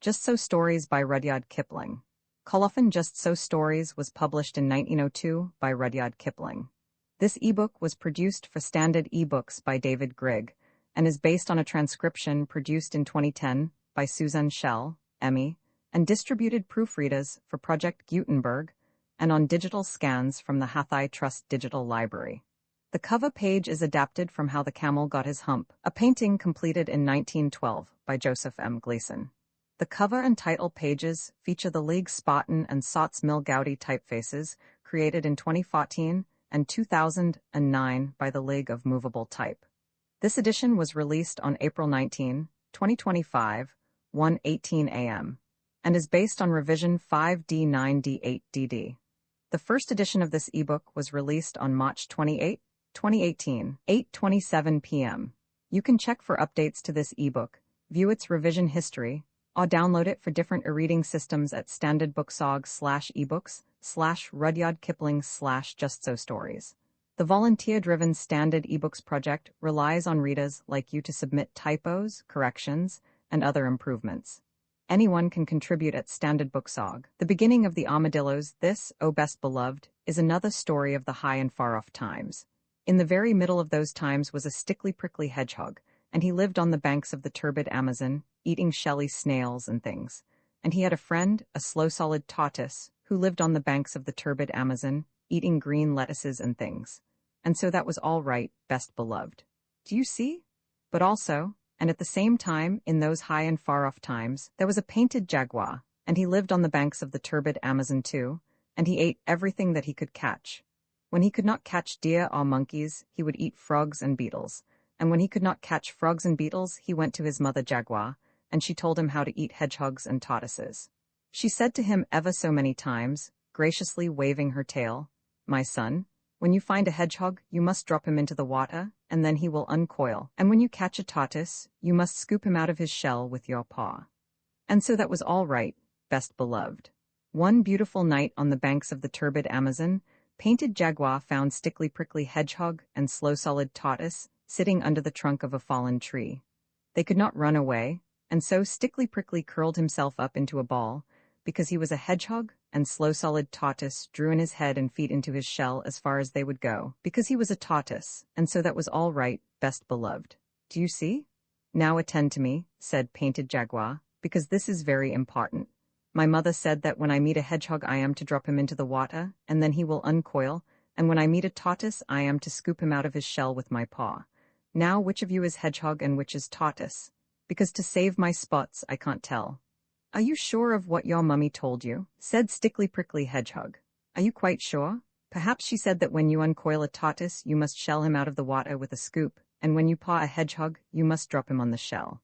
Just So Stories by Rudyard Kipling. Colophon Just So Stories was published in 1902 by Rudyard Kipling. This ebook was produced for Standard eBooks by David Grigg and is based on a transcription produced in 2010 by Susan Schell, Emmy, and distributed proofreaders for Project Gutenberg and on digital scans from the Hathai Trust Digital Library. The cover page is adapted from How the Camel Got His Hump, a painting completed in 1912 by Joseph M. Gleason. The cover and title pages feature the League Spartan and Sots Mill Gaudi typefaces created in 2014 and 2009 by the League of Movable Type. This edition was released on April 19, 2025, 1:18 a.m., and is based on revision 5D9D8DD. The first edition of this ebook was released on March 28, 2018, 8:27 p.m. You can check for updates to this ebook, view its revision history, or download it for different e-reading systems at standardbooksorg/ebooks/rudyardkipling/justssostories. The volunteer-driven Standard eBooks project relies on readers like you to submit typos, corrections, and other improvements. Anyone can contribute at Standard Booksorg. The beginning of the armadillos, This, O Best Beloved, is another story of the high and far-off times. In the very middle of those times was a stickly prickly hedgehog, and he lived on the banks of the turbid Amazon, eating shelly snails and things. And he had a friend, a slow-solid tortoise, who lived on the banks of the turbid Amazon, eating green lettuces and things. And so that was all right, best beloved. Do you see? But also, and at the same time, in those high and far-off times, there was a painted jaguar, and he lived on the banks of the turbid Amazon too, and he ate everything that he could catch. When he could not catch deer or monkeys, he would eat frogs and beetles, and when he could not catch frogs and beetles, he went to his mother jaguar, and she told him how to eat hedgehogs and tortoises. She said to him ever so many times, graciously waving her tail, "My son, when you find a hedgehog, you must drop him into the water, and then he will uncoil. And when you catch a tortoise, you must scoop him out of his shell with your paw." And so that was all right, best beloved. One beautiful night on the banks of the turbid Amazon, Painted Jaguar found Stickly Prickly Hedgehog and Slow Solid Tortoise sitting under the trunk of a fallen tree. They could not run away, and so Stickly Prickly curled himself up into a ball, because he was a hedgehog, and Slow Solid Tortoise drew in his head and feet into his shell as far as they would go, because he was a tortoise, and so that was all right, best beloved. Do you see? Now attend to me, said Painted Jaguar, because this is very important. My mother said that when I meet a hedgehog I am to drop him into the water, and then he will uncoil, and when I meet a tortoise I am to scoop him out of his shell with my paw. Now which of you is hedgehog and which is tortoise? Because to save my spots I can't tell. Are you sure of what your mummy told you? Said Stickly Prickly Hedgehog. Are you quite sure? Perhaps she said that when you uncoil a tortoise you must shell him out of the water with a scoop, and when you paw a hedgehog you must drop him on the shell.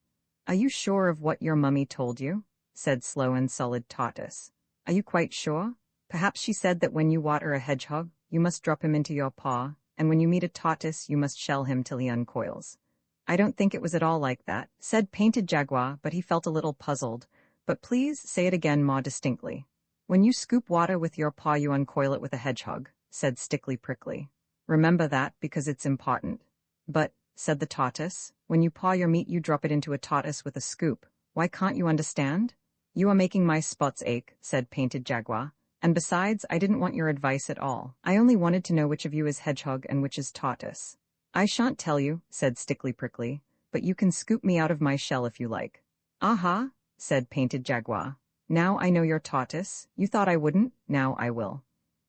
Are you sure of what your mummy told you? Said Slow and Solid Tortoise. Are you quite sure? Perhaps she said that when you water a hedgehog you must drop him into your paw, and when you meet a tortoise you must shell him till he uncoils. I don't think it was at all like that, said Painted Jaguar, but he felt a little puzzled. But please say it again more distinctly. When you scoop water with your paw you uncoil it with a hedgehog, said Stickly Prickly. Remember that because it's important. But, said the tortoise, when you paw your meat you drop it into a tortoise with a scoop. Why can't you understand? You are making my spots ache, said Painted Jaguar. And besides, I didn't want your advice at all. I only wanted to know which of you is hedgehog and which is tortoise. I shan't tell you, said Stickly Prickly, but you can scoop me out of my shell if you like. Aha, said Painted Jaguar. Now I know you're tortoise. You thought I wouldn't, now I will.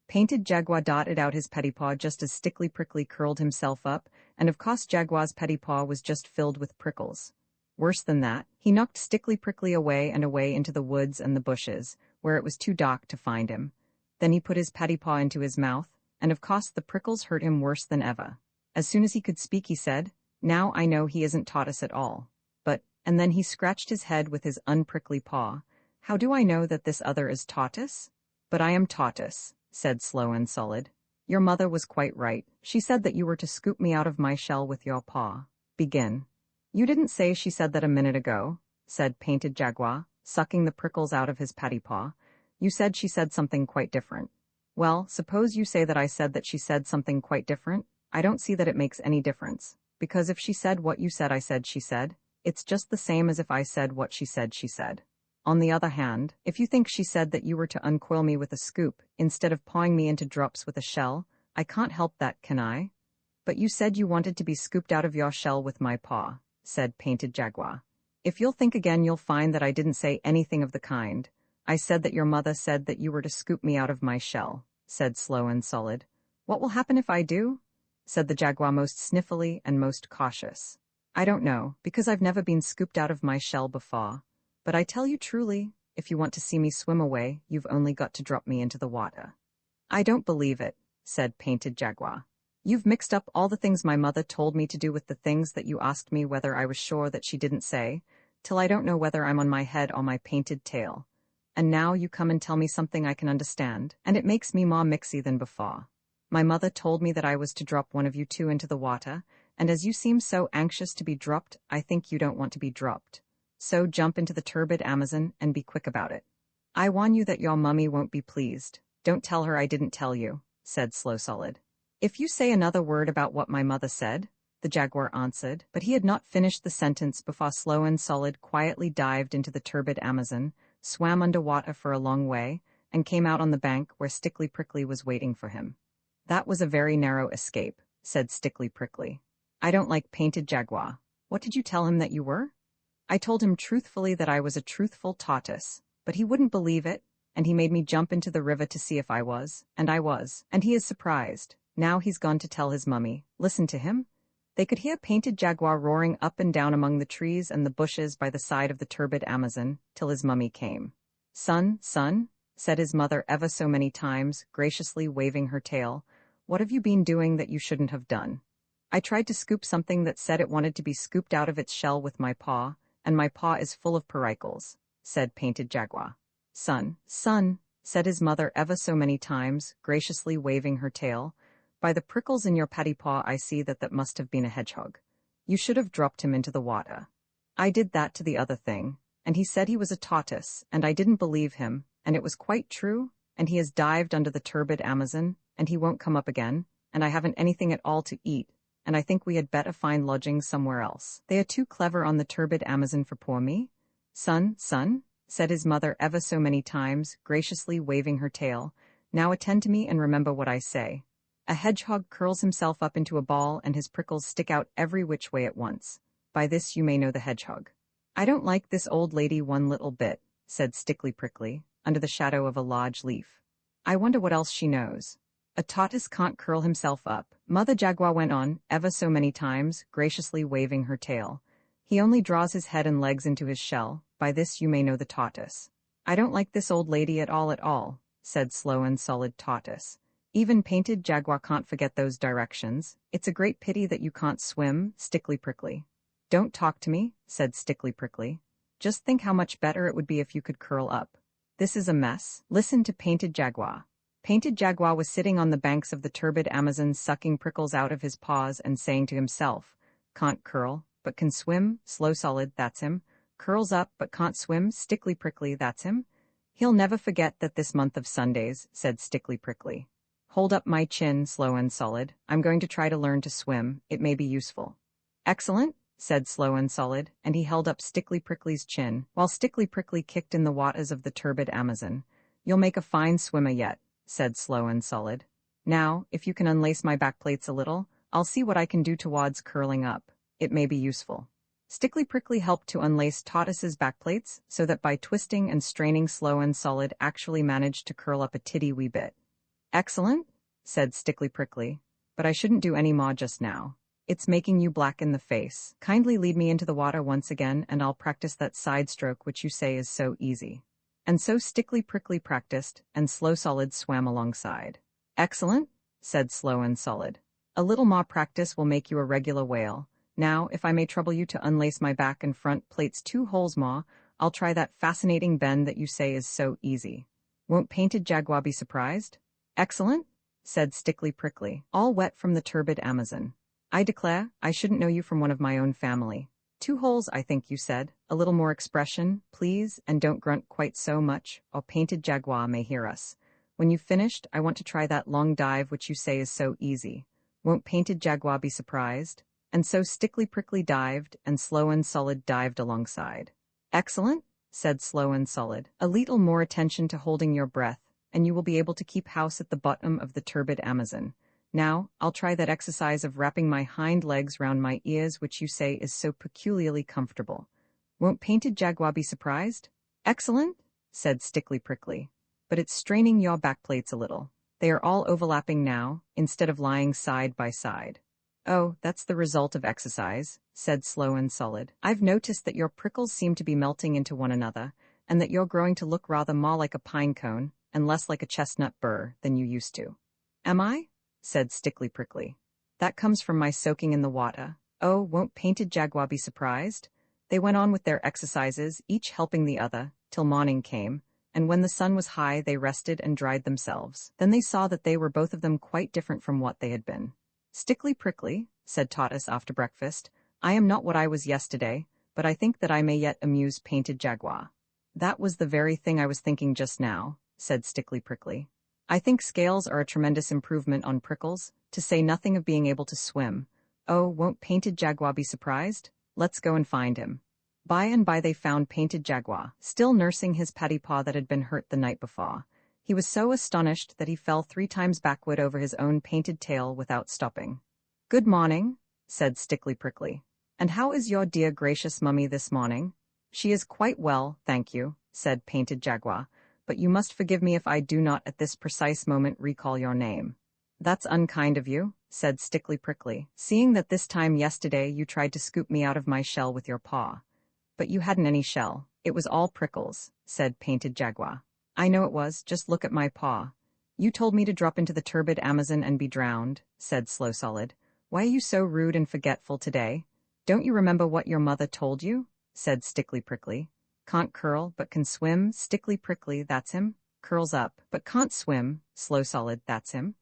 Painted Jaguar darted out his petty paw just as Stickly Prickly curled himself up, and of course Jaguar's petty paw was just filled with prickles. Worse than that, he knocked Stickly Prickly away and away into the woods and the bushes, where it was too dark to find him. Then he put his petty paw into his mouth, and of course the prickles hurt him worse than ever. As soon as he could speak he said, "Now I know he isn't tortoise at all. But," and then he scratched his head with his unprickly paw, "how do I know that this other is tortoise?" "But I am tortoise," said Slow and Solid. "Your mother was quite right. She said that you were to scoop me out of my shell with your paw. Begin." "You didn't say she said that a minute ago," said Painted Jaguar, sucking the prickles out of his petty paw. "You said she said something quite different." "Well, suppose you say that I said that she said something quite different. I don't see that it makes any difference, because if she said what you said I said she said, it's just the same as if I said what she said she said. On the other hand, if you think she said that you were to uncoil me with a scoop, instead of pawing me into drops with a shell, I can't help that, can I? But you said you wanted to be scooped out of your shell with my paw, said Painted Jaguar. If you'll think again, you'll find that I didn't say anything of the kind. I said that your mother said that you were to scoop me out of my shell, said Slow and Solid. What will happen if I do? Said the Jaguar, most sniffily and most cautious. I don't know, because I've never been scooped out of my shell before. But I tell you truly, if you want to see me swim away, you've only got to drop me into the water. I don't believe it, said Painted Jaguar. You've mixed up all the things my mother told me to do with the things that you asked me whether I was sure that she didn't say, till I don't know whether I'm on my head or my painted tail. And now you come and tell me something I can understand, and it makes me more mixy than before. My mother told me that I was to drop one of you two into the water, and as you seem so anxious to be dropped, I think you don't want to be dropped. So jump into the turbid Amazon and be quick about it. I warn you that your mummy won't be pleased. Don't tell her I didn't tell you, said Slow Solid. If you say another word about what my mother said, the Jaguar answered, but he had not finished the sentence before Slow and Solid quietly dived into the turbid Amazon, swam under water for a long way, and came out on the bank where Stickly Prickly was waiting for him. That was a very narrow escape, said Stickly Prickly. I don't like Painted Jaguar. What did you tell him that you were? I told him truthfully that I was a truthful tortoise, but he wouldn't believe it, and he made me jump into the river to see if I was, and I was, and he is surprised. Now he's gone to tell his mummy. Listen to him. They could hear Painted Jaguar roaring up and down among the trees and the bushes by the side of the turbid Amazon, till his mummy came. Son, son, said his mother ever so many times, graciously waving her tail, what have you been doing that you shouldn't have done? I tried to scoop something that said it wanted to be scooped out of its shell with my paw, and my paw is full of pericles, said Painted Jaguar. Son, son, said his mother ever so many times, graciously waving her tail, by the prickles in your paddy paw I see that must have been a hedgehog. You should have dropped him into the water. I did that to the other thing, and he said he was a tortoise, and I didn't believe him, and it was quite true, and he has dived under the turbid Amazon, and he won't come up again, and I haven't anything at all to eat, and I think we had better find lodging somewhere else. They are too clever on the turbid Amazon for poor me. Son, son, said his mother ever so many times, graciously waving her tail, now attend to me and remember what I say. A hedgehog curls himself up into a ball and his prickles stick out every which way at once. By this you may know the hedgehog. I don't like this old lady one little bit, said Stickly Prickly, under the shadow of a large leaf. I wonder what else she knows. A tortoise can't curl himself up, Mother Jaguar went on, ever so many times, graciously waving her tail. He only draws his head and legs into his shell, by this you may know the tortoise. I don't like this old lady at all, said Slow and Solid Tortoise. Even Painted Jaguar can't forget those directions. It's a great pity that you can't swim, Stickly Prickly. Don't talk to me, said Stickly Prickly. Just think how much better it would be if you could curl up. This is a mess. Listen to Painted Jaguar. Painted Jaguar was sitting on the banks of the turbid Amazon sucking prickles out of his paws and saying to himself, can't curl, but can swim, Slow Solid, that's him. Curls up, but can't swim, Stickly Prickly, that's him. He'll never forget that this month of Sundays, said Stickly Prickly. Hold up my chin, Slow and Solid. I'm going to try to learn to swim. It may be useful. Excellent, said Slow and Solid, and he held up Stickly Prickly's chin, while Stickly Prickly kicked in the waters of the turbid Amazon. You'll make a fine swimmer yet, said Slow and Solid. Now, if you can unlace my back plates a little, I'll see what I can do towards curling up. It may be useful. Stickly Prickly helped to unlace Tortoise's back plates, so that by twisting and straining Slow and Solid actually managed to curl up a titty wee bit. Excellent, said Stickly Prickly, but I shouldn't do any more just now. It's making you black in the face. Kindly lead me into the water once again, and I'll practice that side stroke which you say is so easy. And so Stickly Prickly practiced, and Slow Solid swam alongside. Excellent, said Slow and Solid. A little more practice will make you a regular whale. Now, if I may trouble you to unlace my back and front plates 2 holes more, I'll try that fascinating bend that you say is so easy. Won't Painted Jaguar be surprised? Excellent, said Stickly Prickly, all wet from the turbid Amazon. I declare, I shouldn't know you from one of my own family. 2 holes, I think you said. A little more expression, please, and don't grunt quite so much, or Painted Jaguar may hear us. When you've finished, I want to try that long dive which you say is so easy. Won't Painted Jaguar be surprised? And so Stickly Prickly dived, and Slow and Solid dived alongside. Excellent, said Slow and Solid. A little more attention to holding your breath, and you will be able to keep house at the bottom of the turbid Amazon. Now, I'll try that exercise of wrapping my hind legs round my ears, which you say is so peculiarly comfortable. Won't Painted Jaguar be surprised? Excellent, said Stickly Prickly. But it's straining your backplates a little. They are all overlapping now, instead of lying side by side. Oh, that's the result of exercise, said Slow and Solid. I've noticed that your prickles seem to be melting into one another, and that you're growing to look rather more like a pine cone, and less like a chestnut burr than you used to. Am I? Said Stickly Prickly. That comes from my soaking in the water. Oh, won't Painted Jaguar be surprised? They went on with their exercises, each helping the other, till morning came, and when the sun was high they rested and dried themselves. Then they saw that they were both of them quite different from what they had been. Stickly Prickly, said Tortoise after breakfast, I am not what I was yesterday, but I think that I may yet amuse Painted Jaguar. That was the very thing I was thinking just now, said Stickly Prickly. I think scales are a tremendous improvement on prickles, to say nothing of being able to swim. Oh, won't Painted Jaguar be surprised? Let's go and find him. By and by they found Painted Jaguar, still nursing his paddy paw that had been hurt the night before. He was so astonished that he fell 3 times backward over his own painted tail without stopping. Good morning, said Stickly Prickly. And how is your dear gracious mummy this morning? She is quite well, thank you, said Painted Jaguar, but you must forgive me if I do not at this precise moment recall your name. That's unkind of you, said Stickly Prickly, seeing that this time yesterday you tried to scoop me out of my shell with your paw. But you hadn't any shell, it was all prickles, said Painted Jaguar. I know it was, just look at my paw. You told me to drop into the turbid Amazon and be drowned, said Slow Solid. Why are you so rude and forgetful today? Don't you remember what your mother told you? Said Stickly Prickly. Can't curl, but can swim, Stickly Prickly, that's him. Curls up, but can't swim, Slow Solid, that's him.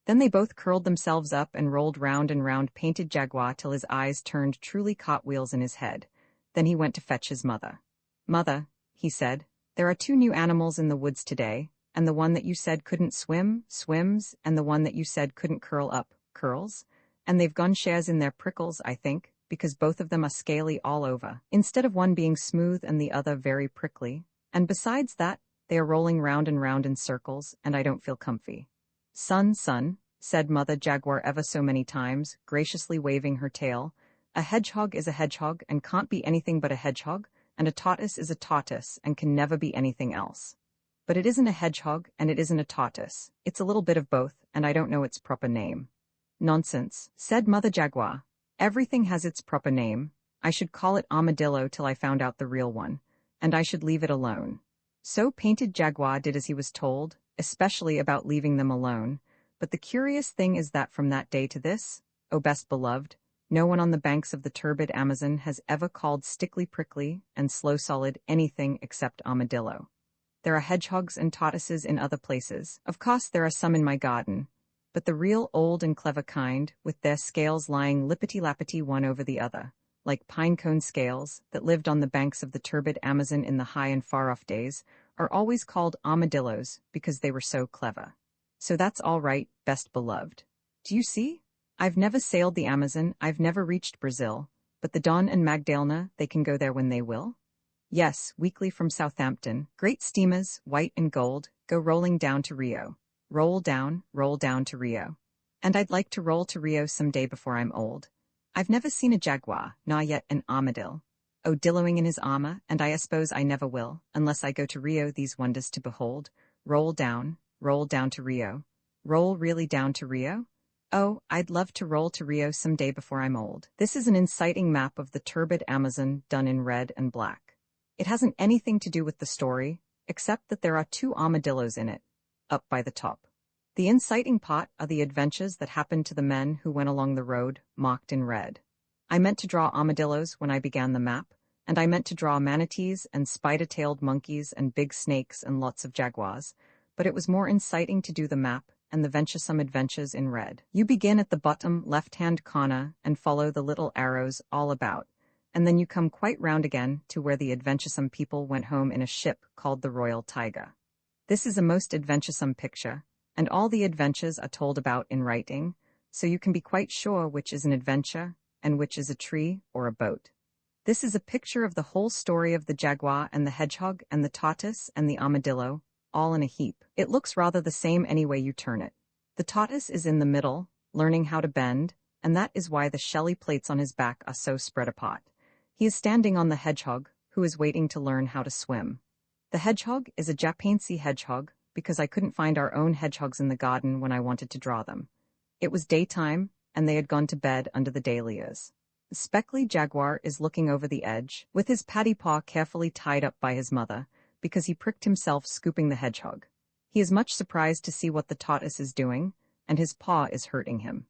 Then they both curled themselves up and rolled round and round Painted Jaguar till his eyes turned truly cartwheels in his head. Then he went to fetch his mother. Mother, he said, there are 2 new animals in the woods today, and the one that you said couldn't swim, swims, and the one that you said couldn't curl up, curls. And they've gone shares in their prickles, I think, because both of them are scaly all over, instead of one being smooth and the other very prickly. And besides that, they are rolling round and round in circles, and I don't feel comfy. Son, said Mother Jaguar ever so many times, graciously waving her tail, a hedgehog is a hedgehog and can't be anything but a hedgehog, and a tortoise is a tortoise and can never be anything else. But it isn't a hedgehog and it isn't a tortoise. It's a little bit of both, and I don't know its proper name. Nonsense, said Mother Jaguar. Everything has its proper name. I should call it armadillo till I found out the real one, and I should leave it alone. So Painted Jaguar did as he was told, especially about leaving them alone. But the curious thing is that from that day to this, O best beloved, no one on the banks of the turbid Amazon has ever called Stickly Prickly and Slow Solid anything except armadillo. There are hedgehogs and tortoises in other places. Of course there are some in my garden, but the real old and clever kind, with their scales lying lippity-lappity one over the other, like pine-cone scales that lived on the banks of the turbid Amazon in the high and far-off days, are always called armadillos because they were so clever. So that's all right, best beloved. Do you see? I've never sailed the Amazon, I've never reached Brazil, but the Don and Magdalena, they can go there when they will. Yes, weekly from Southampton, great steamers, white and gold, go rolling down to Rio. Roll down to Rio. And I'd like to roll to Rio some day before I'm old. I've never seen a jaguar, nor yet an armadillo. Oh, dillowing in his armor, and I suppose I never will, unless I go to Rio these wonders to behold. Roll down to Rio. Roll really down to Rio? Oh, I'd love to roll to Rio some day before I'm old. This is an inciting map of the turbid Amazon done in red and black. It hasn't anything to do with the story, except that there are 2 armadillos in it, up by the top. The inciting part are the adventures that happened to the men who went along the road, marked in red. I meant to draw armadillos when I began the map, and I meant to draw manatees and spider-tailed monkeys and big snakes and lots of jaguars, but it was more inciting to do the map and the venturesome adventures in red. You begin at the bottom left-hand corner and follow the little arrows all about, and then you come quite round again to where the adventuresome people went home in a ship called the Royal Tiger. This is a most adventuresome picture, and all the adventures are told about in writing, so you can be quite sure which is an adventure and which is a tree or a boat. This is a picture of the whole story of the jaguar and the hedgehog and the tortoise and the armadillo, all in a heap. It looks rather the same any way you turn it. The tortoise is in the middle, learning how to bend, and that is why the shelly plates on his back are so spread apart. He is standing on the hedgehog, who is waiting to learn how to swim. The hedgehog is a Japanese hedgehog, because I couldn't find our own hedgehogs in the garden when I wanted to draw them. It was daytime, and they had gone to bed under the dahlias. The speckly jaguar is looking over the edge, with his paddy paw carefully tied up by his mother, because he pricked himself scooping the hedgehog. He is much surprised to see what the tortoise is doing, and his paw is hurting him.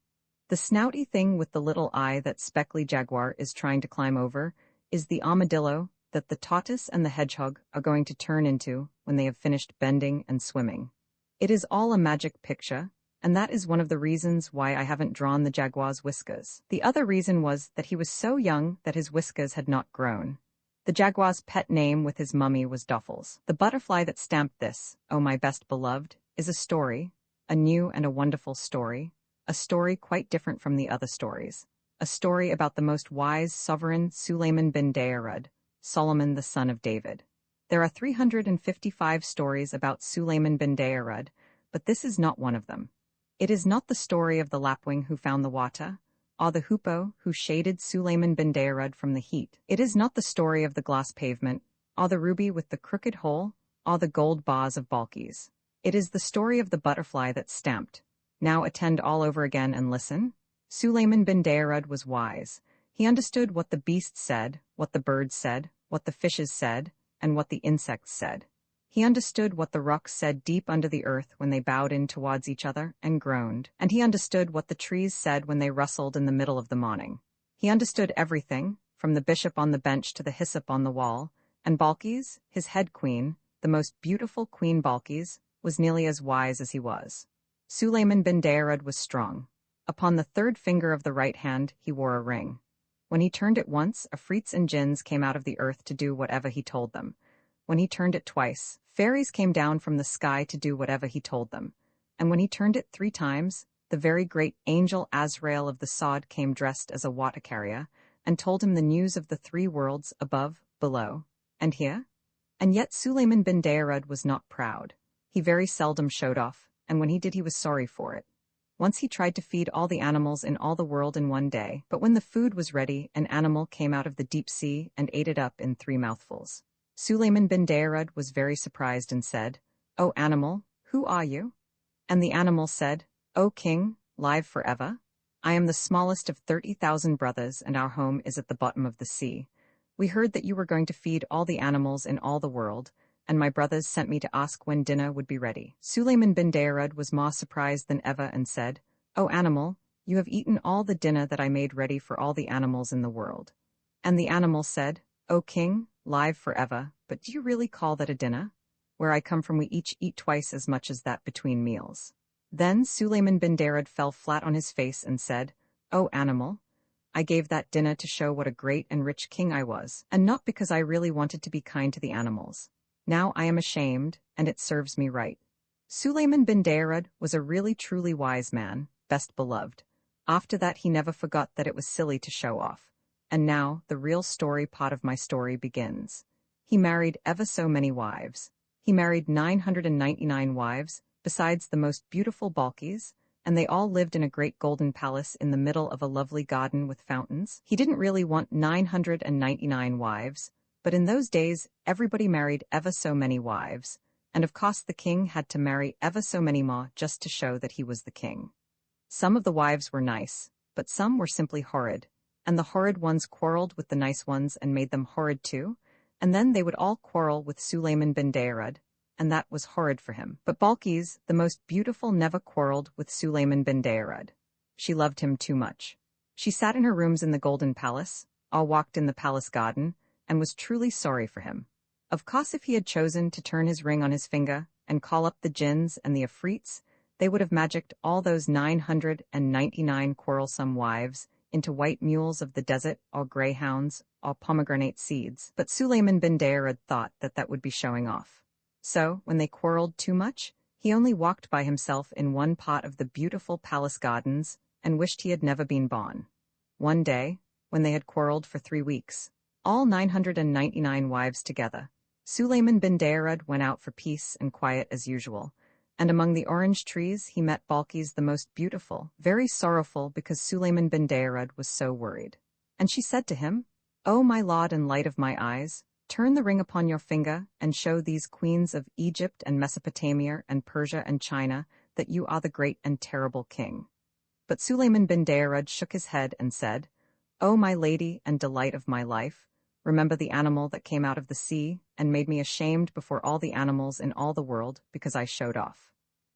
The snouty thing with the little eye that speckly jaguar is trying to climb over is the armadillo that the tortoise and the hedgehog are going to turn into when they have finished bending and swimming. It is all a magic picture, and that is one of the reasons why I haven't drawn the jaguar's whiskers. The other reason was that he was so young that his whiskers had not grown. The jaguar's pet name with his mummy was Duffles. The butterfly that stamped this, oh my best beloved, is a story, a new and a wonderful story, a story quite different from the other stories, a story about the most wise sovereign Suleiman bin Daoud, Solomon the son of David. There are 355 stories about Suleiman bin Daoud, but this is not one of them. It is not the story of the lapwing who found the water, or the hoopoe who shaded Suleiman bin Daoud from the heat. It is not the story of the glass pavement, or the ruby with the crooked hole, or the gold bars of Balkis. It is the story of the butterfly that stamped. Now attend all over again and listen. Suleiman bin Daoud was wise. He understood what the beasts said, what the birds said, what the fishes said, and what the insects said. He understood what the rocks said deep under the earth when they bowed in towards each other and groaned, and he understood what the trees said when they rustled in the middle of the morning. He understood everything, from the bishop on the bench to the hyssop on the wall, and Balkis, his head queen, the most beautiful Queen Balkis, was nearly as wise as he was. Suleiman bin Daoud was strong. Upon the third finger of the right hand he wore a ring. When he turned it once, afrits and jinns came out of the earth to do whatever he told them. When he turned it twice, fairies came down from the sky to do whatever he told them. And when he turned it 3 times, the very great angel Azrael of the sod came dressed as a water carrier, and told him the news of the 3 worlds above, below, and here. And yet Suleiman bin Daoud was not proud. He very seldom showed off, and when he did he was sorry for it. Once he tried to feed all the animals in all the world in one day, but when the food was ready, an animal came out of the deep sea and ate it up in 3 mouthfuls. Suleiman bin Daoud was very surprised and said, "O animal, who are you?" And the animal said, "O king, live forever. I am the smallest of 30,000 brothers, and our home is at the bottom of the sea. We heard that you were going to feed all the animals in all the world, and my brothers sent me to ask when dinner would be ready." Suleiman bin Daoud was more surprised than ever and said, "O animal, you have eaten all the dinner that I made ready for all the animals in the world." And the animal said, "O king, live forever, but do you really call that a dinner? Where I come from we each eat twice as much as that between meals." Then Suleiman bin Daoud fell flat on his face and said, "O animal, I gave that dinner to show what a great and rich king I was, and not because I really wanted to be kind to the animals. Now I am ashamed, and it serves me right." Suleiman bin Daoud was a really truly wise man, best beloved. After that he never forgot that it was silly to show off. And now the real story part of my story begins. He married ever so many wives. He married 999 wives, besides the most beautiful Balkis, and they all lived in a great golden palace in the middle of a lovely garden with fountains. He didn't really want 999 wives, but in those days everybody married ever so many wives, and of course the king had to marry ever so many more just to show that he was the king. Some of the wives were nice, but some were simply horrid, and the horrid ones quarreled with the nice ones and made them horrid too, and then they would all quarrel with Suleiman bin Daoud, and that was horrid for him. But Balkis, the most beautiful, never quarreled with Suleiman bin Daoud. She loved him too much. She sat in her rooms in the golden palace, all walked in the palace garden, and was truly sorry for him. Of course if he had chosen to turn his ring on his finger and call up the jinns and the afrits, they would have magicked all those 999 quarrelsome wives into white mules of the desert or greyhounds or pomegranate seeds. But Suleiman bin Daoud thought that that would be showing off. So, when they quarreled too much, he only walked by himself in one part of the beautiful palace gardens and wished he had never been born. One day, when they had quarreled for 3 weeks, all 999 wives together. Sulayman bin Dairad went out for peace and quiet as usual, and among the orange trees he met Balkis the most beautiful, very sorrowful because Sulayman bin Dairad was so worried. And she said to him, "O my lord and light of my eyes, turn the ring upon your finger and show these queens of Egypt and Mesopotamia and Persia and China that you are the great and terrible king." But Sulayman bin Dairad shook his head and said, "O my lady and delight of my life, remember the animal that came out of the sea and made me ashamed before all the animals in all the world because I showed off.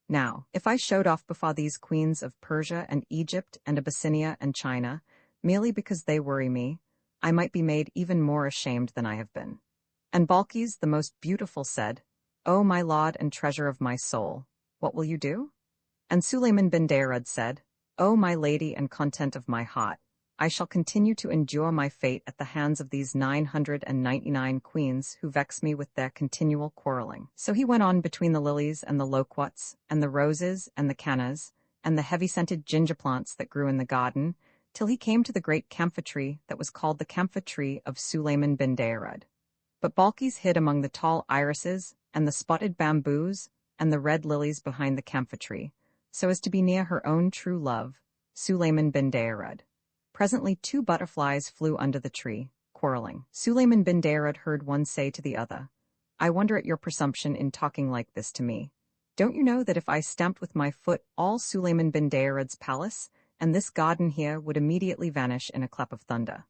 Now, if I showed off before these queens of Persia and Egypt and Abyssinia and China, merely because they worry me, I might be made even more ashamed than I have been." And Balkis, the most beautiful, said, "O my lord and treasure of my soul, what will you do?" And Sulayman bin Dairad said, "O my lady and content of my heart, I shall continue to endure my fate at the hands of these 999 queens who vex me with their continual quarreling." So he went on between the lilies and the loquats, and the roses and the cannas, and the heavy-scented ginger plants that grew in the garden, till he came to the great camphor tree that was called the camphor tree of Sulayman bin Dairad. But Balkis hid among the tall irises, and the spotted bamboos, and the red lilies behind the camphor tree, so as to be near her own true love, Sulayman bin Dairad. Presently 2 butterflies flew under the tree, quarreling. Sulayman bin Dairad heard one say to the other, "I wonder at your presumption in talking like this to me. Don't you know that if I stamped with my foot all Sulayman bin Dairad's palace, and this garden here would immediately vanish in a clap of thunder?"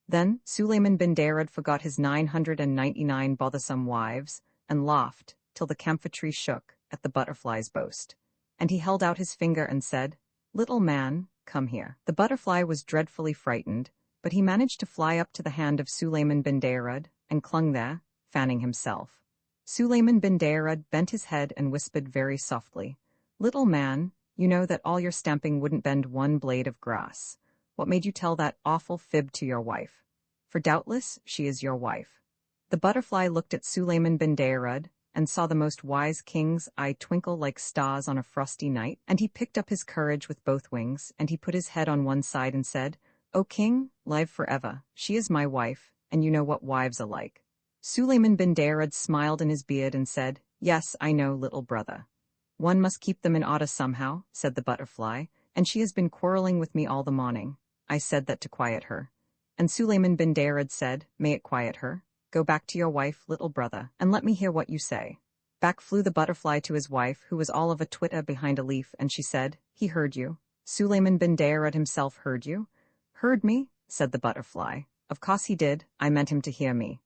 Then Sulayman bin Dairad forgot his 999 bothersome wives, and laughed, till the camphor tree shook, at the butterfly's boast. And he held out his finger and said, "Little man, come here." The butterfly was dreadfully frightened, but he managed to fly up to the hand of Sulayman bin Dairad, and clung there, fanning himself. Sulayman bin Dairad bent his head and whispered very softly, "Little man, you know that all your stamping wouldn't bend one blade of grass. What made you tell that awful fib to your wife? For doubtless she is your wife." The butterfly looked at Sulayman bin Dairad, and saw the most wise king's eye twinkle like stars on a frosty night, and he picked up his courage with both wings, and he put his head on one side and said, "O king, live forever, she is my wife, and you know what wives are like." Sulayman bin Dairad smiled in his beard and said, "Yes, I know, little brother. One must keep them in order somehow," said the butterfly, "and she has been quarreling with me all the morning. I said that to quiet her." And Sulayman bin Dairad said, "May it quiet her? Go back to your wife, little brother, and let me hear what you say." Back flew the butterfly to his wife, who was all of a twitter behind a leaf, and she said, "He heard you. Sulayman bin Dairad himself heard you." "Heard me?" said the butterfly. "Of course he did. I meant him to hear me."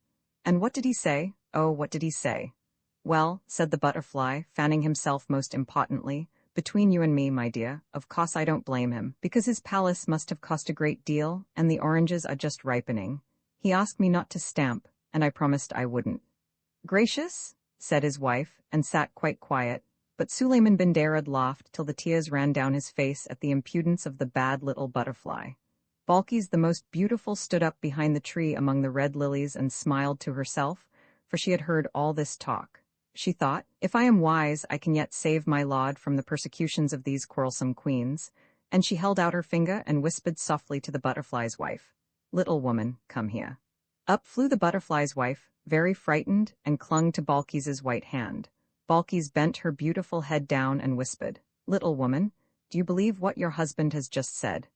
"And what did he say? Oh, what did he say?" "Well," said the butterfly, fanning himself most importantly, "between you and me, my dear, of course I don't blame him, because his palace must have cost a great deal, and the oranges are just ripening. He asked me not to stamp, and I promised I wouldn't." "Gracious?" said his wife, and sat quite quiet, but Sulayman bin Dairad laughed till the tears ran down his face at the impudence of the bad little butterfly. Balkis the most beautiful stood up behind the tree among the red lilies and smiled to herself, for she had heard all this talk. She thought, "If I am wise, I can yet save my lord from the persecutions of these quarrelsome queens," and she held out her finger and whispered softly to the butterfly's wife, "Little woman, come here." Up flew the butterfly's wife, very frightened, and clung to Balkis's white hand. Balkis bent her beautiful head down and whispered, "Little woman, do you believe what your husband has just said?"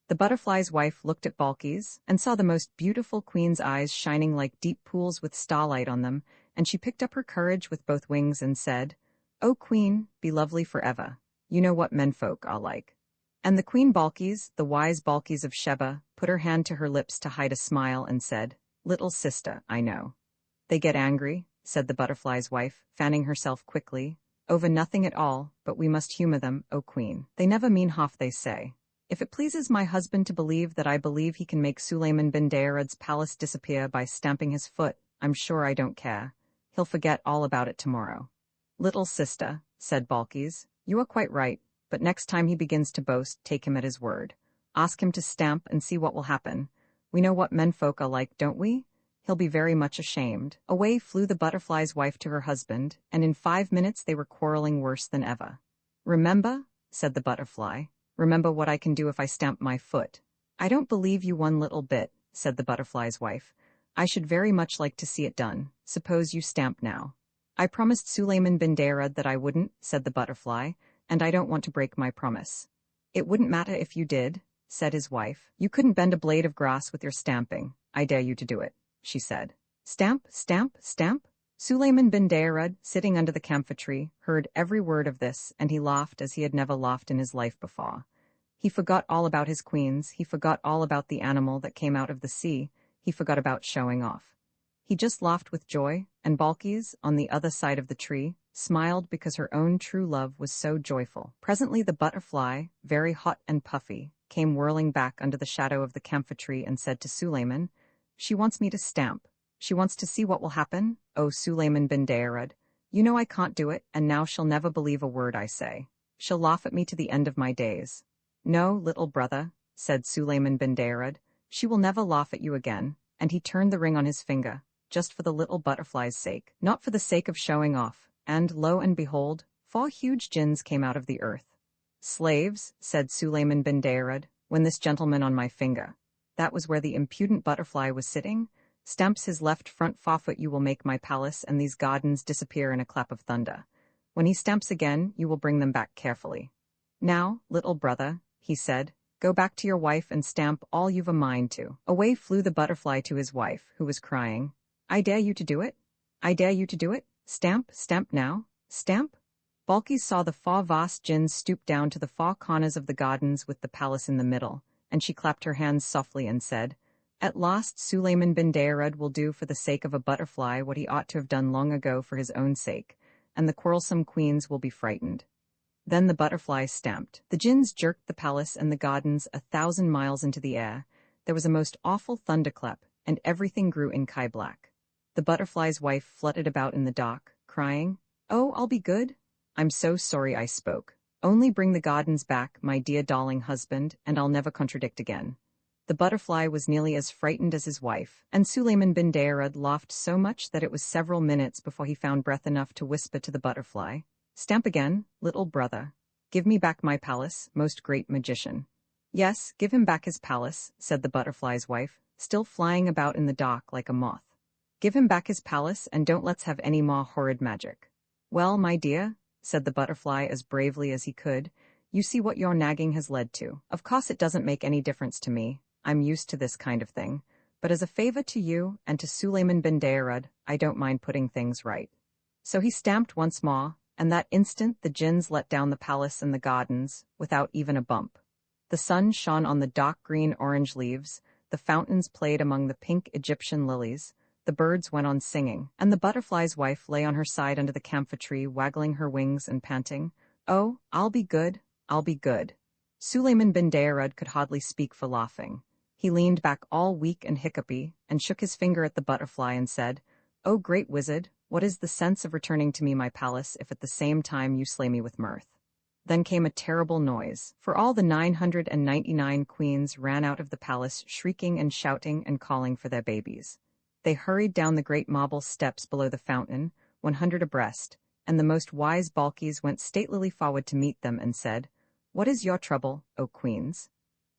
The butterfly's wife looked at Balkis, and saw the most beautiful queen's eyes shining like deep pools with starlight on them, and she picked up her courage with both wings and said, "O queen, be lovely forever. You know what menfolk are like." And the queen Balkis, the wise Balkis of Sheba, put her hand to her lips to hide a smile and said, "Little sister, I know." "They get angry," said the butterfly's wife, fanning herself quickly, "over nothing at all, but we must humor them, O queen. They never mean half they say. If it pleases my husband to believe that I believe he can make Sulayman bin Dairad's palace disappear by stamping his foot, I'm sure I don't care. He'll forget all about it tomorrow." "Little sister," said Balkis, "you are quite right, but next time he begins to boast, take him at his word. Ask him to stamp and see what will happen. We know what menfolk are like, don't we? He'll be very much ashamed." Away flew the butterfly's wife to her husband, and in 5 minutes they were quarreling worse than ever. "Remember," said the butterfly, "remember what I can do if I stamp my foot." "I don't believe you one little bit," said the butterfly's wife. I should very much like to see it done. Suppose you stamp now. I promised Suleiman bin Dairad that I wouldn't, said the butterfly, and I don't want to break my promise. It wouldn't matter if you did, said his wife. You couldn't bend a blade of grass with your stamping. I dare you to do it, she said. Stamp, stamp, stamp. Suleiman bin Dairad, sitting under the camphor tree, heard every word of this, and he laughed as he had never laughed in his life before. He forgot all about his queens, he forgot all about the animal that came out of the sea, he forgot about showing off. He just laughed with joy, and Balkis, on the other side of the tree, smiled because her own true love was so joyful. Presently the butterfly, very hot and puffy, came whirling back under the shadow of the camphor tree and said to Suleiman, "She wants me to stamp. She wants to see what will happen. Oh, Suleiman bin Dairad, you know I can't do it, and now she'll never believe a word I say. She'll laugh at me to the end of my days." "No, little brother," said Suleiman bin Dairad, "she will never laugh at you again," and he turned the ring on his finger, just for the little butterfly's sake, not for the sake of showing off, and, lo and behold, 4 huge jinns came out of the earth. "Slaves," said Suleiman bin Dairad, "when this gentleman on my finger," that was where the impudent butterfly was sitting, "stamps his left front forefoot, you will make my palace and these gardens disappear in a clap of thunder. When he stamps again, you will bring them back carefully. Now, little brother," he said, "go back to your wife and stamp all you've a mind to." Away flew the butterfly to his wife, who was crying, "I dare you to do it? I dare you to do it? Stamp, stamp now, stamp." Balkis saw the 4 vast jinns stoop down to the 4 corners of the gardens with the palace in the middle, and she clapped her hands softly and said, "At last Suleiman bin Dairad will do for the sake of a butterfly what he ought to have done long ago for his own sake, and the quarrelsome queens will be frightened." Then the butterfly stamped. The jinns jerked the palace and the gardens 1,000 miles into the air. There was a most awful thunderclap, and everything grew inky black. The butterfly's wife fluttered about in the dark, crying, "Oh, I'll be good. I'm so sorry I spoke. Only bring the gardens back, my dear darling husband, and I'll never contradict again." The butterfly was nearly as frightened as his wife, and Suleiman bin Dairad laughed so much that it was several minutes before he found breath enough to whisper to the butterfly, "Stamp again, little brother. Give me back my palace, most great magician." "Yes, give him back his palace," said the butterfly's wife, still flying about in the dark like a moth. "Give him back his palace, and don't let's have any more horrid magic." "Well, my dear," said the butterfly as bravely as he could, "you see what your nagging has led to. Of course it doesn't make any difference to me. I'm used to this kind of thing. But as a favor to you and to Suleiman bin Dairad, I don't mind putting things right." So he stamped once more, and that instant the jinns let down the palace and the gardens, without even a bump. The sun shone on the dark green orange leaves, the fountains played among the pink Egyptian lilies, the birds went on singing, and the butterfly's wife lay on her side under the camphor tree, waggling her wings and panting, "Oh, I'll be good, I'll be good." Suleiman bin Dairad could hardly speak for laughing. He leaned back all weak and hiccupy, and shook his finger at the butterfly and said, "O great wizard, what is the sense of returning to me my palace if at the same time you slay me with mirth?" Then came a terrible noise, for all the 999 queens ran out of the palace shrieking and shouting and calling for their babies. They hurried down the great marble steps below the fountain, 100 abreast, and the most wise Balkis went statelily forward to meet them and said, "What is your trouble, O queens?"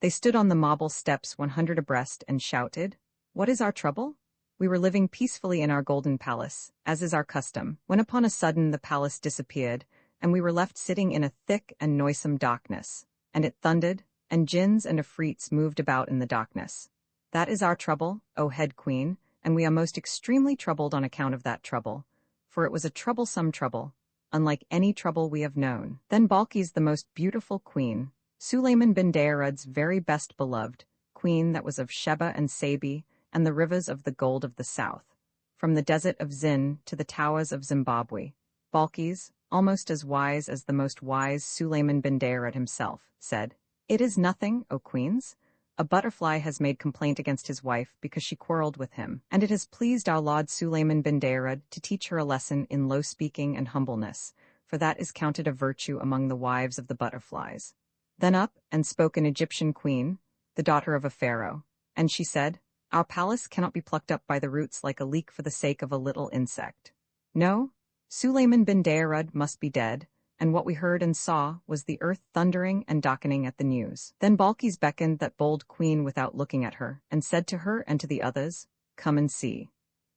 They stood on the marble steps 100 abreast and shouted, "What is our trouble? We were living peacefully in our golden palace, as is our custom, when upon a sudden the palace disappeared, and we were left sitting in a thick and noisome darkness, and it thundered, and jinns and afrits moved about in the darkness. That is our trouble, O head queen, and we are most extremely troubled on account of that trouble, for it was a troublesome trouble, unlike any trouble we have known." Then Balkis, the most beautiful queen, Suleiman bin Dairad's very best beloved, queen that was of Sheba and Sabi, and the rivers of the gold of the south, from the desert of Zin to the towers of Zimbabwe, Balkis, almost as wise as the most wise Suleiman bin Dairad himself, said, "It is nothing, O queens. A butterfly has made complaint against his wife because she quarreled with him, and it has pleased our Lord Suleiman bin Dairad to teach her a lesson in low speaking and humbleness, for that is counted a virtue among the wives of the butterflies." Then up and spoke an Egyptian queen, the daughter of a pharaoh, and she said, "Our palace cannot be plucked up by the roots like a leek for the sake of a little insect. No, Suleiman bin Dairad must be dead, and what we heard and saw was the earth thundering and darkening at the news." Then Balkis beckoned that bold queen without looking at her, and said to her and to the others, "Come and see."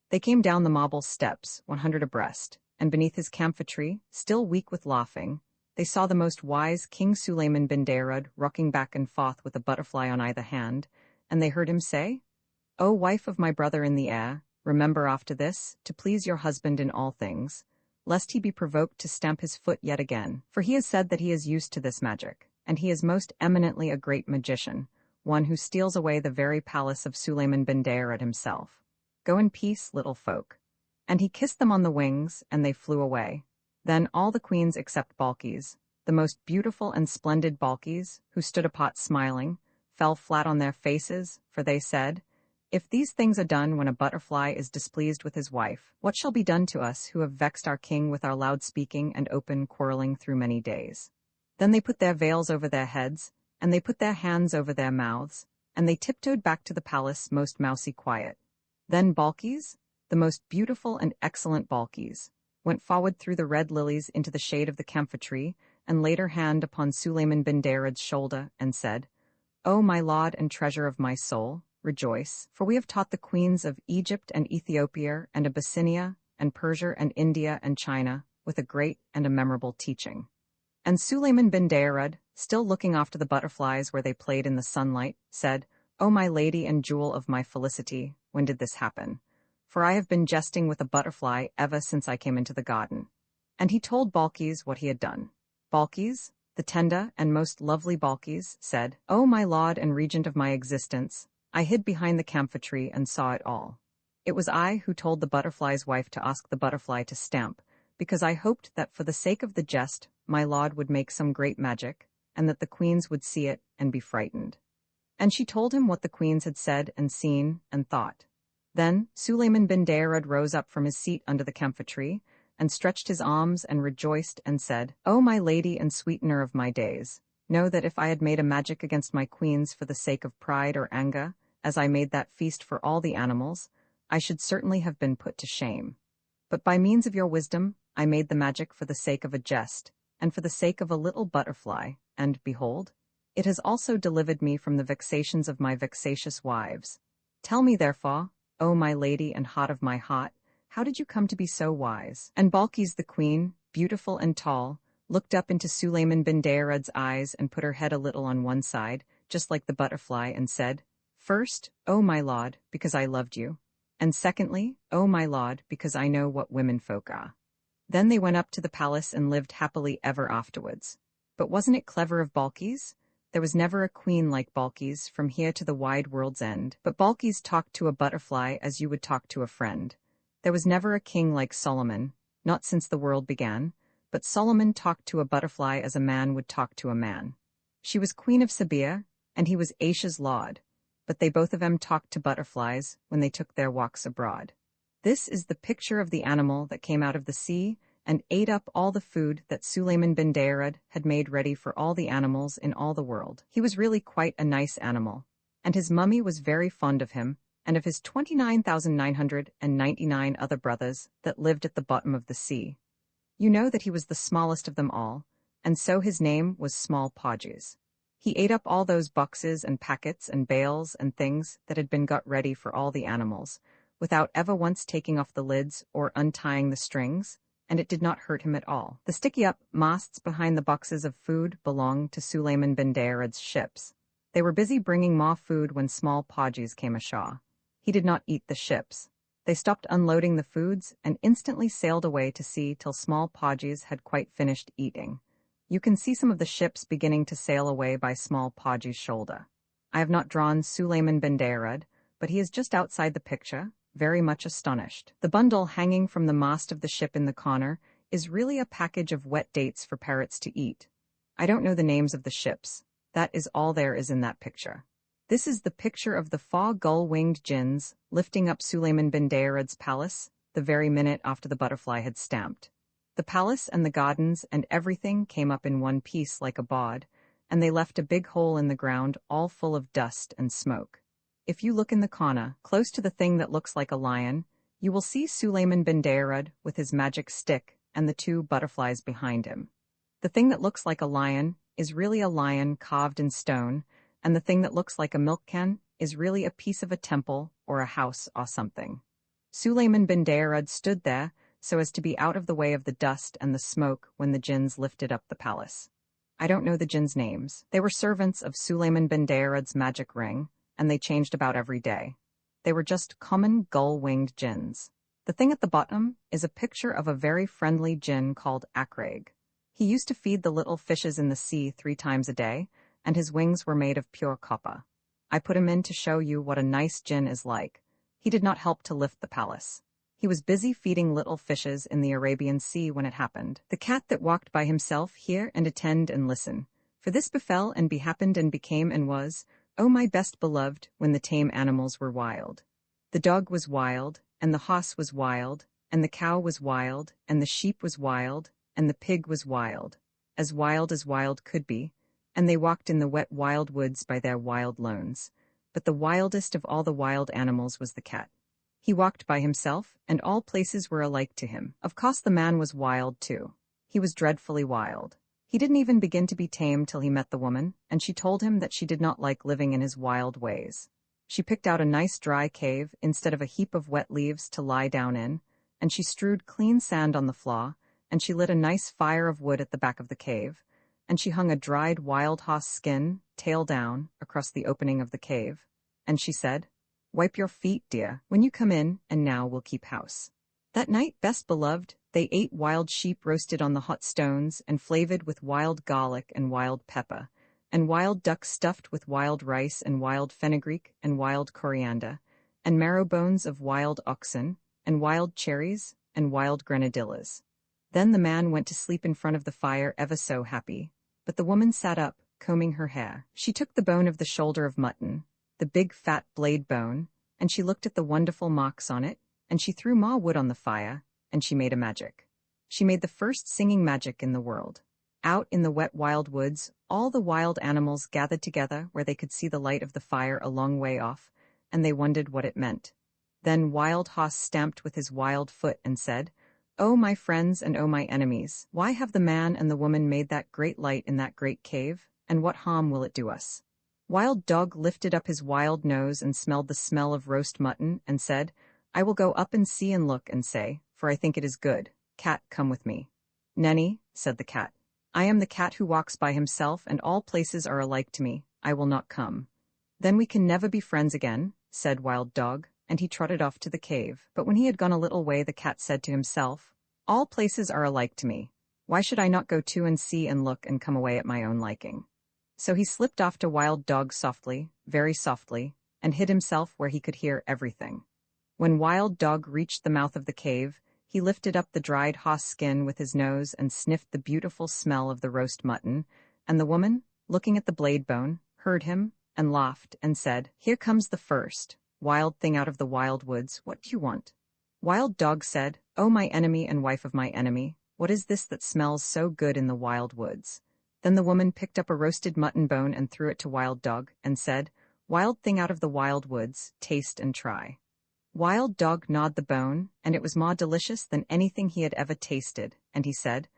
They came down the marble steps, 100 abreast, and beneath his camphor tree, still weak with laughing, they saw the most wise King Sulayman bin Dairud rocking back and forth with a butterfly on either hand, and they heard him say, "O wife of my brother in the air, remember after this, to please your husband in all things, lest he be provoked to stamp his foot yet again, for he has said that he is used to this magic, and he is most eminently a great magician, one who steals away the very palace of Sulayman bin Dairud himself. Go in peace, little folk." And he kissed them on the wings, and they flew away. Then all the queens except Balkis, the most beautiful and splendid Balkis, who stood apart smiling, fell flat on their faces, for they said, "If these things are done when a butterfly is displeased with his wife, what shall be done to us who have vexed our king with our loud speaking and open quarreling through many days?" Then they put their veils over their heads, and they put their hands over their mouths, and they tiptoed back to the palace most mousy quiet. Then Balkis, the most beautiful and excellent Balkis, went forward through the red lilies into the shade of the camphor tree, and laid her hand upon Sulayman bin Dairod's shoulder, and said, "O my lord and treasure of my soul, rejoice, for we have taught the queens of Egypt and Ethiopia and Abyssinia and Persia and India and China with a great and a memorable teaching." And Sulayman bin Dairud, still looking after the butterflies where they played in the sunlight, said, "O my lady and jewel of my felicity, when did this happen? For I have been jesting with a butterfly ever since I came into the garden." And he told Balkis what he had done. Balkis, the tender and most lovely Balkis, said, "O my lord and regent of my existence, I hid behind the camphor tree and saw it all. It was I who told the butterfly's wife to ask the butterfly to stamp, because I hoped that for the sake of the jest my lord would make some great magic, and that the queens would see it and be frightened." And she told him what the queens had said and seen and thought. Then Sulayman bin Dairud rose up from his seat under the camphor tree, and stretched his arms and rejoiced and said, "O my lady and sweetener of my days, know that if I had made a magic against my queens for the sake of pride or anger, as I made that feast for all the animals, I should certainly have been put to shame. But by means of your wisdom, I made the magic for the sake of a jest, and for the sake of a little butterfly, and behold, it has also delivered me from the vexations of my vexatious wives. Tell me, therefore, O my lady and heart of my heart, how did you come to be so wise?" And Balkis the queen, beautiful and tall, looked up into Sulayman bin Dairud's eyes and put her head a little on one side, just like the butterfly, and said, "First, O my lord, because I loved you, and secondly, O my lord, because I know what women folk are." Then they went up to the palace and lived happily ever afterwards. But wasn't it clever of Balkis? There was never a queen like Balkis from here to the wide world's end. But Balkis talked to a butterfly as you would talk to a friend. There was never a king like Solomon, not since the world began, but Solomon talked to a butterfly as a man would talk to a man. She was queen of Sabia, and he was Aisha's lord, but they both of them talked to butterflies when they took their walks abroad. This is the picture of the animal that came out of the sea and ate up all the food that Sulayman bin Dairud had made ready for all the animals in all the world. He was really quite a nice animal, and his mummy was very fond of him and of his 29,999 other brothers that lived at the bottom of the sea. You know that he was the smallest of them all, and so his name was Small Podges. He ate up all those boxes and packets and bales and things that had been got ready for all the animals, without ever once taking off the lids or untying the strings, and it did not hurt him at all. The sticky-up masts behind the boxes of food belonged to Sulayman bin Dairud's ships. They were busy bringing more food when Small Podges came ashore. He did not eat the ships. They stopped unloading the foods and instantly sailed away to sea till Small Podges had quite finished eating. You can see some of the ships beginning to sail away by Small Podges' shoulder. I have not drawn Sulayman bin Dairud, but he is just outside the picture, very much astonished. The bundle hanging from the mast of the ship in the corner is really a package of wet dates for parrots to eat. I don't know the names of the ships. That is all there is in that picture. This is the picture of the 4 gull-winged jinns lifting up Sulayman bin Dairud's palace the very minute after the butterfly had stamped. The palace and the gardens and everything came up in one piece like a bod, and they left a big hole in the ground all full of dust and smoke. If you look in the corner, close to the thing that looks like a lion, you will see Sulayman bin Dairud with his magic stick and the 2 butterflies behind him. The thing that looks like a lion is really a lion carved in stone, and the thing that looks like a milk can is really a piece of a temple or a house or something. Sulayman bin Dairud stood there so as to be out of the way of the dust and the smoke when the jinns lifted up the palace. I don't know the jinns' names. They were servants of Sulayman bin Dairud's magic ring, and they changed about every day. They were just common gull-winged jinns. The thing at the bottom is a picture of a very friendly jinn called Akrag. He used to feed the little fishes in the sea 3 times a day, and his wings were made of pure copper. I put him in to show you what a nice jinn is like. He did not help to lift the palace. He was busy feeding little fishes in the Arabian Sea when it happened. The cat that walked by himself hear and attend and listen. For this befell and be happened and became and was, O my best beloved, when the tame animals were wild. The dog was wild, and the horse was wild, and the cow was wild, and the sheep was wild, and the pig was wild as wild could be, and they walked in the wet wild woods by their wild lones. But the wildest of all the wild animals was the cat. He walked by himself, and all places were alike to him. Of course the man was wild too. He was dreadfully wild. He didn't even begin to be tame till he met the woman, and she told him that she did not like living in his wild ways. She picked out a nice dry cave instead of a heap of wet leaves to lie down in, and she strewed clean sand on the floor, and she lit a nice fire of wood at the back of the cave, and she hung a dried wild horse skin, tail down, across the opening of the cave, and she said, "Wipe your feet, dear, when you come in, and now we'll keep house." That night, best beloved, they ate wild sheep roasted on the hot stones and flavored with wild garlic and wild pepper, and wild duck stuffed with wild rice and wild fenugreek and wild coriander, and marrow bones of wild oxen, and wild cherries, and wild grenadillas. Then the man went to sleep in front of the fire ever so happy, but the woman sat up, combing her hair. She took the bone of the shoulder of mutton, the big fat blade bone, and she looked at the wonderful marks on it, and she threw more wood on the fire, and she made a magic. She made the first singing magic in the world. Out in the wet wild woods, all the wild animals gathered together where they could see the light of the fire a long way off, and they wondered what it meant. Then Wild Hoss stamped with his wild foot and said, "O my friends and O my enemies, why have the man and the woman made that great light in that great cave, and what harm will it do us?" Wild Dog lifted up his wild nose and smelled the smell of roast mutton, and said, "I will go up and see and look and say, for I think it is good. Cat, come with me." "Nenny," said the cat, "I am the cat who walks by himself, and all places are alike to me. I will not come." "Then we can never be friends again," said Wild Dog, and he trotted off to the cave. But when he had gone a little way, the cat said to himself, "All places are alike to me. Why should I not go too and see and look and come away at my own liking?" So he slipped off to Wild Dog softly, very softly, and hid himself where he could hear everything. When Wild Dog reached the mouth of the cave, he lifted up the dried hoss skin with his nose and sniffed the beautiful smell of the roast mutton, and the woman, looking at the blade bone, heard him, and laughed, and said, "Here comes the first wild thing out of the wild woods. What do you want?" Wild Dog said, "O my enemy and wife of my enemy, what is this that smells so good in the wild woods?" Then the woman picked up a roasted mutton bone and threw it to Wild Dog, and said, "Wild thing out of the wild woods, taste and try." Wild Dog gnawed the bone, and it was more delicious than anything he had ever tasted, and he said,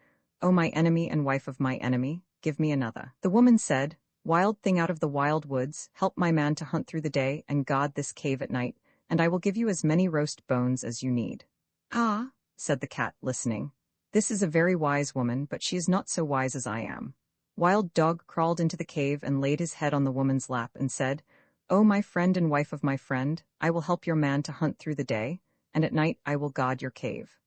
"O my enemy and wife of my enemy, give me another." The woman said, "Wild thing out of the wild woods, help my man to hunt through the day and guard this cave at night, and I will give you as many roast bones as you need." "Ah," said the cat, listening, "this is a very wise woman, but she is not so wise as I am." Wild Dog crawled into the cave and laid his head on the woman's lap and said, "O my friend and wife of my friend, I will help your man to hunt through the day, and at night I will guard your cave."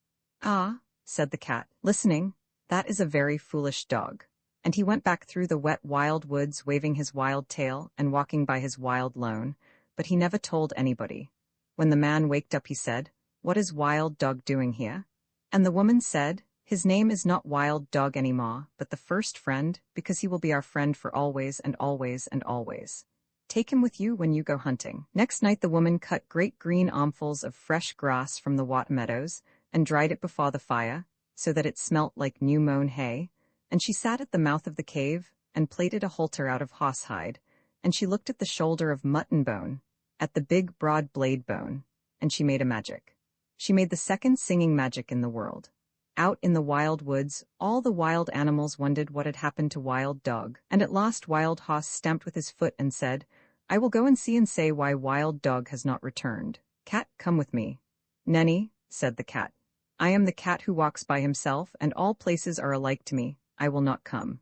"Ah," said the cat, listening, "that is a very foolish dog." And he went back through the wet wild woods waving his wild tail and walking by his wild lone, but he never told anybody. When the man waked up he said, "What is Wild Dog doing here?" And the woman said, "His name is not Wild Dog anymore, but the first friend, because he will be our friend for always and always and always. Take him with you when you go hunting." Next night the woman cut great green armfuls of fresh grass from the wat meadows and dried it before the fire, so that it smelt like new-mown hay, and she sat at the mouth of the cave and plaited a halter out of horsehide, and she looked at the shoulder of mutton bone, at the big broad blade bone, and she made a magic. She made the second singing magic in the world. Out in the wild woods, all the wild animals wondered what had happened to Wild Dog, and at last Wild Hoss stamped with his foot and said, "I will go and see and say why Wild Dog has not returned. Cat, come with me." "Nenny," said the cat, "I am the cat who walks by himself, and all places are alike to me. I will not come."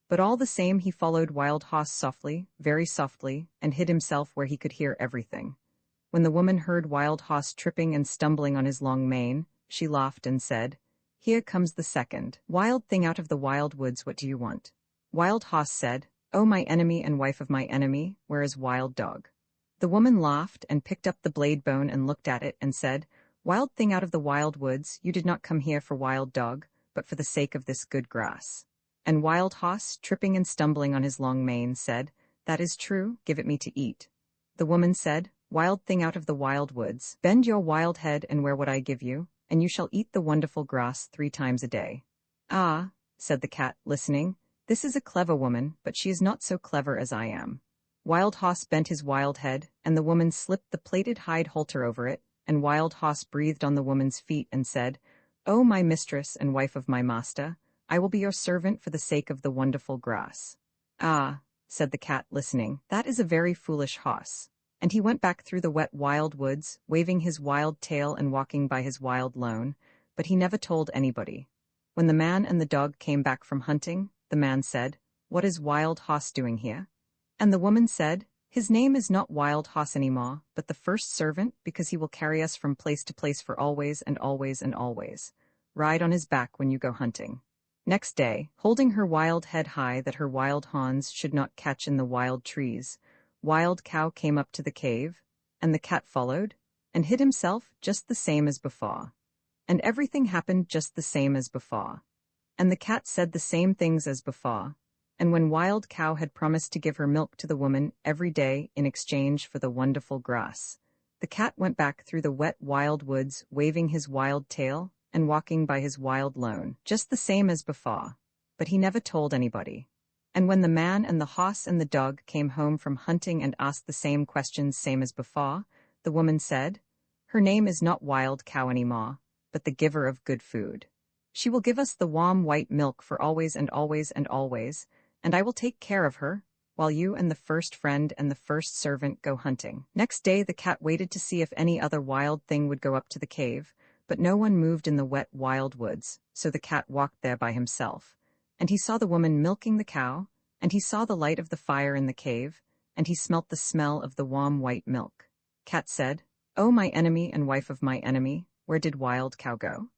But all the same he followed Wild Hoss softly, very softly, and hid himself where he could hear everything. When the woman heard Wild Hoss tripping and stumbling on his long mane, she laughed and said, "Here comes the second wild thing out of the wild woods. What do you want?" Wild Hoss said, "Oh, my enemy and wife of my enemy, where is Wild Dog?" The woman laughed and picked up the blade bone and looked at it and said, "Wild thing out of the wild woods, you did not come here for Wild Dog, but for the sake of this good grass." And Wild Hoss, tripping and stumbling on his long mane, said, "That is true, give it me to eat." The woman said, "Wild thing out of the wild woods, bend your wild head and wear what I give you, and you shall eat the wonderful grass 3 times a day." "Ah," said the cat, listening, "this is a clever woman, but she is not so clever as I am." Wild Hoss bent his wild head, and the woman slipped the plaited hide halter over it, and Wild Hoss breathed on the woman's feet and said, "Oh, my mistress and wife of my master, I will be your servant for the sake of the wonderful grass." "Ah," said the cat, listening, "that is a very foolish hoss." And he went back through the wet wild woods, waving his wild tail and walking by his wild lone, but he never told anybody. When the man and the dog came back from hunting, the man said, "What is Wild Hoss doing here?" And the woman said, "His name is not Wild Hoss anymore, but the first servant, because he will carry us from place to place for always and always and always. Ride on his back when you go hunting." Next day, holding her wild head high that her wild horns should not catch in the wild trees, Wild Cow came up to the cave, and the cat followed, and hid himself just the same as before. And everything happened just the same as before. And the cat said the same things as before. And when Wild Cow had promised to give her milk to the woman every day in exchange for the wonderful grass, the cat went back through the wet wild woods, waving his wild tail and walking by his wild lone, just the same as before. But he never told anybody. And when the man and the hoss and the dog came home from hunting and asked the same questions same as before, the woman said, "Her name is not Wild Cow anymore, but the giver of good food. She will give us the warm white milk for always and always and always, and I will take care of her, while you and the first friend and the first servant go hunting." Next day the cat waited to see if any other wild thing would go up to the cave, but no one moved in the wet wild woods, so the cat walked there by himself. And he saw the woman milking the cow, and he saw the light of the fire in the cave, and he smelt the smell of the warm white milk. Cat said, "Oh, my enemy and wife of my enemy, where did Wild Cow go?"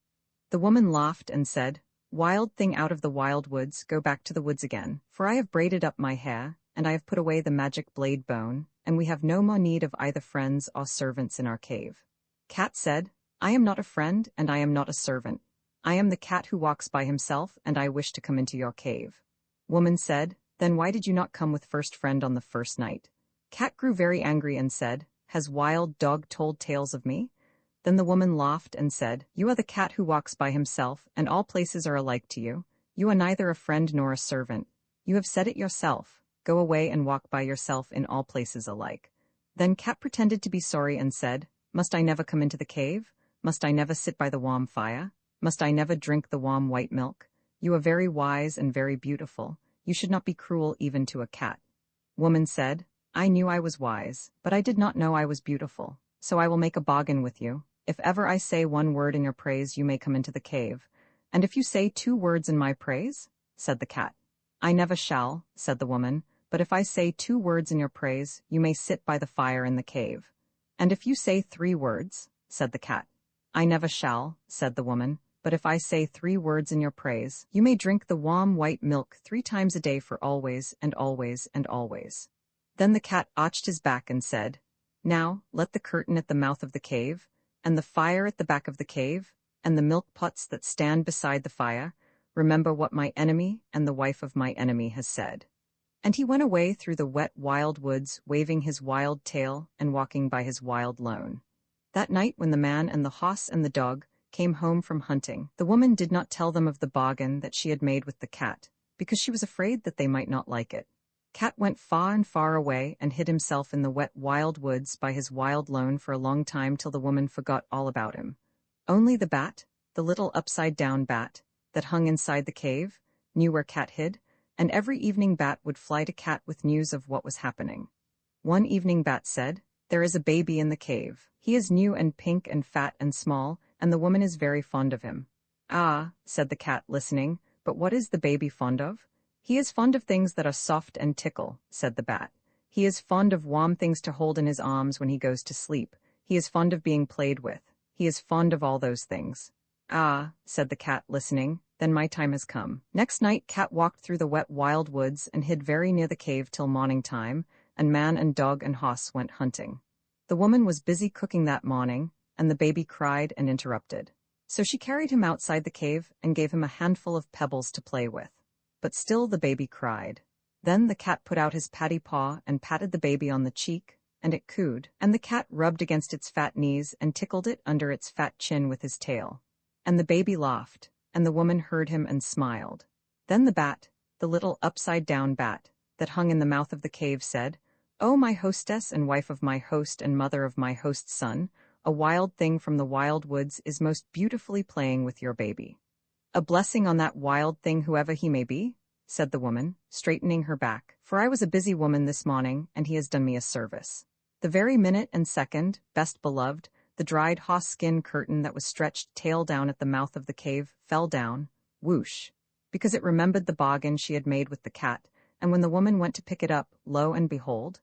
The woman laughed and said, "Wild thing out of the wild woods, go back to the woods again, for I have braided up my hair, and I have put away the magic blade bone, and we have no more need of either friends or servants in our cave." Cat said, "I am not a friend, and I am not a servant. I am the cat who walks by himself, and I wish to come into your cave." Woman said, "Then why did you not come with first friend on the first night?" Cat grew very angry and said, "Has Wild Dog told tales of me?" Then the woman laughed and said, "You are the cat who walks by himself, and all places are alike to you. You are neither a friend nor a servant. You have said it yourself. Go away and walk by yourself in all places alike." Then Cat pretended to be sorry and said, "Must I never come into the cave? Must I never sit by the warm fire? Must I never drink the warm white milk? You are very wise and very beautiful. You should not be cruel even to a cat." Woman said, "I knew I was wise, but I did not know I was beautiful. So I will make a bargain with you. If ever I say 1 word in your praise, you may come into the cave. And if you say 2 words in my praise," said the cat. "I never shall," said the woman, "but if I say 2 words in your praise, you may sit by the fire in the cave." "And if you say 3 words," said the cat. "I never shall," said the woman, "but if I say 3 words in your praise, you may drink the warm white milk 3 times a day for always and always and always." Then the cat arched his back and said, "Now, let the curtain at the mouth of the cave, and the fire at the back of the cave, and the milk pots that stand beside the fire, remember what my enemy and the wife of my enemy has said." And he went away through the wet wild woods, waving his wild tail and walking by his wild lone. That night when the man and the hoss and the dog came home from hunting, the woman did not tell them of the bargain that she had made with the cat, because she was afraid that they might not like it. Cat went far and far away and hid himself in the wet wild woods by his wild lone for a long time till the woman forgot all about him. Only the bat, the little upside-down bat, that hung inside the cave, knew where Cat hid, and every evening Bat would fly to Cat with news of what was happening. One evening Bat said, "There is a baby in the cave. He is new and pink and fat and small, and the woman is very fond of him." "Ah," said the Cat, listening, "but what is the baby fond of?" "He is fond of things that are soft and tickle," said the Bat. "He is fond of warm things to hold in his arms when he goes to sleep. He is fond of being played with. He is fond of all those things." "Ah," said the Cat, listening, "then my time has come." Next night Cat walked through the wet wild woods and hid very near the cave till morning time, and man and dog and hoss went hunting. The woman was busy cooking that morning, and the baby cried and interrupted. So she carried him outside the cave and gave him a handful of pebbles to play with. But still the baby cried. Then the Cat put out his patty paw and patted the baby on the cheek, and it cooed, and the Cat rubbed against its fat knees and tickled it under its fat chin with his tail. And the baby laughed, and the woman heard him and smiled. Then the bat, the little upside-down bat, that hung in the mouth of the cave said, "Oh, my hostess and wife of my host and mother of my host's son, a wild thing from the wild woods is most beautifully playing with your baby." "A blessing on that wild thing whoever he may be," said the woman, straightening her back, "for I was a busy woman this morning, and he has done me a service." The very minute and second, best beloved, the dried hoss skin curtain that was stretched tail down at the mouth of the cave fell down, whoosh, because it remembered the bargain she had made with the Cat, and when the woman went to pick it up, lo and behold,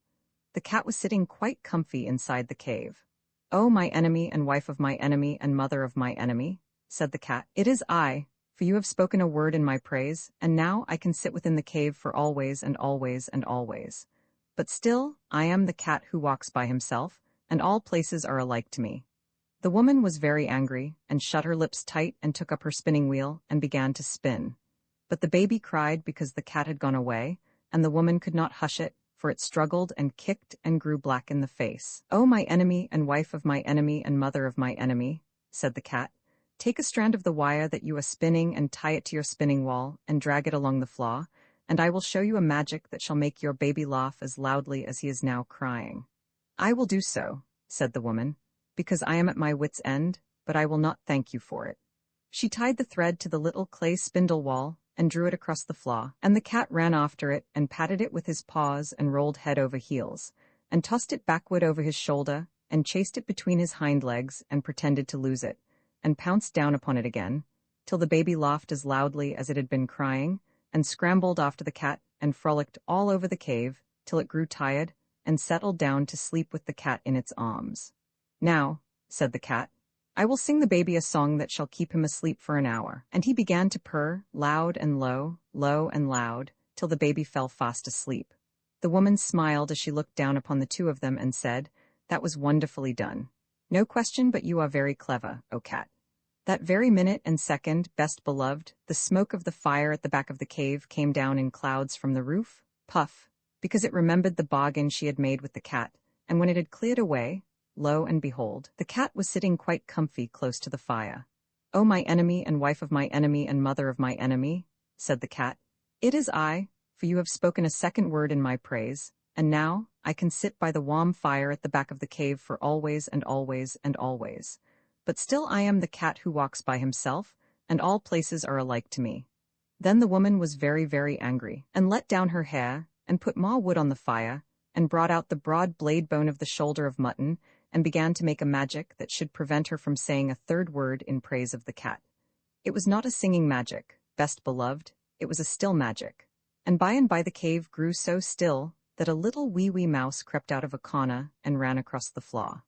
the Cat was sitting quite comfy inside the cave. "Oh, my enemy and wife of my enemy and mother of my enemy," said the Cat, "it is I, for you have spoken a word in my praise, and now I can sit within the cave for always and always and always. But still, I am the Cat who walks by himself, and all places are alike to me." The woman was very angry, and shut her lips tight and took up her spinning wheel and began to spin. But the baby cried because the Cat had gone away, and the woman could not hush it, for it struggled and kicked and grew black in the face. "Oh, my enemy and wife of my enemy and mother of my enemy," said the Cat, "take a strand of the wire that you are spinning and tie it to your spinning wall and drag it along the floor, and I will show you a magic that shall make your baby laugh as loudly as he is now crying." "I will do so," said the woman, "because I am at my wit's end, but I will not thank you for it." She tied the thread to the little clay spindle wall and drew it across the floor, and the Cat ran after it and patted it with his paws and rolled head over heels, and tossed it backward over his shoulder, and chased it between his hind legs and pretended to lose it, and pounced down upon it again, till the baby laughed as loudly as it had been crying, and scrambled after the Cat and frolicked all over the cave till it grew tired and settled down to sleep with the Cat in its arms. "Now," said the Cat, "I will sing the baby a song that shall keep him asleep for an hour." And he began to purr, loud and low, low and loud, till the baby fell fast asleep. The woman smiled as she looked down upon the two of them and said, "That was wonderfully done. No question but you are very clever, O Cat." That very minute and second, best beloved, the smoke of the fire at the back of the cave came down in clouds from the roof, puff, because it remembered the bargain she had made with the Cat, and when it had cleared away, lo and behold, the Cat was sitting quite comfy close to the fire. "Oh, my enemy and wife of my enemy and mother of my enemy," said the Cat, "it is I, for you have spoken a second word in my praise, and now I can sit by the warm fire at the back of the cave for always and always and always. But still I am the Cat who walks by himself, and all places are alike to me." Then the woman was very, very angry, and let down her hair, and put more wood on the fire, and brought out the broad blade bone of the shoulder of mutton, and began to make a magic that should prevent her from saying a third word in praise of the Cat. It was not a singing magic, best beloved, it was a still magic. And by the cave grew so still that a little wee mouse crept out of a corner and ran across the floor.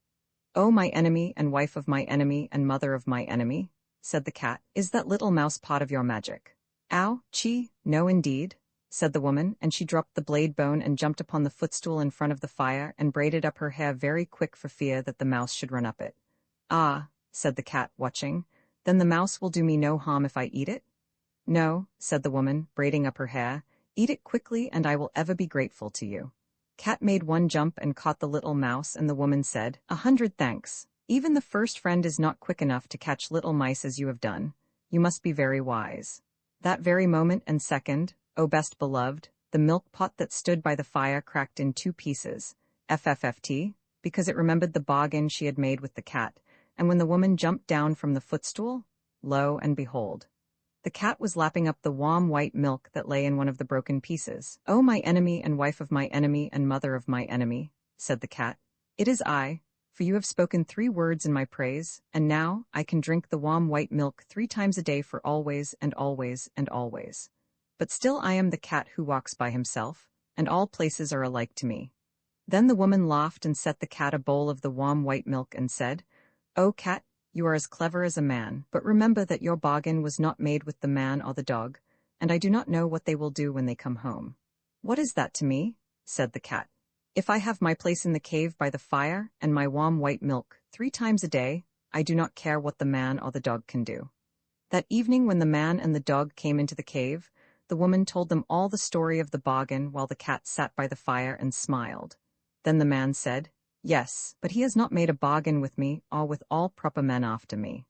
"Oh, my enemy and wife of my enemy and mother of my enemy," said the Cat, "is that little mouse part of your magic?" "Ow, chee, no indeed," said the woman, and she dropped the blade bone and jumped upon the footstool in front of the fire and braided up her hair very quick for fear that the mouse should run up it. "Ah," said the Cat, watching, "then the mouse will do me no harm if I eat it?" "No," said the woman, braiding up her hair, "eat it quickly and I will ever be grateful to you." Cat made one jump and caught the little mouse, and the woman said, "100 thanks. Even the first friend is not quick enough to catch little mice as you have done. You must be very wise." That very moment and second, O best beloved, the milk pot that stood by the fire cracked in 2 pieces, FFFT, because it remembered the bargain she had made with the Cat, and when the woman jumped down from the footstool, lo and behold, the cat was lapping up the warm white milk that lay in one of the broken pieces. "Oh, my enemy and wife of my enemy and mother of my enemy," said the cat, "it is I, for you have spoken 3 words in my praise, and now I can drink the warm white milk 3 times a day for always and always and always. But still I am the cat who walks by himself, and all places are alike to me." Then the woman laughed and set the cat a bowl of the warm white milk and said, "Oh, cat, you are as clever as a man, but remember that your bargain was not made with the man or the dog, and I do not know what they will do when they come home." "What is that to me?" said the cat. "If I have my place in the cave by the fire and my warm white milk 3 times a day, I do not care what the man or the dog can do." That evening when the man and the dog came into the cave, the woman told them all the story of the bargain while the cat sat by the fire and smiled. Then the man said, "Yes, but he has not made a bargain with me or with all proper men after me."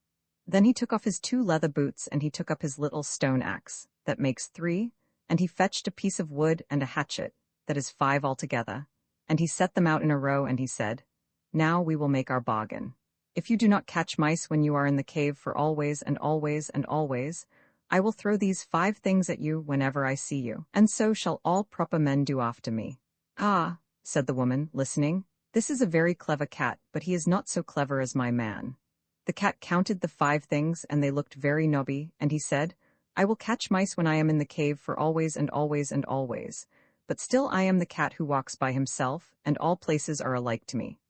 Then he took off his 2 leather boots and he took up his little stone axe, that makes 3, and he fetched a piece of wood and a hatchet, that is 5 altogether, and he set them out in a row and he said, "Now we will make our bargain. If you do not catch mice when you are in the cave for always and always and always, I will throw these 5 things at you whenever I see you, and so shall all proper men do after me." "Ah," said the woman, listening, "this is a very clever cat, but he is not so clever as my man." The cat counted the 5 things, and they looked very nobby, and he said, "I will catch mice when I am in the cave for always and always and always, but still I am the cat who walks by himself, and all places are alike to me."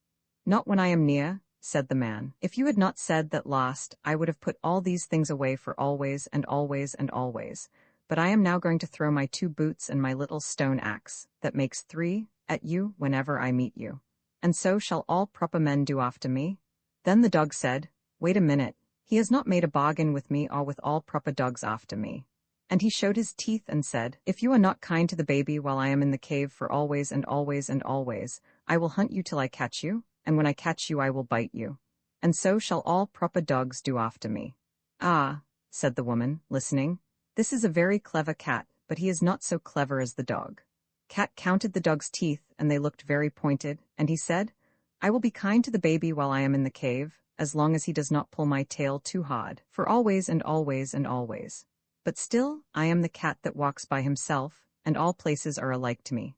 "Not when I am near," said the man. "If you had not said that last, I would have put all these things away for always and always and always, but I am now going to throw my 2 boots and my little stone axe, that makes 3, at you whenever I meet you, and so shall all proper men do after me." Then the dog said, "Wait a minute, he has not made a bargain with me or with all proper dogs after me." And he showed his teeth and said, "If you are not kind to the baby while I am in the cave for always and always and always, I will hunt you till I catch you, and when I catch you I will bite you, and so shall all proper dogs do after me." "Ah," said the woman, listening, "this is a very clever cat, but he is not so clever as the dog." Cat counted the dog's teeth, and they looked very pointed, and he said, "I will be kind to the baby while I am in the cave, as long as he does not pull my tail too hard, for always and always and always. But still, I am the cat that walks by himself, and all places are alike to me."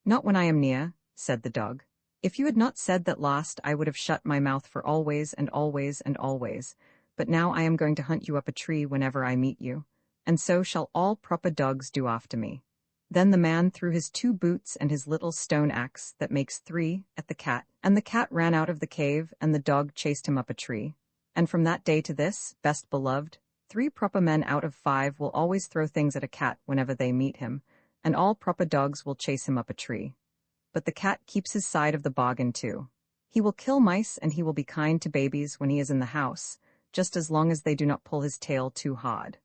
"Not when I am near," said the dog. "If you had not said that last, I would have shut my mouth for always and always and always, but now I am going to hunt you up a tree whenever I meet you, and so shall all proper dogs do after me." Then the man threw his 2 boots and his little stone axe, that makes 3, at the cat, and the cat ran out of the cave, and the dog chased him up a tree. And from that day to this, best beloved, 3 proper men out of 5 will always throw things at a cat whenever they meet him, and all proper dogs will chase him up a tree. But the cat keeps his side of the bargain too. He will kill mice and he will be kind to babies when he is in the house, just as long as they do not pull his tail too hard.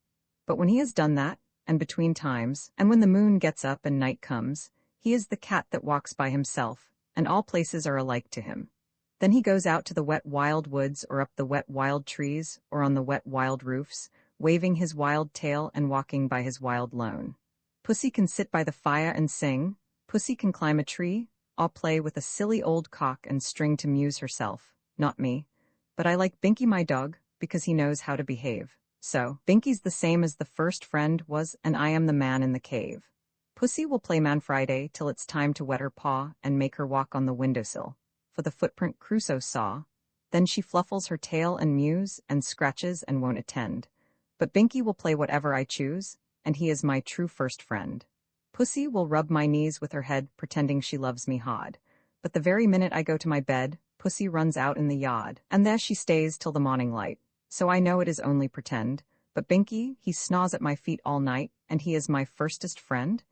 But when he has done that, and between times, and when the moon gets up and night comes, he is the cat that walks by himself, and all places are alike to him. Then he goes out to the wet wild woods or up the wet wild trees or on the wet wild roofs, waving his wild tail and walking by his wild lone. Pussy can sit by the fire and sing, Pussy can climb a tree, or play with a silly old cock and string to muse herself, not me. But I like Binky my dog, because he knows how to behave. So, Binky's the same as the first friend was, and I am the man in the cave. Pussy will play Man Friday till it's time to wet her paw and make her walk on the windowsill, for the footprint Crusoe saw. Then she fluffles her tail and mews and scratches and won't attend. But Binky will play whatever I choose, and he is my true first friend. Pussy will rub my knees with her head, pretending she loves me hard. But the very minute I go to my bed, Pussy runs out in the yard, and there she stays till the morning light. So I know it is only pretend, but Binky, he snores at my feet all night, and he is my firstest friend.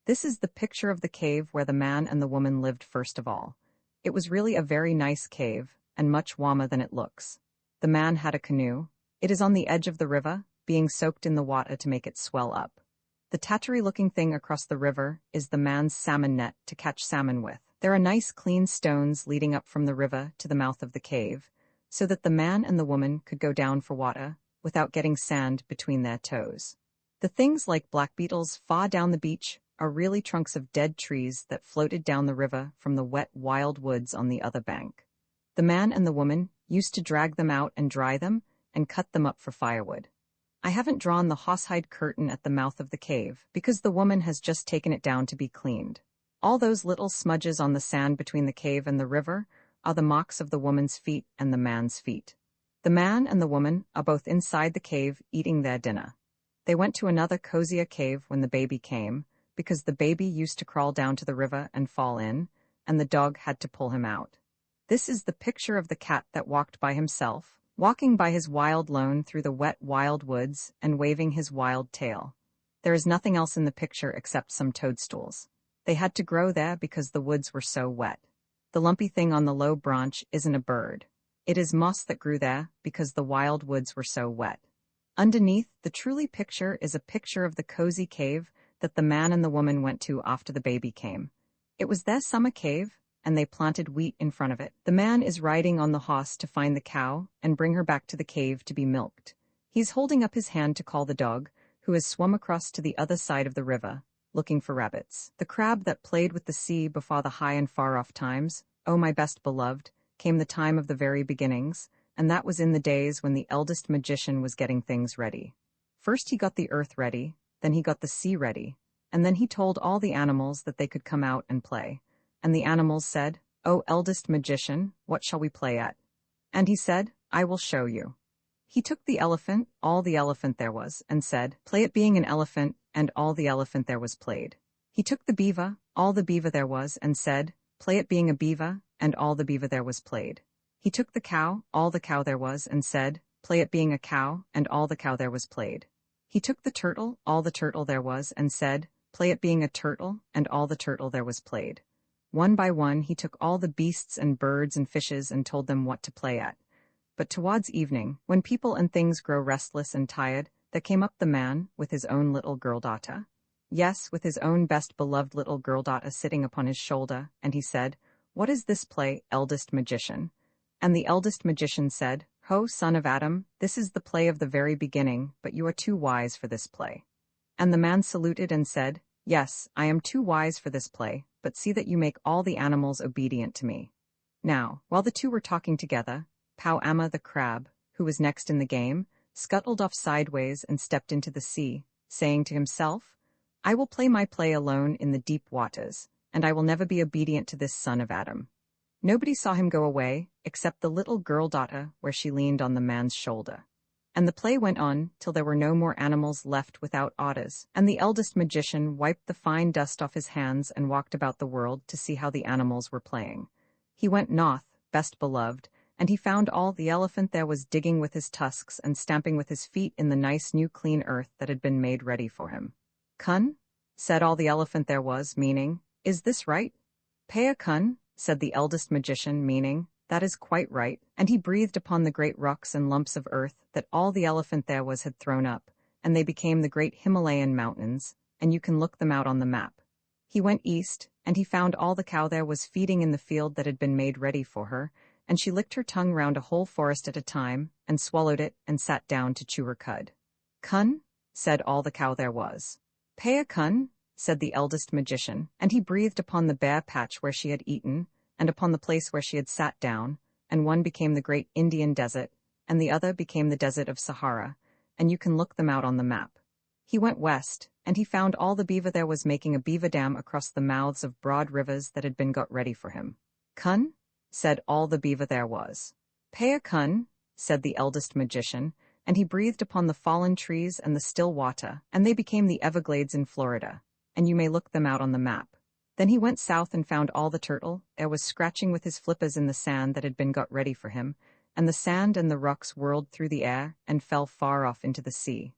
This is the picture of the cave where the man and the woman lived first of all. It was really a very nice cave, and much warmer than it looks. The man had a canoe. It is on the edge of the river, being soaked in the water to make it swell up. The tattery-looking thing across the river is the man's salmon net to catch salmon with. There are nice clean stones leading up from the river to the mouth of the cave, so that the man and the woman could go down for water without getting sand between their toes. The things like black beetles far down the beach are really trunks of dead trees that floated down the river from the wet wild woods on the other bank. The man and the woman used to drag them out and dry them and cut them up for firewood. I haven't drawn the horsehide curtain at the mouth of the cave, because the woman has just taken it down to be cleaned. All those little smudges on the sand between the cave and the river are the marks of the woman's feet and the man's feet. The man and the woman are both inside the cave eating their dinner. They went to another cozier cave when the baby came, because the baby used to crawl down to the river and fall in, and the dog had to pull him out. This is the picture of the cat that walked by himself, walking by his wild lone through the wet wild woods and waving his wild tail. There is nothing else in the picture except some toadstools. They had to grow there because the woods were so wet. The lumpy thing on the low branch isn't a bird. It is moss that grew there because the wild woods were so wet. Underneath, the truly picture is a picture of the cozy cave that the man and the woman went to after the baby came. It was their summer cave, and they planted wheat in front of it. The man is riding on the horse to find the cow and bring her back to the cave to be milked. He's holding up his hand to call the dog, who has swum across to the other side of the river, looking for rabbits. The crab that played with the sea before the high and far-off times, oh my best beloved, came the time of the very beginnings, and that was in the days when the eldest magician was getting things ready. First he got the earth ready, then he got the sea ready, and then he told all the animals that they could come out and play. And the animals said, "O eldest magician, what shall we play at?" And he said, "I will show you." He took the elephant, all the elephant there was, and said, "Play at being an elephant," and all the elephant there was played. He took the beaver, all the beaver there was, and said, "Play at being a beaver," and all the beaver there was played. He took the cow, all the cow there was, and said, "Play at being a cow," and all the cow there was played. He took the turtle, all the turtle there was, and said, "Play at being a turtle," and all the turtle there was played. One by one he took all the beasts and birds and fishes and told them what to play at. But towards evening, when people and things grow restless and tired, there came up the man with his own little girl-daughter. Yes, with his own best beloved little girl-daughter sitting upon his shoulder, and he said, "What is this play, eldest magician?" And the eldest magician said, "Ho, son of Adam, this is the play of the very beginning, but you are too wise for this play." And the man saluted and said, "Yes, I am too wise for this play, but see that you make all the animals obedient to me." Now, while the two were talking together, Amma the crab, who was next in the game, scuttled off sideways and stepped into the sea, saying to himself, "I will play my play alone in the deep waters, and I will never be obedient to this son of Adam." Nobody saw him go away, except the little girl-daughter where she leaned on the man's shoulder. And the play went on till there were no more animals left without orders, and the eldest magician wiped the fine dust off his hands and walked about the world to see how the animals were playing. He went north, best beloved, and he found all the elephant there was digging with his tusks and stamping with his feet in the nice new clean earth that had been made ready for him. "Kun?" said all the elephant there was, meaning, "Is this right?" "Pay a kun," said the eldest magician, meaning, "That is quite right," and he breathed upon the great rocks and lumps of earth that all the elephant there was had thrown up, and they became the great Himalayan mountains, and you can look them out on the map. He went east, and he found all the cow there was feeding in the field that had been made ready for her, and she licked her tongue round a whole forest at a time, and swallowed it, and sat down to chew her cud. "Kun?" said all the cow there was. "Pay a kun," said the eldest magician, and he breathed upon the bare patch where she had eaten, and upon the place where she had sat down, and one became the great Indian desert, and the other became the desert of Sahara, and you can look them out on the map. He went west, and he found all the beaver there was making a beaver dam across the mouths of broad rivers that had been got ready for him. "Kun?" said all the beaver there was. "Pay a kun," said the eldest magician, and he breathed upon the fallen trees and the still water, and they became the Everglades in Florida, and you may look them out on the map. Then he went south and found all the turtle there was scratching with his flippers in the sand that had been got ready for him, and the sand and the rocks whirled through the air and fell far off into the sea.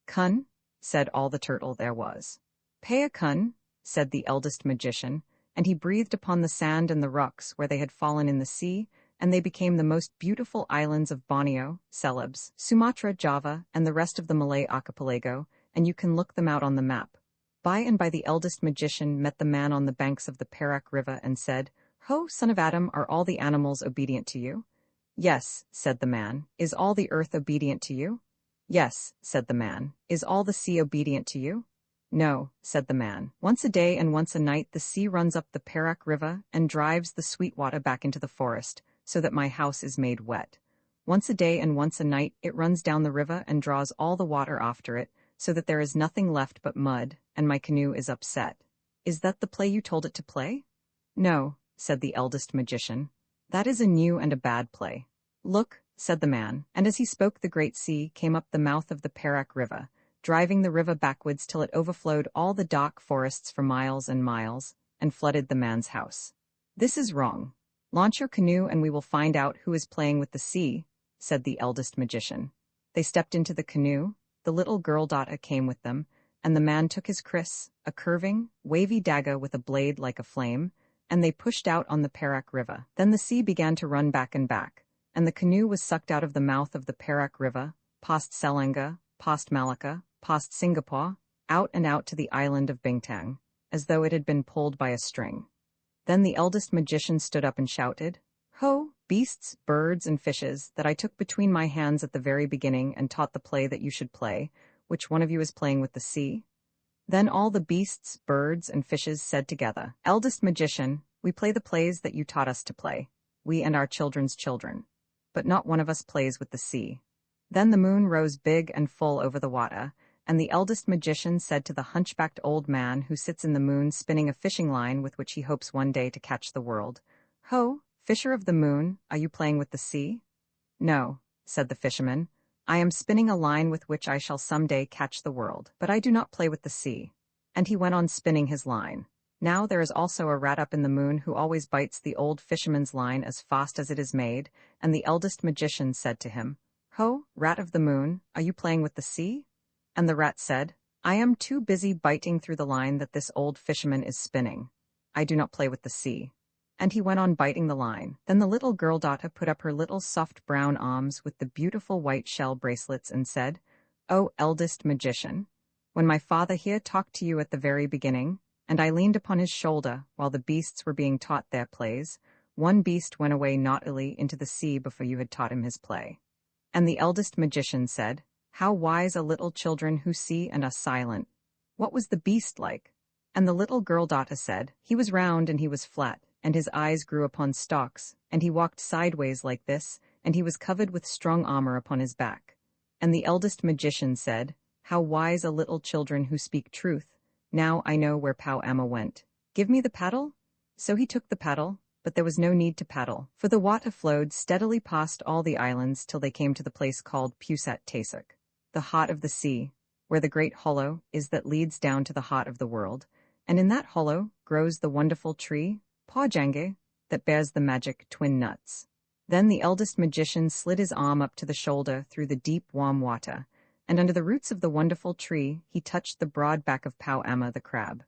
"Kun?" said all the turtle there was. "Pay a kun," said the eldest magician, and he breathed upon the sand and the rocks where they had fallen in the sea, and they became the most beautiful islands of Borneo, Celebes, Sumatra, Java, and the rest of the Malay archipelago, and you can look them out on the map. By and by the eldest magician met the man on the banks of the Perak River and said, "Ho, son of Adam, are all the animals obedient to you?" "Yes," said the man. "Is all the earth obedient to you?" "Yes," said the man. "Is all the sea obedient to you?" "No," said the man. "Once a day and once a night the sea runs up the Perak River and drives the sweet water back into the forest, so that my house is made wet. Once a day and once a night it runs down the river and draws all the water after it, so that there is nothing left but mud, and my canoe is upset. Is that the play you told it to play? No, said the eldest magician. That is a new and a bad play. Look, said the man, and as he spoke the great sea came up the mouth of the Perak River, driving the river backwards till it overflowed all the dark forests for miles and miles, and flooded the man's house. This is wrong. Launch your canoe and we will find out who is playing with the sea, said the eldest magician. They stepped into the canoe, the little girl Dota came with them, and the man took his kris, a curving, wavy dagger with a blade like a flame, and they pushed out on the Perak River. Then the sea began to run back and back, and the canoe was sucked out of the mouth of the Perak River, past Selangor, past Malacca, past Singapore, out and out to the island of Bintang, as though it had been pulled by a string. Then the eldest magician stood up and shouted, Ho, beasts, birds, and fishes, that I took between my hands at the very beginning and taught the play that you should play, which one of you is playing with the sea? Then all the beasts, birds, and fishes said together, Eldest magician, we play the plays that you taught us to play, we and our children's children. But not one of us plays with the sea. Then the moon rose big and full over the water, and the eldest magician said to the hunchbacked old man who sits in the moon spinning a fishing line with which he hopes one day to catch the world, Ho, fisher of the moon, are you playing with the sea? No, said the fisherman, I am spinning a line with which I shall some day catch the world, but I do not play with the sea. And he went on spinning his line. Now there is also a rat up in the moon who always bites the old fisherman's line as fast as it is made, and the eldest magician said to him, Ho, rat of the moon, are you playing with the sea? And the rat said, I am too busy biting through the line that this old fisherman is spinning. I do not play with the sea. And he went on biting the line. Then the little girl Dota put up her little soft brown arms with the beautiful white shell bracelets and said, O eldest magician, when my father here talked to you at the very beginning, and I leaned upon his shoulder while the beasts were being taught their plays, one beast went away naughtily into the sea before you had taught him his play. And the eldest magician said, How wise are little children who see and are silent. What was the beast like? And the little girl Dota said, He was round and he was flat, and his eyes grew upon stalks, and he walked sideways like this, and he was covered with strong armor upon his back. And the eldest magician said, How wise are little children who speak truth. Now I know where Pau Amma went. Give me the paddle? So he took the paddle, but there was no need to paddle, for the water flowed steadily past all the islands till they came to the place called Pusat Tasik, the heart of the sea, where the great hollow is that leads down to the heart of the world, and in that hollow grows the wonderful tree, Pajange, that bears the magic twin nuts. Then the eldest magician slid his arm up to the shoulder through the deep warm water, and under the roots of the wonderful tree he touched the broad back of Pau Amma the crab.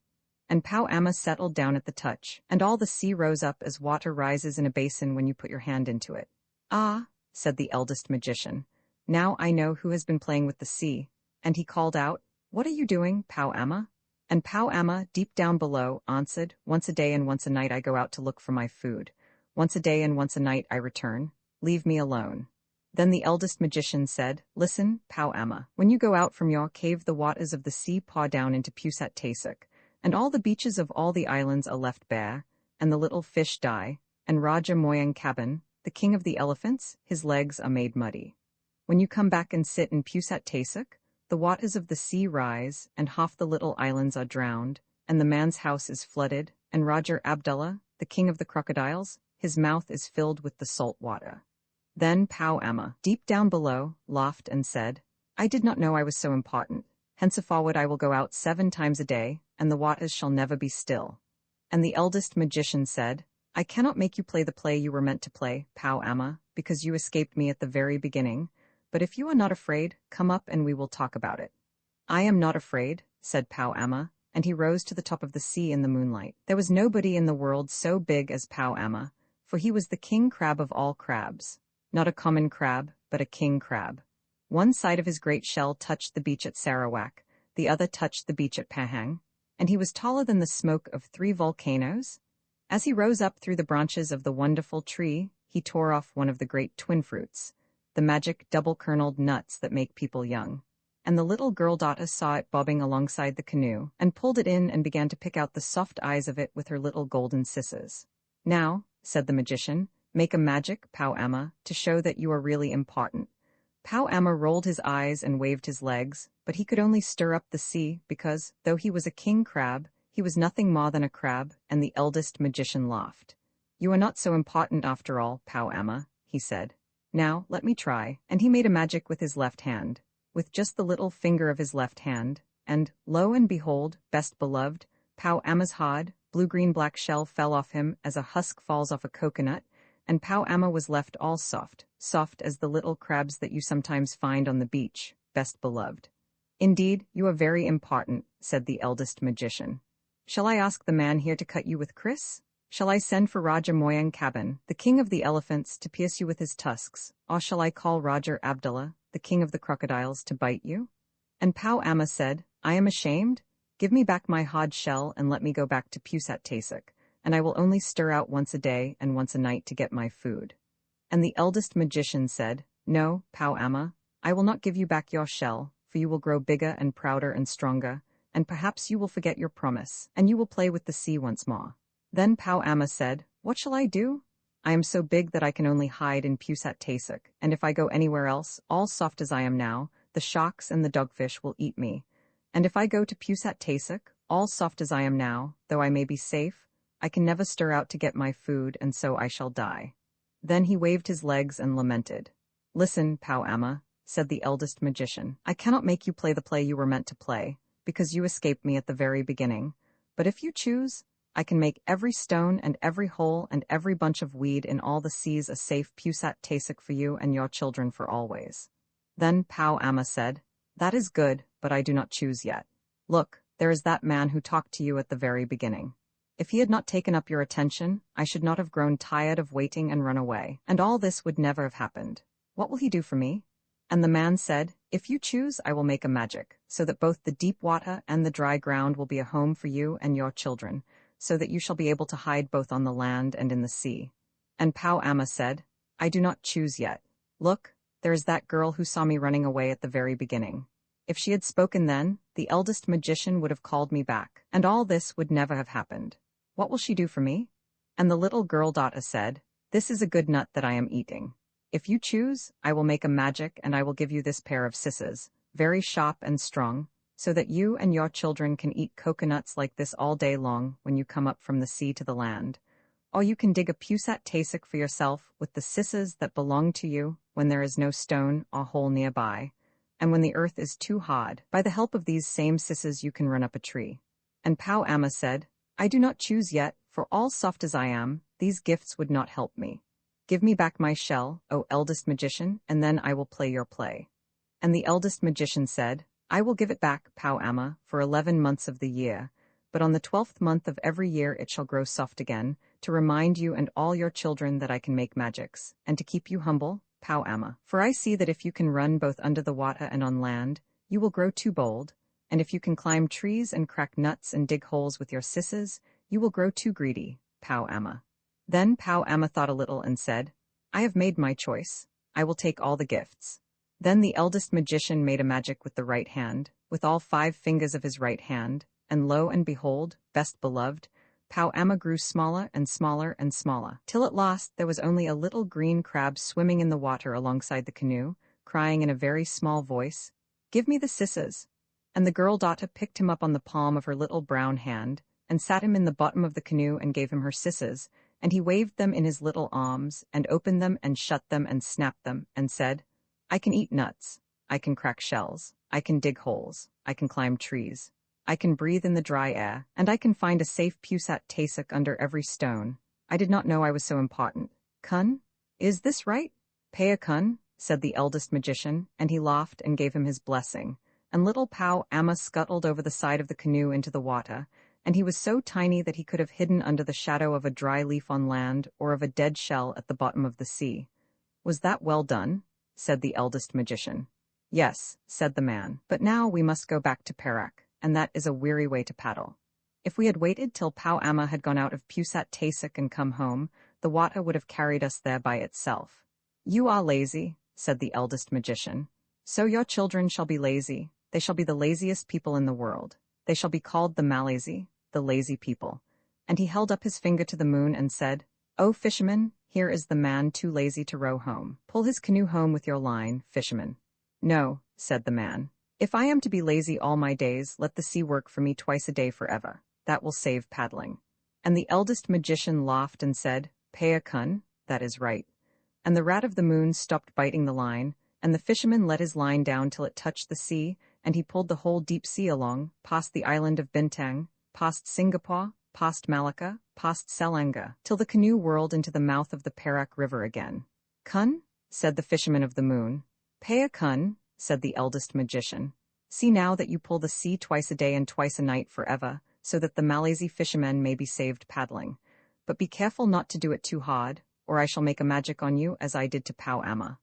And Pau Amma settled down at the touch, and all the sea rose up as water rises in a basin when you put your hand into it. Ah, said the eldest magician, now I know who has been playing with the sea. And he called out, What are you doing, Pau Amma? And Pau Amma, deep down below, answered, Once a day and once a night I go out to look for my food. Once a day and once a night I return. Leave me alone. Then the eldest magician said, Listen, Pau Amma, when you go out from your cave the waters of the sea paw down into Pusat Tasik, and all the beaches of all the islands are left bare, and the little fish die, and Raja Moyang Kaban, the king of the elephants, his legs are made muddy. When you come back and sit in Pusat Tasik, the waters of the sea rise, and half the little islands are drowned, and the man's house is flooded, and Raja Abdullah, the king of the crocodiles, his mouth is filled with the salt water. Then Pau Amma, deep down below, laughed and said, I did not know I was so important. Henceforward I will go out 7 times a day, and the waters shall never be still. And the eldest magician said, I cannot make you play the play you were meant to play, Pau Amma, because you escaped me at the very beginning. But if you are not afraid, come up and we will talk about it. I am not afraid, said Pau Amma, and he rose to the top of the sea in the moonlight. There was nobody in the world so big as Pau Amma, for he was the king crab of all crabs. Not a common crab, but a king crab. One side of his great shell touched the beach at Sarawak, the other touched the beach at Pahang, and he was taller than the smoke of 3 volcanoes. As he rose up through the branches of the wonderful tree, he tore off one of the great twin fruits, the magic double-kerneled nuts that make people young. And the little girl Dota saw it bobbing alongside the canoe, and pulled it in and began to pick out the soft eyes of it with her little golden scissors. Now, said the magician, Make a magic, Pau Amma, to show that you are really important. Pau Amma rolled his eyes and waved his legs, but he could only stir up the sea because, though he was a king crab, he was nothing more than a crab, and the eldest magician laughed. You are not so important after all, Pau Amma, he said. Now, let me try, and he made a magic with his left hand, with just the little finger of his left hand, and, lo and behold, best beloved, Pau Amma's hard, blue-green-black shell fell off him as a husk falls off a coconut, and Pau Amma was left all soft, soft as the little crabs that you sometimes find on the beach, best beloved. Indeed, you are very important, said the eldest magician. Shall I ask the man here to cut you with Chris? Shall I send for Raja Moyang Kabin, the king of the elephants, to pierce you with his tusks, or shall I call Raja Abdullah, the king of the crocodiles, to bite you? And Pau Amma said, I am ashamed. Give me back my hard shell and let me go back to Pusat Tasik, and I will only stir out once a day and once a night to get my food. And the eldest magician said, No, Pau Amma, I will not give you back your shell, for you will grow bigger and prouder and stronger, and perhaps you will forget your promise, and you will play with the sea once more. Then Pau Amma said, What shall I do? I am so big that I can only hide in Pusat Tasik, and if I go anywhere else, all soft as I am now, the sharks and the dogfish will eat me. And if I go to Pusat Tasik, all soft as I am now, though I may be safe, I can never stir out to get my food, and so I shall die. Then he waved his legs and lamented. Listen, Pau Amma, said the eldest magician, I cannot make you play the play you were meant to play, because you escaped me at the very beginning. But if you choose, I can make every stone and every hole and every bunch of weed in all the seas a safe Pusat Tasik for you and your children for always. Then Pau Amma said, That is good, but I do not choose yet. Look, there is that man who talked to you at the very beginning. If he had not taken up your attention, I should not have grown tired of waiting and run away, and all this would never have happened. What will he do for me? And the man said, If you choose, I will make a magic, so that both the deep water and the dry ground will be a home for you and your children, so that you shall be able to hide both on the land and in the sea. And Pau Amma said, I do not choose yet. Look, there is that girl who saw me running away at the very beginning. If she had spoken then, the eldest magician would have called me back, and all this would never have happened. What will she do for me? And the little girl Dota said, This is a good nut that I am eating. If you choose, I will make a magic and I will give you this pair of scissors, very sharp and strong, so that you and your children can eat coconuts like this all day long when you come up from the sea to the land. Or you can dig a Pusat Tasik for yourself with the scissors that belong to you when there is no stone or hole nearby, and when the earth is too hard. By the help of these same scissors you can run up a tree. And Pau Amma said, I do not choose yet, for all soft as I am, these gifts would not help me. Give me back my shell, O eldest magician, and then I will play your play. And the eldest magician said, I will give it back, Pau Amma, for 11 months of the year, but on the 12th month of every year it shall grow soft again, to remind you and all your children that I can make magics, and to keep you humble, Pau Amma. For I see that if you can run both under the water and on land, you will grow too bold, and if you can climb trees and crack nuts and dig holes with your scissors, you will grow too greedy, Pau Amma. Then Pau Amma thought a little and said, I have made my choice. I will take all the gifts. Then the eldest magician made a magic with the right hand, with all 5 fingers of his right hand, and lo and behold, best beloved, Pau Amma grew smaller and smaller and smaller, till at last there was only a little green crab swimming in the water alongside the canoe, crying in a very small voice, Give me the scissors. And the girl Dota picked him up on the palm of her little brown hand, and sat him in the bottom of the canoe and gave him her scissors, and he waved them in his little arms, and opened them and shut them and snapped them, and said, I can eat nuts, I can crack shells, I can dig holes, I can climb trees, I can breathe in the dry air, and I can find a safe Pusat Tasik under every stone. I did not know I was so important. Kun? Is this right? Paya Kun, said the eldest magician, and he laughed and gave him his blessing. And little Pau Amma scuttled over the side of the canoe into the water, and he was so tiny that he could have hidden under the shadow of a dry leaf on land or of a dead shell at the bottom of the sea. Was that well done? Said the eldest magician. Yes, said the man, but now we must go back to Perak, and that is a weary way to paddle. If we had waited till Pau Amma had gone out of Pusat Tasik and come home, the water would have carried us there by itself. You are lazy, said the eldest magician. So your children shall be lazy. They shall be the laziest people in the world. They shall be called the Malazy, the lazy people. And he held up his finger to the moon and said, O fisherman, Here is the man too lazy to row home. Pull his canoe home with your line, fisherman. No, said the man. If I am to be lazy all my days, let the sea work for me twice a day forever. That will save paddling. And the eldest magician laughed and said, Pay a kun, that is right. And the rat of the moon stopped biting the line, and the fisherman let his line down till it touched the sea, and he pulled the whole deep sea along, past the island of Bintang, past Singapore, past Malacca, past Selanga, till the canoe whirled into the mouth of the Perak River again. Kun? Said the fisherman of the moon. Pay a kun, said the eldest magician. See now that you pull the sea twice a day and twice a night forever, so that the Malaysy fishermen may be saved paddling. But be careful not to do it too hard, or I shall make a magic on you as I did to Pow Amma.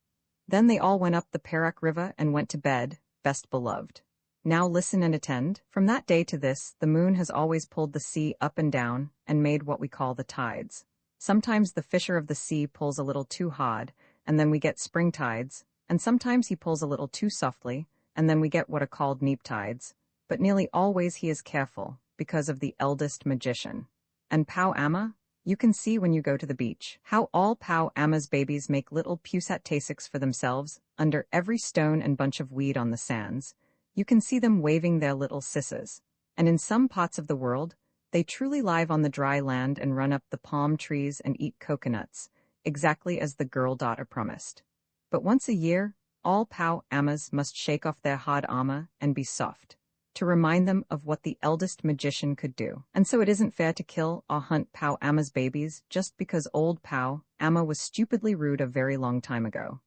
Then they all went up the Perak River and went to bed, best beloved. Now listen and attend. From that day to this, the moon has always pulled the sea up and down, and made what we call the tides. Sometimes the fisher of the sea pulls a little too hard, and then we get spring tides, and sometimes he pulls a little too softly, and then we get what are called neap tides. But nearly always he is careful, because of the eldest magician. And Pow Amma? You can see when you go to the beach how all Pow Amma's babies make little pusat tasics for themselves under every stone and bunch of weed on the sands. You can see them waving their little sisses. And in some parts of the world, they truly live on the dry land and run up the palm trees and eat coconuts, exactly as the girl daughter promised. But once a year, all Pow Ammas must shake off their hard armor and be soft, to remind them of what the eldest magician could do. And so it isn't fair to kill or hunt Pow Amma's babies just because old Pow Amma was stupidly rude a very long time ago.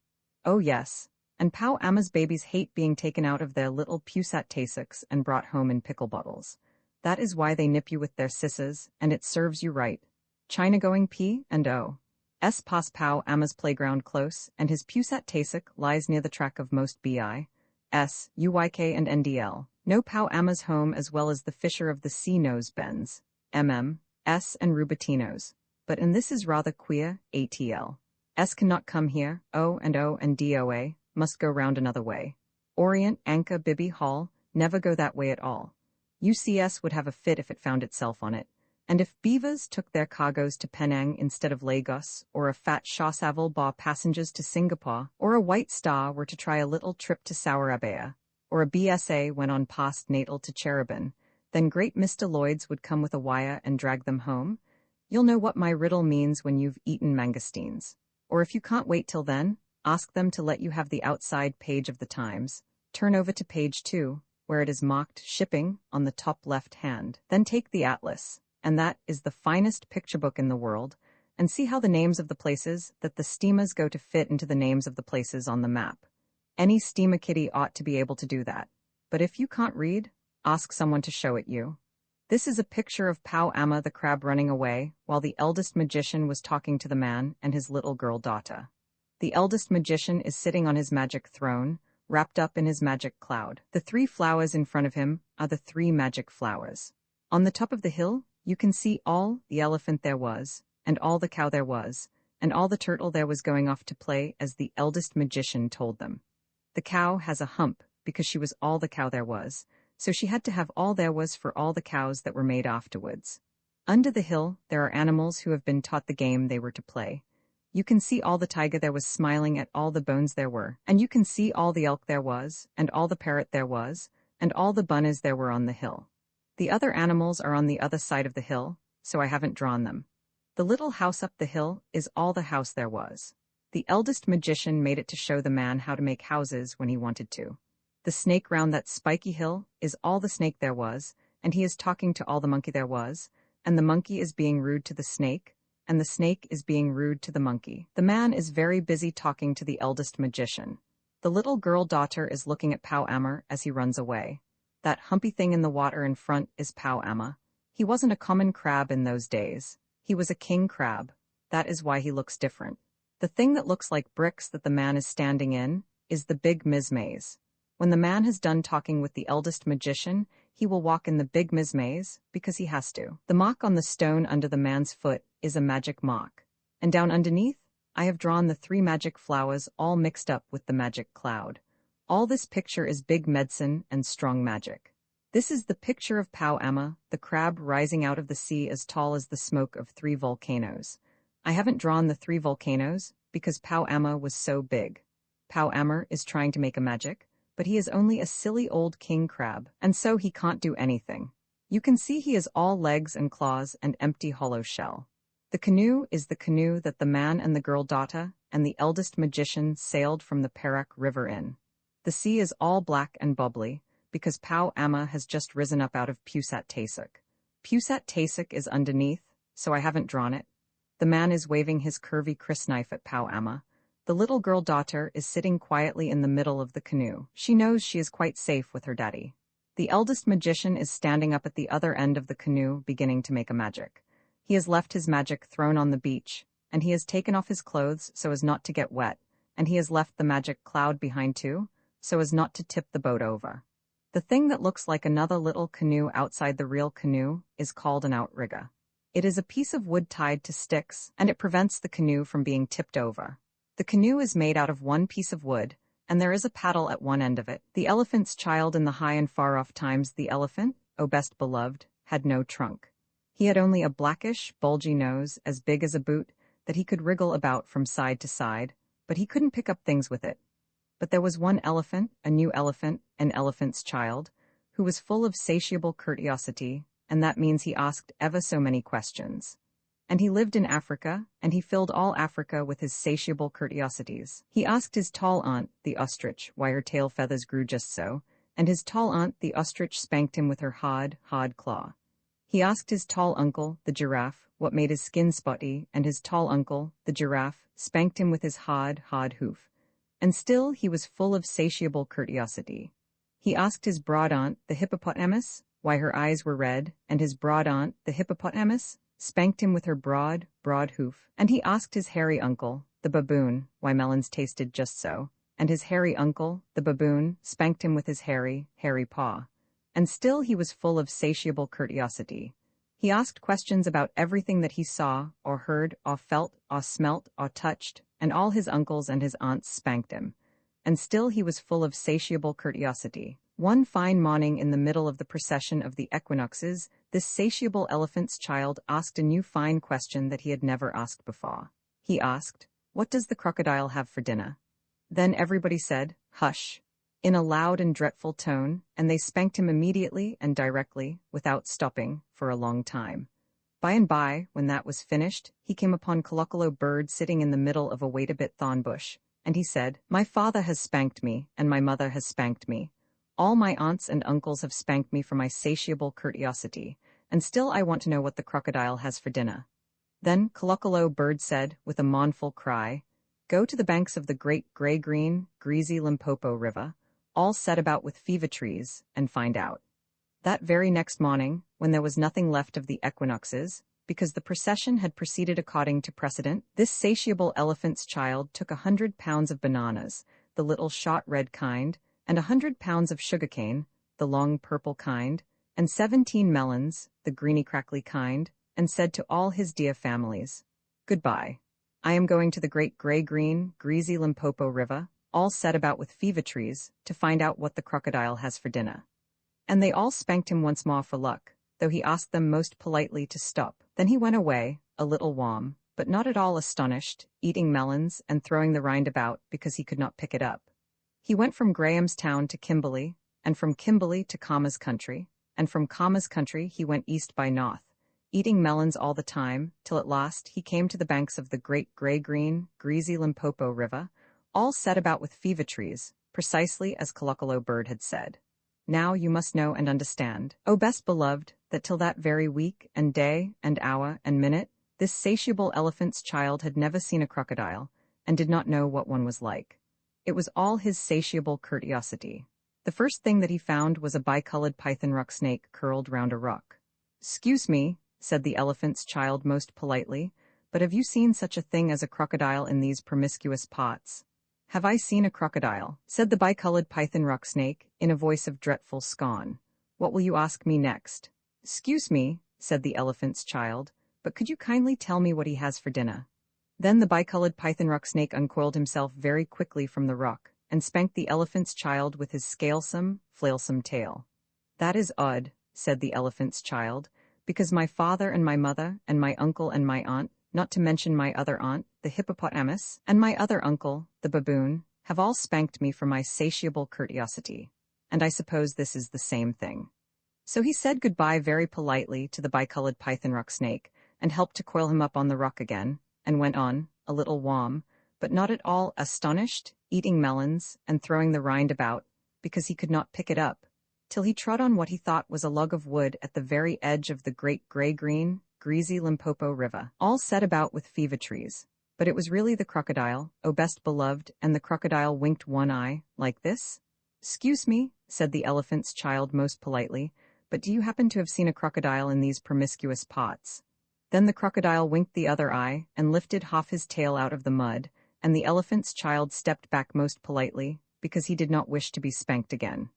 Oh yes, and Pow Amma's babies hate being taken out of their little pusat tasics and brought home in pickle bottles. That is why they nip you with their sisses, and it serves you right. China going P and O. S pas Pow Amma's playground close, and his pusat tasic lies near the track of most BI, S, UYK and NDL. No Pow Amma's home as well as the fisher of the sea knows Ben's, S and Rubatinos. But and this is rather queer, ATL. S cannot come here, O and DOA, must go round another way. Orient, Anka, Bibby, Hall, never go that way at all. UCS would have a fit if it found itself on it. And if beavers took their cargoes to Penang instead of Lagos, or a fat Shawsaval bar passengers to Singapore, or a White Star were to try a little trip to Saurabaya, or a BSA went on past Natal to Cherubin, then great Mr. Lloyd's would come with a wire and drag them home. You'll know what my riddle means when you've eaten mangosteens. Or if you can't wait till then, ask them to let you have the outside page of the Times. Turn over to page 2, where it is marked Shipping on the top left hand. Then take the atlas, and that is the finest picture book in the world, and see how the names of the places that the steamers go to fit into the names of the places on the map. Any steamer kitty ought to be able to do that. But if you can't read, ask someone to show it you. This is a picture of Pow Amma the crab running away, while the eldest magician was talking to the man and his little girl daughter. The eldest magician is sitting on his magic throne, wrapped up in his magic cloud. The 3 flowers in front of him are the 3 magic flowers. On the top of the hill, you can see all the elephant there was, and all the cow there was, and all the turtle there was going off to play as the eldest magician told them. The cow has a hump, because she was all the cow there was, so she had to have all there was for all the cows that were made afterwards. Under the hill, there are animals who have been taught the game they were to play. You can see all the tiger there was smiling at all the bones there were, and you can see all the elk there was, and all the parrot there was, and all the bunnies there were on the hill. The other animals are on the other side of the hill, so I haven't drawn them. The little house up the hill is all the house there was. The eldest magician made it to show the man how to make houses when he wanted to. The snake round that spiky hill is all the snake there was, and he is talking to all the monkey there was, and the monkey is being rude to the snake, and the snake is being rude to the monkey. The man is very busy talking to the eldest magician. The little girl daughter is looking at Pow Amma as he runs away. That humpy thing in the water in front is Pow Amma. He wasn't a common crab in those days. He was a king crab. That is why he looks different. The thing that looks like bricks that the man is standing in is the big mizmaze. When the man has done talking with the eldest magician, he will walk in the big mizmaze because he has to. The mark on the stone under the man's foot is a magic mark. And down underneath, I have drawn the 3 magic flowers all mixed up with the magic cloud. All this picture is big medicine and strong magic. This is the picture of Pow Amma, the crab rising out of the sea as tall as the smoke of 3 volcanoes. I haven't drawn the 3 volcanoes, because Pao Amma was so big. Pao Amma is trying to make a magic, but he is only a silly old king crab, and so he can't do anything. You can see he is all legs and claws and empty hollow shell. The canoe is the canoe that the man and the girl Data and the eldest magician sailed from the Perak River in. The sea is all black and bubbly, because Pao Amma has just risen up out of Pusat Tasik. Pusat Tasik is underneath, so I haven't drawn it. The man is waving his curvy crysknife at Pao Amma. The little girl daughter is sitting quietly in the middle of the canoe. She knows she is quite safe with her daddy. The eldest magician is standing up at the other end of the canoe, beginning to make a magic. He has left his magic thrown on the beach, and he has taken off his clothes so as not to get wet, and he has left the magic cloud behind too, so as not to tip the boat over. The thing that looks like another little canoe outside the real canoe is called an outrigger. It is a piece of wood tied to sticks, and it prevents the canoe from being tipped over. The canoe is made out of one piece of wood, and there is a paddle at one end of it. The elephant's child in the high and far-off times the elephant, O best beloved, had no trunk. He had only a blackish, bulgy nose as big as a boot that he could wriggle about from side to side, but he couldn't pick up things with it. But there was one elephant, a new elephant, an elephant's child, who was full of satiable curiosity, and that means he asked ever so many questions. And he lived in Africa, and he filled all Africa with his satiable curiosities. He asked his tall aunt, the ostrich, why her tail feathers grew just so, and his tall aunt, the ostrich, spanked him with her hard claw. He asked his tall uncle, the giraffe, what made his skin spotty, and his tall uncle, the giraffe, spanked him with his hard hoof. And still he was full of satiable curiosity. He asked his broad aunt, the hippopotamus, why her eyes were red, and his broad aunt, the hippopotamus, spanked him with her broad hoof. And he asked his hairy uncle, the baboon, why melons tasted just so, and his hairy uncle, the baboon, spanked him with his hairy paw. And still he was full of satiable curiosity. He asked questions about everything that he saw, or heard, or felt, or smelt, or touched, and all his uncles and his aunts spanked him. And still he was full of satiable curiosity. One fine morning in the middle of the procession of the equinoxes, this satiable elephant's child asked a new fine question that he had never asked before. He asked, "What does the crocodile have for dinner?" Then everybody said, "Hush," in a loud and dreadful tone, and they spanked him immediately and directly, without stopping, for a long time. By and by, when that was finished, he came upon Kolokolo Bird sitting in the middle of a wait-a-bit thorn bush, and he said, "My father has spanked me, and my mother has spanked me. All my aunts and uncles have spanked me for my satiable curiosity, and still I want to know what the crocodile has for dinner." Then Kolokolo Bird said, with a mournful cry, "Go to the banks of the great gray-green, greasy Limpopo River, all set about with fever trees, and find out." That very next morning, when there was nothing left of the equinoxes, because the procession had proceeded according to precedent, this satiable elephant's child took 100 pounds of bananas, the little shot red kind, and 100 pounds of sugarcane, the long purple kind, and 17 melons, the greeny crackly kind, and said to all his dear families, "Goodbye. I am going to the great gray-green, greasy Limpopo River, all set about with fever trees, to find out what the crocodile has for dinner." And they all spanked him once more for luck, though he asked them most politely to stop. Then he went away, a little warm, but not at all astonished, eating melons and throwing the rind about because he could not pick it up. He went from Grahamstown to Kimberley, and from Kimberley to Kama's country, and from Kama's country he went east by north, eating melons all the time, till at last he came to the banks of the great gray-green, greasy Limpopo River, all set about with fever trees, precisely as Kolokolo Bird had said. Now you must know and understand, O best beloved, that till that very week and day and hour and minute, this satiable elephant's child had never seen a crocodile, and did not know what one was like. It was all his satiable curiosity. The first thing that he found was a bicolored python rock snake curled round a rock. "Excuse me," said the elephant's child most politely, "but have you seen such a thing as a crocodile in these promiscuous pots?" "Have I seen a crocodile?" said the bicolored python rock snake, in a voice of dreadful scorn. "What will you ask me next?" "Excuse me," said the elephant's child, "but could you kindly tell me what he has for dinner?" Then the bicolored python rock snake uncoiled himself very quickly from the rock, and spanked the elephant's child with his scalesome, flailsome tail. "That is odd," said the elephant's child, "because my father and my mother and my uncle and my aunt not to mention my other aunt, the hippopotamus, and my other uncle, the baboon, have all spanked me for my satiable curiosity, and I suppose this is the same thing." So he said goodbye very politely to the bicolored python rock snake, and helped to coil him up on the rock again, and went on, a little warm, but not at all astonished, eating melons, and throwing the rind about, because he could not pick it up, till he trod on what he thought was a log of wood at the very edge of the great gray-green, greasy Limpopo River, all set about with fever trees. But it was really the crocodile, O best beloved, and the crocodile winked one eye, like this. "'Excuse me," said the elephant's child most politely, "but do you happen to have seen a crocodile in these promiscuous pots?" Then the crocodile winked the other eye, and lifted half his tail out of the mud, and the elephant's child stepped back most politely, because he did not wish to be spanked again.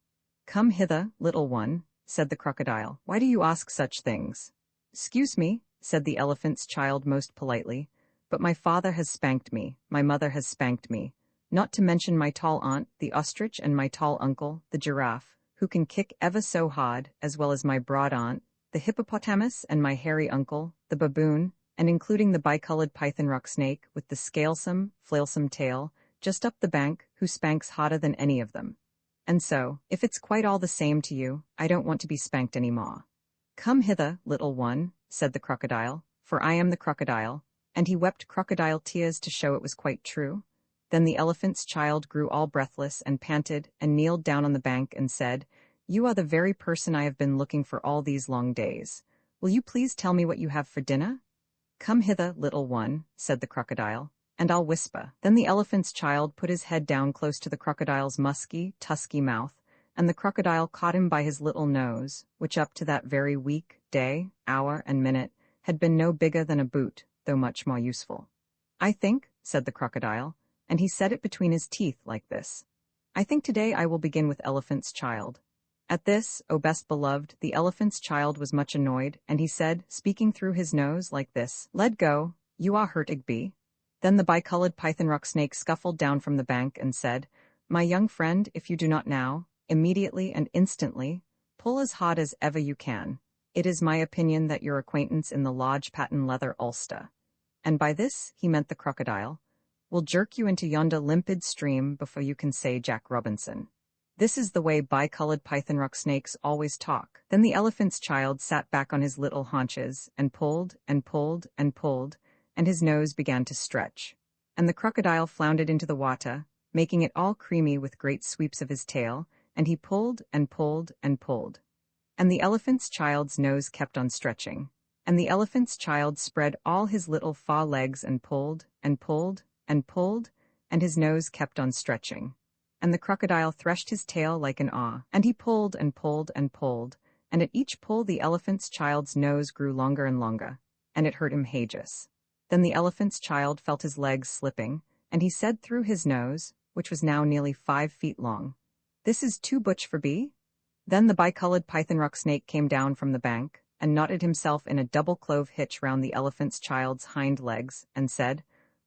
"Come hither, little one," said the crocodile. "Why do you ask such things?" "'Excuse me," said the elephant's child most politely, "but my father has spanked me, my mother has spanked me, not to mention my tall aunt, the ostrich, and my tall uncle, the giraffe, who can kick ever so hard, as well as my broad aunt, the hippopotamus, and my hairy uncle, the baboon, and including the bicolored python rock snake with the scalesome, flailsome tail, just up the bank, who spanks harder than any of them. And so, if it's quite all the same to you, I don't want to be spanked any more." "Come hither, little one," said the crocodile, "for I am the crocodile," and he wept crocodile tears to show it was quite true. Then the elephant's child grew all breathless and panted and kneeled down on the bank and said, "You are the very person I have been looking for all these long days. Will you please tell me what you have for dinner?" "Come hither, little one," said the crocodile, "and I'll whisper." Then the elephant's child put his head down close to the crocodile's musky, tusky mouth, and the crocodile caught him by his little nose, which up to that very week, day, hour, and minute had been no bigger than a boot, though much more useful. "I think," said the crocodile, and he said it between his teeth like this, "I think today I will begin with elephant's child." At this, O best beloved, the elephant's child was much annoyed, and he said, speaking through his nose like this, "Let go, you are hurt, Igby." Then the bicolored python rock snake scuffled down from the bank and said, "My young friend, if you do not now, immediately and instantly, pull as hard as ever you can, it is my opinion that your acquaintance in the large patent leather ulster," and by this he meant the crocodile, "will jerk you into yonder limpid stream before you can say Jack Robinson." This is the way bicolored python rock snakes always talk. Then the elephant's child sat back on his little haunches and pulled and pulled and pulled, and his nose began to stretch. And the crocodile floundered into the water, making it all creamy with great sweeps of his tail, and he pulled and pulled and pulled. And the elephant's child's nose kept on stretching. And the elephant's child spread all his little far legs and pulled and pulled and pulled, and his nose kept on stretching. And the crocodile threshed his tail like an awl, and he pulled and pulled and pulled, and at each pull the elephant's child's nose grew longer and longer, and it hurt him hages. Then the elephant's child felt his legs slipping, and he said through his nose, which was now nearly 5 feet long, "This is too butch for be." Then the bicolored python rock snake came down from the bank, and knotted himself in a double-clove hitch round the elephant's child's hind legs, and said,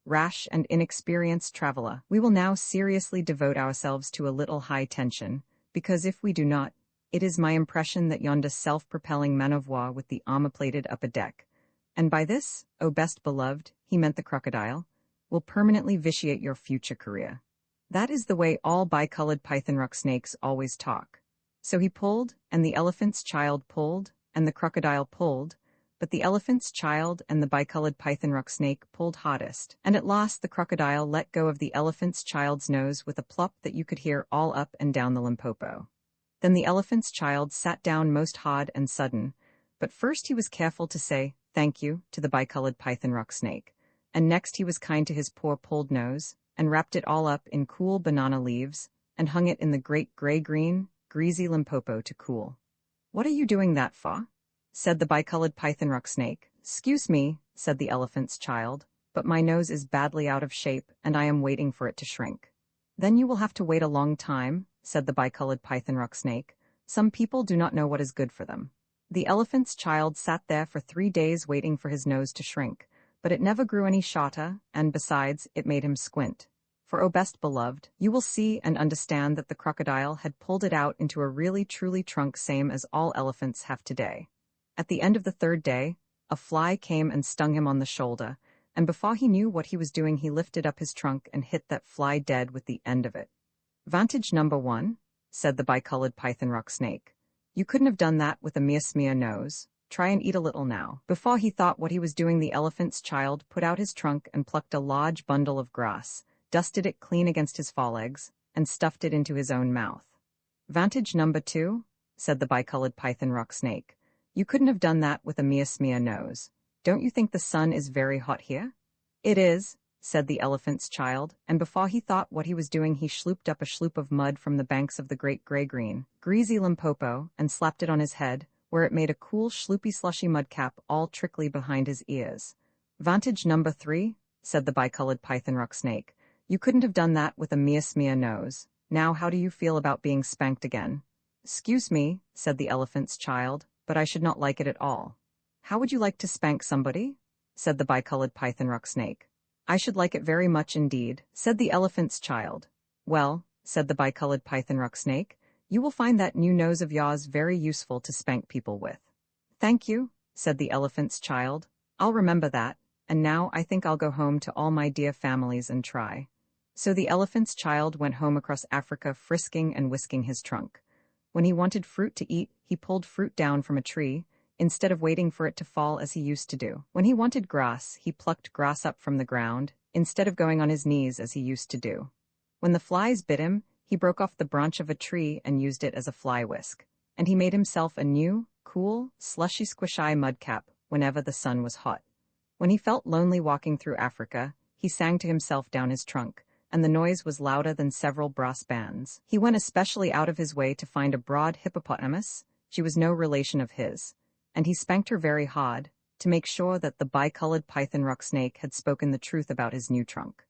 "Rash and inexperienced traveler, we will now seriously devote ourselves to a little high tension, because if we do not, it is my impression that yonder self-propelling man of war with the armor-plated upper deck, and by this, O best beloved, he meant the crocodile, will permanently vitiate your future career." That is the way all bicolored python rock snakes always talk. So he pulled, and the elephant's child pulled, and the crocodile pulled, but the elephant's child and the bicolored python rock snake pulled hardest, and at last the crocodile let go of the elephant's child's nose with a plop that you could hear all up and down the Limpopo. Then the elephant's child sat down most hard and sudden, but first he was careful to say, "Thank you," to the bicolored python rock snake, and next he was kind to his poor pulled nose, and wrapped it all up in cool banana leaves, and hung it in the great gray-green, greasy Limpopo to cool. "What are you doing that for?" said the bicolored python rock snake. "'Scuse me," said the elephant's child, "but my nose is badly out of shape, and I am waiting for it to shrink." "Then you will have to wait a long time," said the bicolored python rock snake. "Some people do not know what is good for them." The elephant's child sat there for 3 days waiting for his nose to shrink, but it never grew any shorter, and besides, it made him squint. For, O best beloved, you will see and understand that the crocodile had pulled it out into a really truly trunk same as all elephants have today. At the end of the 3rd day, a fly came and stung him on the shoulder, and before he knew what he was doing he lifted up his trunk and hit that fly dead with the end of it. "Vantage number one," said the bicolored python rock snake. "You couldn't have done that with a mere smear nose. Try and eat a little now." Before he thought what he was doing, the elephant's child put out his trunk and plucked a large bundle of grass, dusted it clean against his forelegs, and stuffed it into his own mouth. "Vantage number two," said the bicolored python rock snake. "You couldn't have done that with a mere smear nose. Don't you think the sun is very hot here?" "It is," said the elephant's child, and before he thought what he was doing he slooped up a sloop of mud from the banks of the great gray-green, greasy Limpopo and slapped it on his head, where it made a cool sloopy slushy mudcap all trickly behind his ears. "Vantage number three," said the bicolored python rock snake. "You couldn't have done that with a mere smear nose. Now how do you feel about being spanked again?" "Excuse me," said the elephant's child, "but I should not like it at all." "How would you like to spank somebody?" said the bicolored python rock snake. "I should like it very much indeed," said the elephant's child. "Well," said the bicolored python rock snake, "you will find that new nose of yours very useful to spank people with." "Thank you," said the elephant's child. "I'll remember that, and now I think I'll go home to all my dear families and try." So the elephant's child went home across Africa, frisking and whisking his trunk. When he wanted fruit to eat, he pulled fruit down from a tree, instead of waiting for it to fall as he used to do. When he wanted grass, he plucked grass up from the ground, instead of going on his knees as he used to do. When the flies bit him, he broke off the branch of a tree and used it as a fly whisk. And he made himself a new, cool, slushy squishy mudcap whenever the sun was hot. When he felt lonely walking through Africa, he sang to himself down his trunk, and the noise was louder than several brass bands. He went especially out of his way to find a broad hippopotamus. She was no relation of his, and he spanked her very hard, to make sure that the bicolored python rock snake had spoken the truth about his new trunk.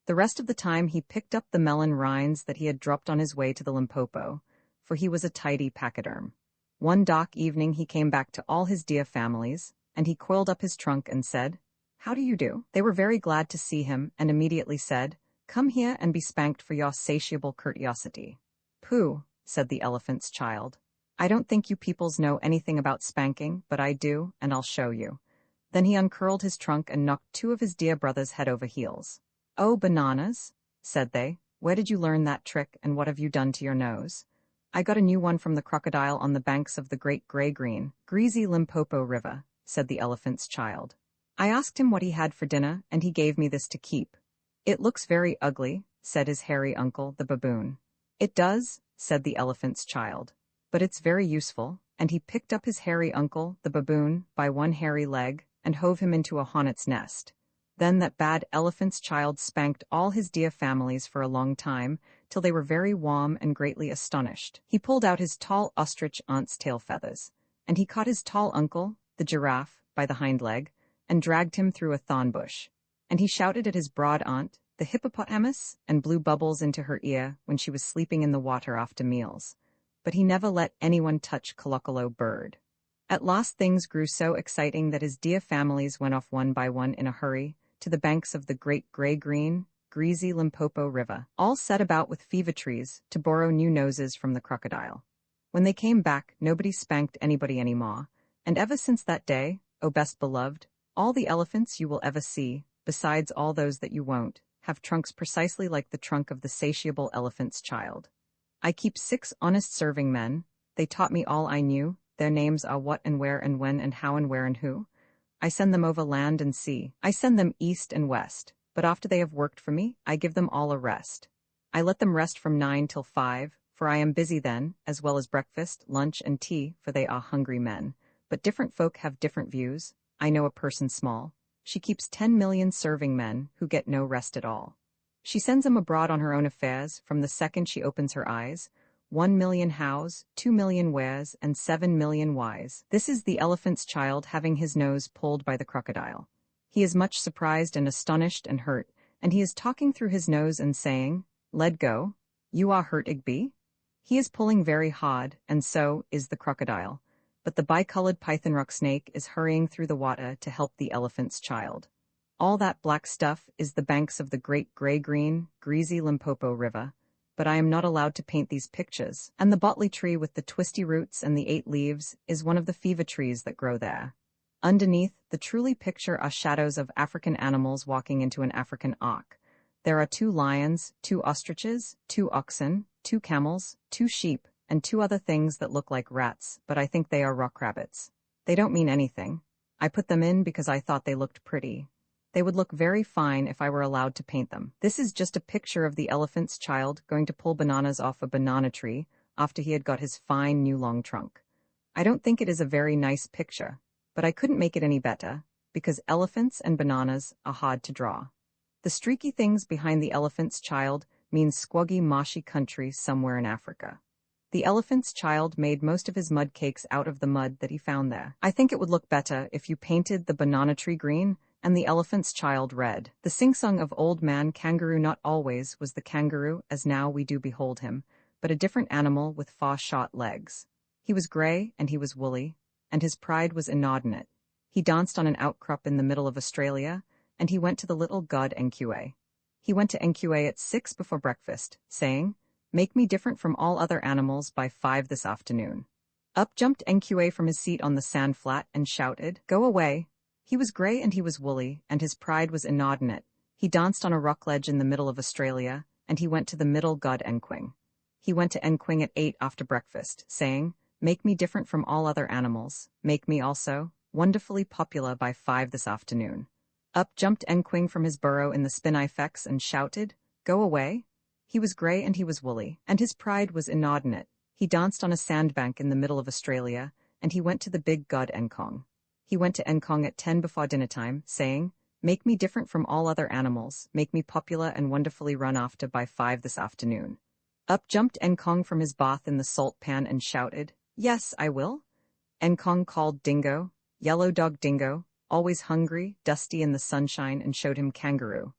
The rest of the time he picked up the melon rinds that he had dropped on his way to the Limpopo, for he was a tidy pachyderm. One dark evening he came back to all his dear families, and he coiled up his trunk and said, "How do you do?" They were very glad to see him, and immediately said, "Come here and be spanked for your satiable courteosity." "Pooh," said the elephant's child. "I don't think you peoples know anything about spanking, but I do, and I'll show you." Then he uncurled his trunk and knocked two of his dear brothers head over heels. "Oh, bananas," said they, "where did you learn that trick, and what have you done to your nose?" "I got a new one from the crocodile on the banks of the great gray-green, greasy Limpopo River," said the elephant's child. "I asked him what he had for dinner, and he gave me this to keep." "It looks very ugly," said his hairy uncle, the baboon. "It does," said the elephant's child, "but it's very useful," and he picked up his hairy uncle, the baboon, by one hairy leg, and hove him into a hornet's nest. Then that bad elephant's child spanked all his dear families for a long time, till they were very warm and greatly astonished. He pulled out his tall ostrich aunt's tail feathers, and he caught his tall uncle, the giraffe, by the hind leg, and dragged him through a thorn bush. And he shouted at his broad aunt, the hippopotamus, and blew bubbles into her ear when she was sleeping in the water after meals. But he never let anyone touch Kolokolo Bird. At last things grew so exciting that his dear families went off one by one in a hurry to the banks of the great gray-green, greasy Limpopo River, all set about with fever-trees to borrow new noses from the crocodile. When they came back, nobody spanked anybody anymore, and ever since that day, O best beloved, all the elephants you will ever see, besides all those that you won't, have trunks precisely like the trunk of the satiable elephant's child. I keep 6 honest serving men. They taught me all I knew. Their names are what and where and when and how and where and who. I send them over land and sea. I send them east and west. But after they have worked for me, I give them all a rest. I let them rest from 9 till 5, for I am busy then, as well as breakfast, lunch, and tea, for they are hungry men. But different folk have different views. I know a person small. She keeps 10 million serving men, who get no rest at all. She sends them abroad on her own affairs, from the second she opens her eyes. 1 million hows, 2 million wheres, and 7 million whys. This is the elephant's child having his nose pulled by the crocodile. He is much surprised and astonished and hurt, and he is talking through his nose and saying, "Let go. You are hurt, Igby?" He is pulling very hard, and so is the crocodile. But the bicolored python rock snake is hurrying through the water to help the elephant's child. All that black stuff is the banks of the great gray-green, greasy Limpopo River. But I am not allowed to paint these pictures, and the botley tree with the twisty roots and the 8 leaves is one of the fever trees that grow there. Underneath, the truly picture are shadows of African animals walking into an African ark. There are 2 lions, 2 ostriches, 2 oxen, 2 camels, 2 sheep, and 2 other things that look like rats, but I think they are rock rabbits. They don't mean anything. I put them in because I thought they looked pretty. They would look very fine if I were allowed to paint them. This is just a picture of the elephant's child going to pull bananas off a banana tree after he had got his fine new long trunk. I don't think it is a very nice picture, but I couldn't make it any better, because elephants and bananas are hard to draw. The streaky things behind the elephant's child mean squoggy, marshy country somewhere in Africa. The elephant's child made most of his mud cakes out of the mud that he found there. I think it would look better if you painted the banana tree green and the elephant's child red. The sing-song of Old Man Kangaroo not always was the kangaroo as now we do behold him, but a different animal with far-shot legs. He was grey and he was woolly, and his pride was inordinate. He danced on an outcrop in the middle of Australia, and he went to the little god NQA. He went to NQA at 6 before breakfast, saying, "Make me different from all other animals by 5 this afternoon." Up jumped NQA from his seat on the sand flat and shouted, "Go away." He was grey and he was woolly, and his pride was inordinate. He danced on a rock ledge in the middle of Australia, and he went to the middle god Nquing. He went to Nquing at 8 after breakfast, saying, "Make me different from all other animals. Make me also wonderfully popular by 5 this afternoon." Up jumped Nquing from his burrow in the spinifex and shouted, "Go away." He was grey and he was woolly, and his pride was inordinate. He danced on a sandbank in the middle of Australia, and he went to the big god Nkong. He went to Nkong at 10 before dinner time, saying, "Make me different from all other animals. Make me popular and wonderfully run after by 5 this afternoon." Up jumped Nkong from his bath in the salt pan and shouted, "Yes, I will." Nkong called Dingo, "Yellow dog Dingo, always hungry, dusty in the sunshine," and showed him Kangaroo.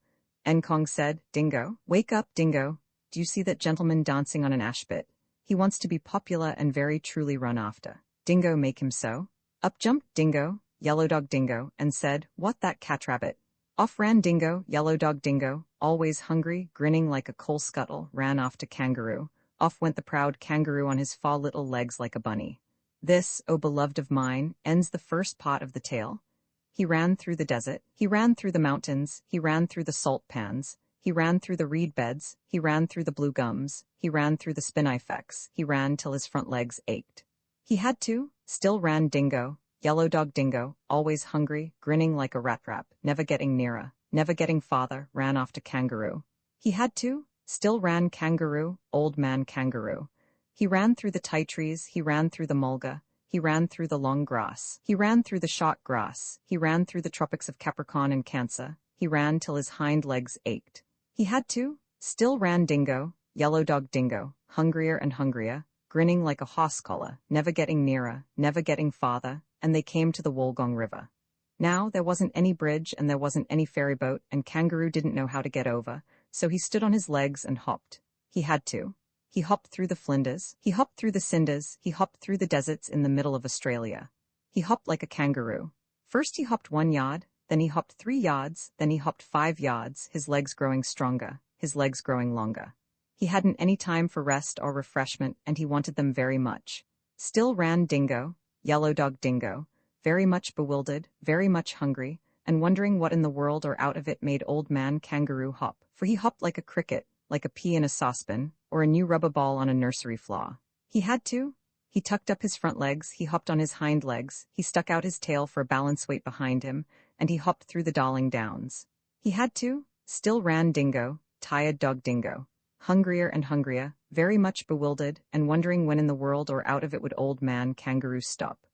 Nkong said, "Dingo, wake up, Dingo. Do you see that gentleman dancing on an ashbit? He wants to be popular and very truly run after. Dingo, make him so." Up jumped Dingo, Yellow dog Dingo, and said, "What, that cat rabbit?" Off ran Dingo, Yellow dog Dingo, always hungry, grinning like a coal scuttle, ran after Kangaroo. Off went the proud Kangaroo on his 4 little legs like a bunny. This, O beloved of mine, ends the first part of the tale. He ran through the desert, he ran through the mountains, he ran through the salt pans, he ran through the reed beds, he ran through the blue gums, he ran through the spinifex, he ran till his front legs ached. He had to, still ran Dingo, Yellow dog Dingo, always hungry, grinning like a rat trap, never getting nearer, never getting farther, ran after Kangaroo. He had to, still ran Kangaroo, Old Man Kangaroo. He ran through the ti trees, he ran through the mulga, he ran through the long grass, he ran through the short grass, he ran through the tropics of Capricorn and Cancer, he ran till his hind legs ached. He had to, still ran Dingo, Yellow dog Dingo, hungrier and hungrier, grinning like a horse collar, never getting nearer, never getting farther, and they came to the Wollongong River. Now there wasn't any bridge and there wasn't any ferry boat, and Kangaroo didn't know how to get over, so he stood on his legs and hopped. He had to. He hopped through the flinders, he hopped through the cinders, he hopped through the deserts in the middle of Australia. He hopped like a kangaroo. First he hopped 1 yard, then he hopped 3 yards, then he hopped 5 yards, his legs growing stronger, his legs growing longer. He hadn't any time for rest or refreshment, and he wanted them very much. Still ran Dingo, Yellow dog Dingo, very much bewildered, very much hungry, and wondering what in the world or out of it made Old Man Kangaroo hop, for he hopped like a cricket, like a pea in a saucepan, or a new rubber ball on a nursery floor. He had to. He tucked up his front legs, he hopped on his hind legs, he stuck out his tail for a balance weight behind him, and he hopped through the Darling Downs. He had to. Still ran Dingo, tired dog Dingo, hungrier and hungrier, very much bewildered, and wondering when in the world or out of it would Old Man Kangaroo stop.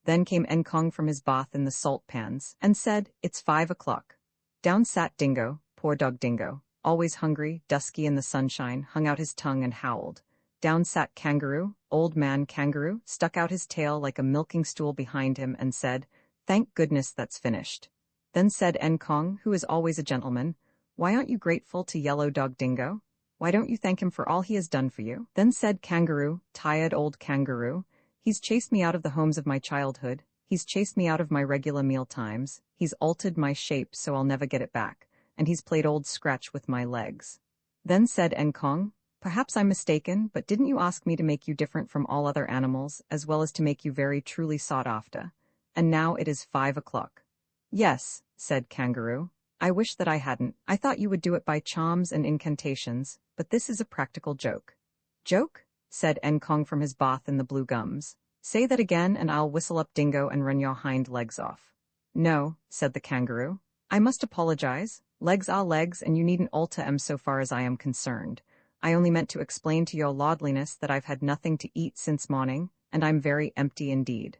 Then came Nkong from his bath in the salt pans, and said, "It's 5 o'clock." Down sat Dingo, poor dog Dingo, always hungry, dusky in the sunshine, hung out his tongue and howled. Down sat Kangaroo, Old Man Kangaroo, stuck out his tail like a milking stool behind him and said, "Thank goodness that's finished." Then said Nkong, who is always a gentleman, "Why aren't you grateful to Yellow dog Dingo? Why don't you thank him for all he has done for you?" Then said Kangaroo, tired old Kangaroo, "He's chased me out of the homes of my childhood, he's chased me out of my regular meal times, he's altered my shape so I'll never get it back, and he's played old scratch with my legs." Then said Nkong, "Perhaps I'm mistaken, but didn't you ask me to make you different from all other animals, as well as to make you very truly sought after? and now it is 5 o'clock. Yes, said Kangaroo. I wish that I hadn't. I thought you would do it by charms and incantations, but this is a practical joke. Joke? Said Enkong from his bath in the blue gums. Say that again and I'll whistle up Dingo and run your hind legs off. No, said the Kangaroo. I must apologize. Legs are legs and you needn't alter 'em so far as I am concerned. I only meant to explain to your lordliness that I've had nothing to eat since morning, and I'm very empty indeed.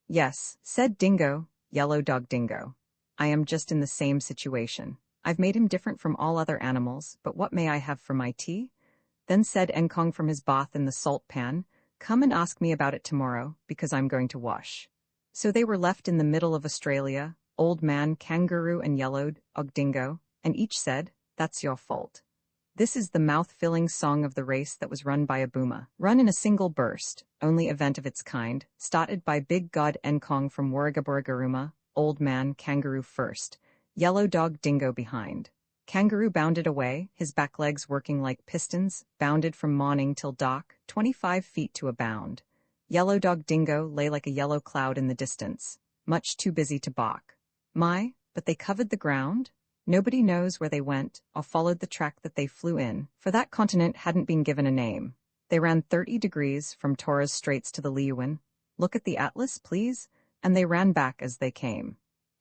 Yes, said Dingo, Yellow Dog Dingo. I am just in the same situation. I've made him different from all other animals, but what may I have for my tea? Then said Enkong from his bath in the salt pan, Come and ask me about it tomorrow, because I'm going to wash. So they were left in the middle of Australia, Old Man Kangaroo and Yellow Dog Dingo, and each said, That's your fault. This is the mouth-filling song of the race that was run by a boomer, run in a single burst, only event of its kind, started by Big God Enkong from Warragaburigaruma, Old Man Kangaroo first, Yellow Dog Dingo behind. Kangaroo bounded away, his back legs working like pistons, bounded from morning till dark, 25 feet to a bound. Yellow Dog Dingo lay like a yellow cloud in the distance, much too busy to balk. My, but they covered the ground? Nobody knows where they went, or followed the track that they flew in, for that continent hadn't been given a name. They ran 30 degrees from Torres Straits to the Leeuwin. Look at the atlas, please, and they ran back as they came.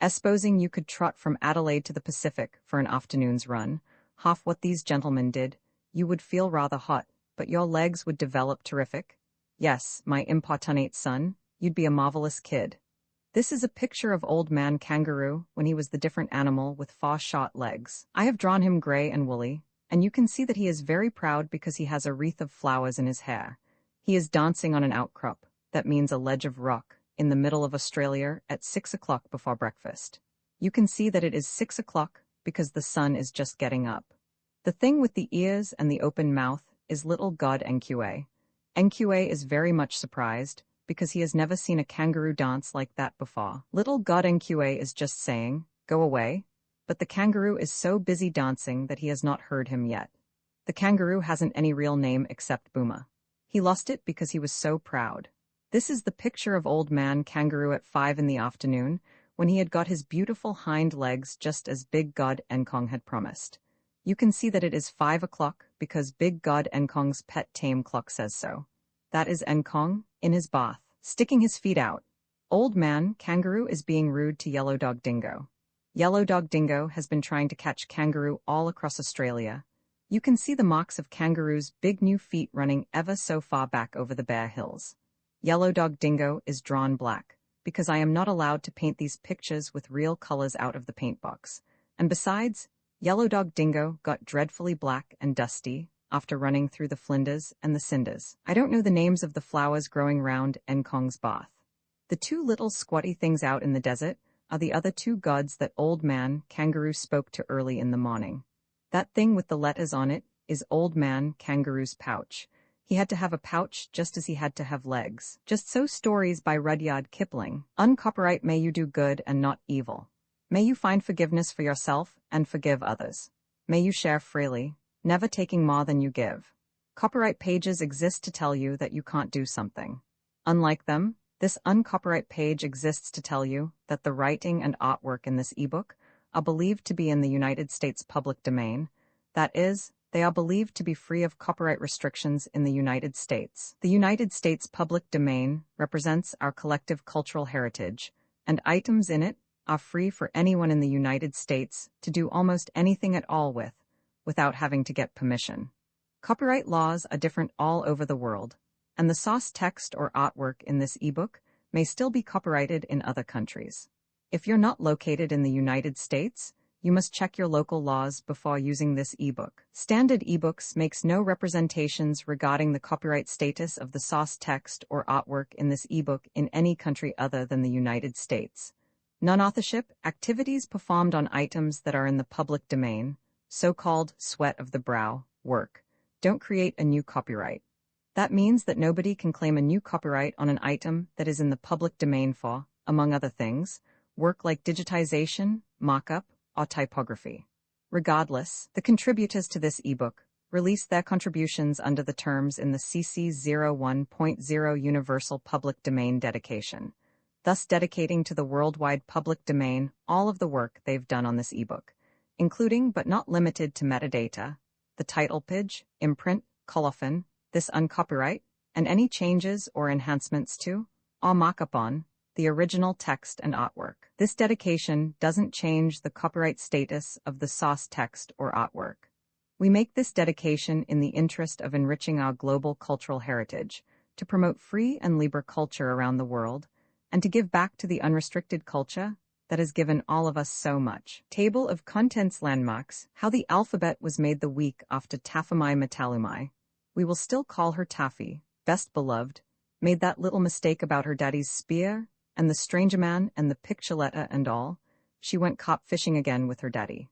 Supposing you could trot from Adelaide to the Pacific for an afternoon's run, half what these gentlemen did, you would feel rather hot, but your legs would develop terrific. Yes, my importunate son, you'd be a marvelous kid. This is a picture of Old Man Kangaroo when he was the different animal with far-shot legs. I have drawn him gray and woolly, and you can see that he is very proud because he has a wreath of flowers in his hair. He is dancing on an outcrop, that means a ledge of rock, in the middle of Australia at 6 o'clock before breakfast. You can see that it is 6 o'clock because the sun is just getting up. The thing with the ears and the open mouth is little God NQA. NQA is very much surprised because he has never seen a kangaroo dance like that before. Little God NQA is just saying, Go away, but the kangaroo is so busy dancing that he has not heard him yet. The kangaroo hasn't any real name except Booma. He lost it because he was so proud. This is the picture of Old Man Kangaroo at 5 in the afternoon, when he had got his beautiful hind legs just as Big God Enkong had promised. You can see that it is 5 o'clock because Big God Enkong's pet tame clock says so. That is Enkong, in his bath, sticking his feet out. Old Man Kangaroo is being rude to Yellow Dog Dingo. Yellow Dog Dingo has been trying to catch kangaroo all across Australia. You can see the marks of kangaroo's big new feet running ever so far back over the bare hills. Yellow Dog Dingo is drawn black, because I am not allowed to paint these pictures with real colors out of the paint box. And besides, Yellow Dog Dingo got dreadfully black and dusty after running through the flinders and the cinders. I don't know the names of the flowers growing round Enkong's bath. The two little squatty things out in the desert are the other two gods that Old Man Kangaroo spoke to early in the morning. That thing with the letters on it is Old Man Kangaroo's pouch. He had to have a pouch just as he had to have legs. Just so stories by Rudyard Kipling. Uncopyright may you do good and not evil. May you find forgiveness for yourself and forgive others. May you share freely, never taking more than you give. Copyright pages exist to tell you that you can't do something. Unlike them, this uncopyright page exists to tell you that the writing and artwork in this ebook are believed to be in the United States public domain. That is, they are believed to be free of copyright restrictions in the United States. The United States public domain represents our collective cultural heritage, and items in it are free for anyone in the United States to do almost anything at all with, without having to get permission. Copyright laws are different all over the world, and the source text or artwork in this ebook may still be copyrighted in other countries. If you're not located in the United States, you must check your local laws before using this ebook. Standard ebooks makes no representations regarding the copyright status of the source text or artwork in this ebook in any country other than the United States. Non-authorship activities performed on items that are in the public domain, so-called sweat of the brow, work, don't create a new copyright. That means that nobody can claim a new copyright on an item that is in the public domain for, among other things, work like digitization, mock-up, or typography. Regardless, the contributors to this ebook release their contributions under the terms in the CC 01.0 Universal Public Domain Dedication. thus dedicating to the worldwide public domain all of the work they've done on this ebook, including but not limited to metadata, the title page, imprint, colophon, this uncopyright, and any changes or enhancements to, or markup on, the original text and artwork. This dedication doesn't change the copyright status of the source text or artwork. We make this dedication in the interest of enriching our global cultural heritage, to promote free and libre culture around the world, and to give back to the unrestricted culture that has given all of us so much. Table of Contents Landmarks, how the alphabet was made the week after Taffamai Metalumai. We will still call her Taffy, best beloved, made that little mistake about her daddy's spear, and the stranger man and the picture letter and all. She went cop fishing again with her daddy.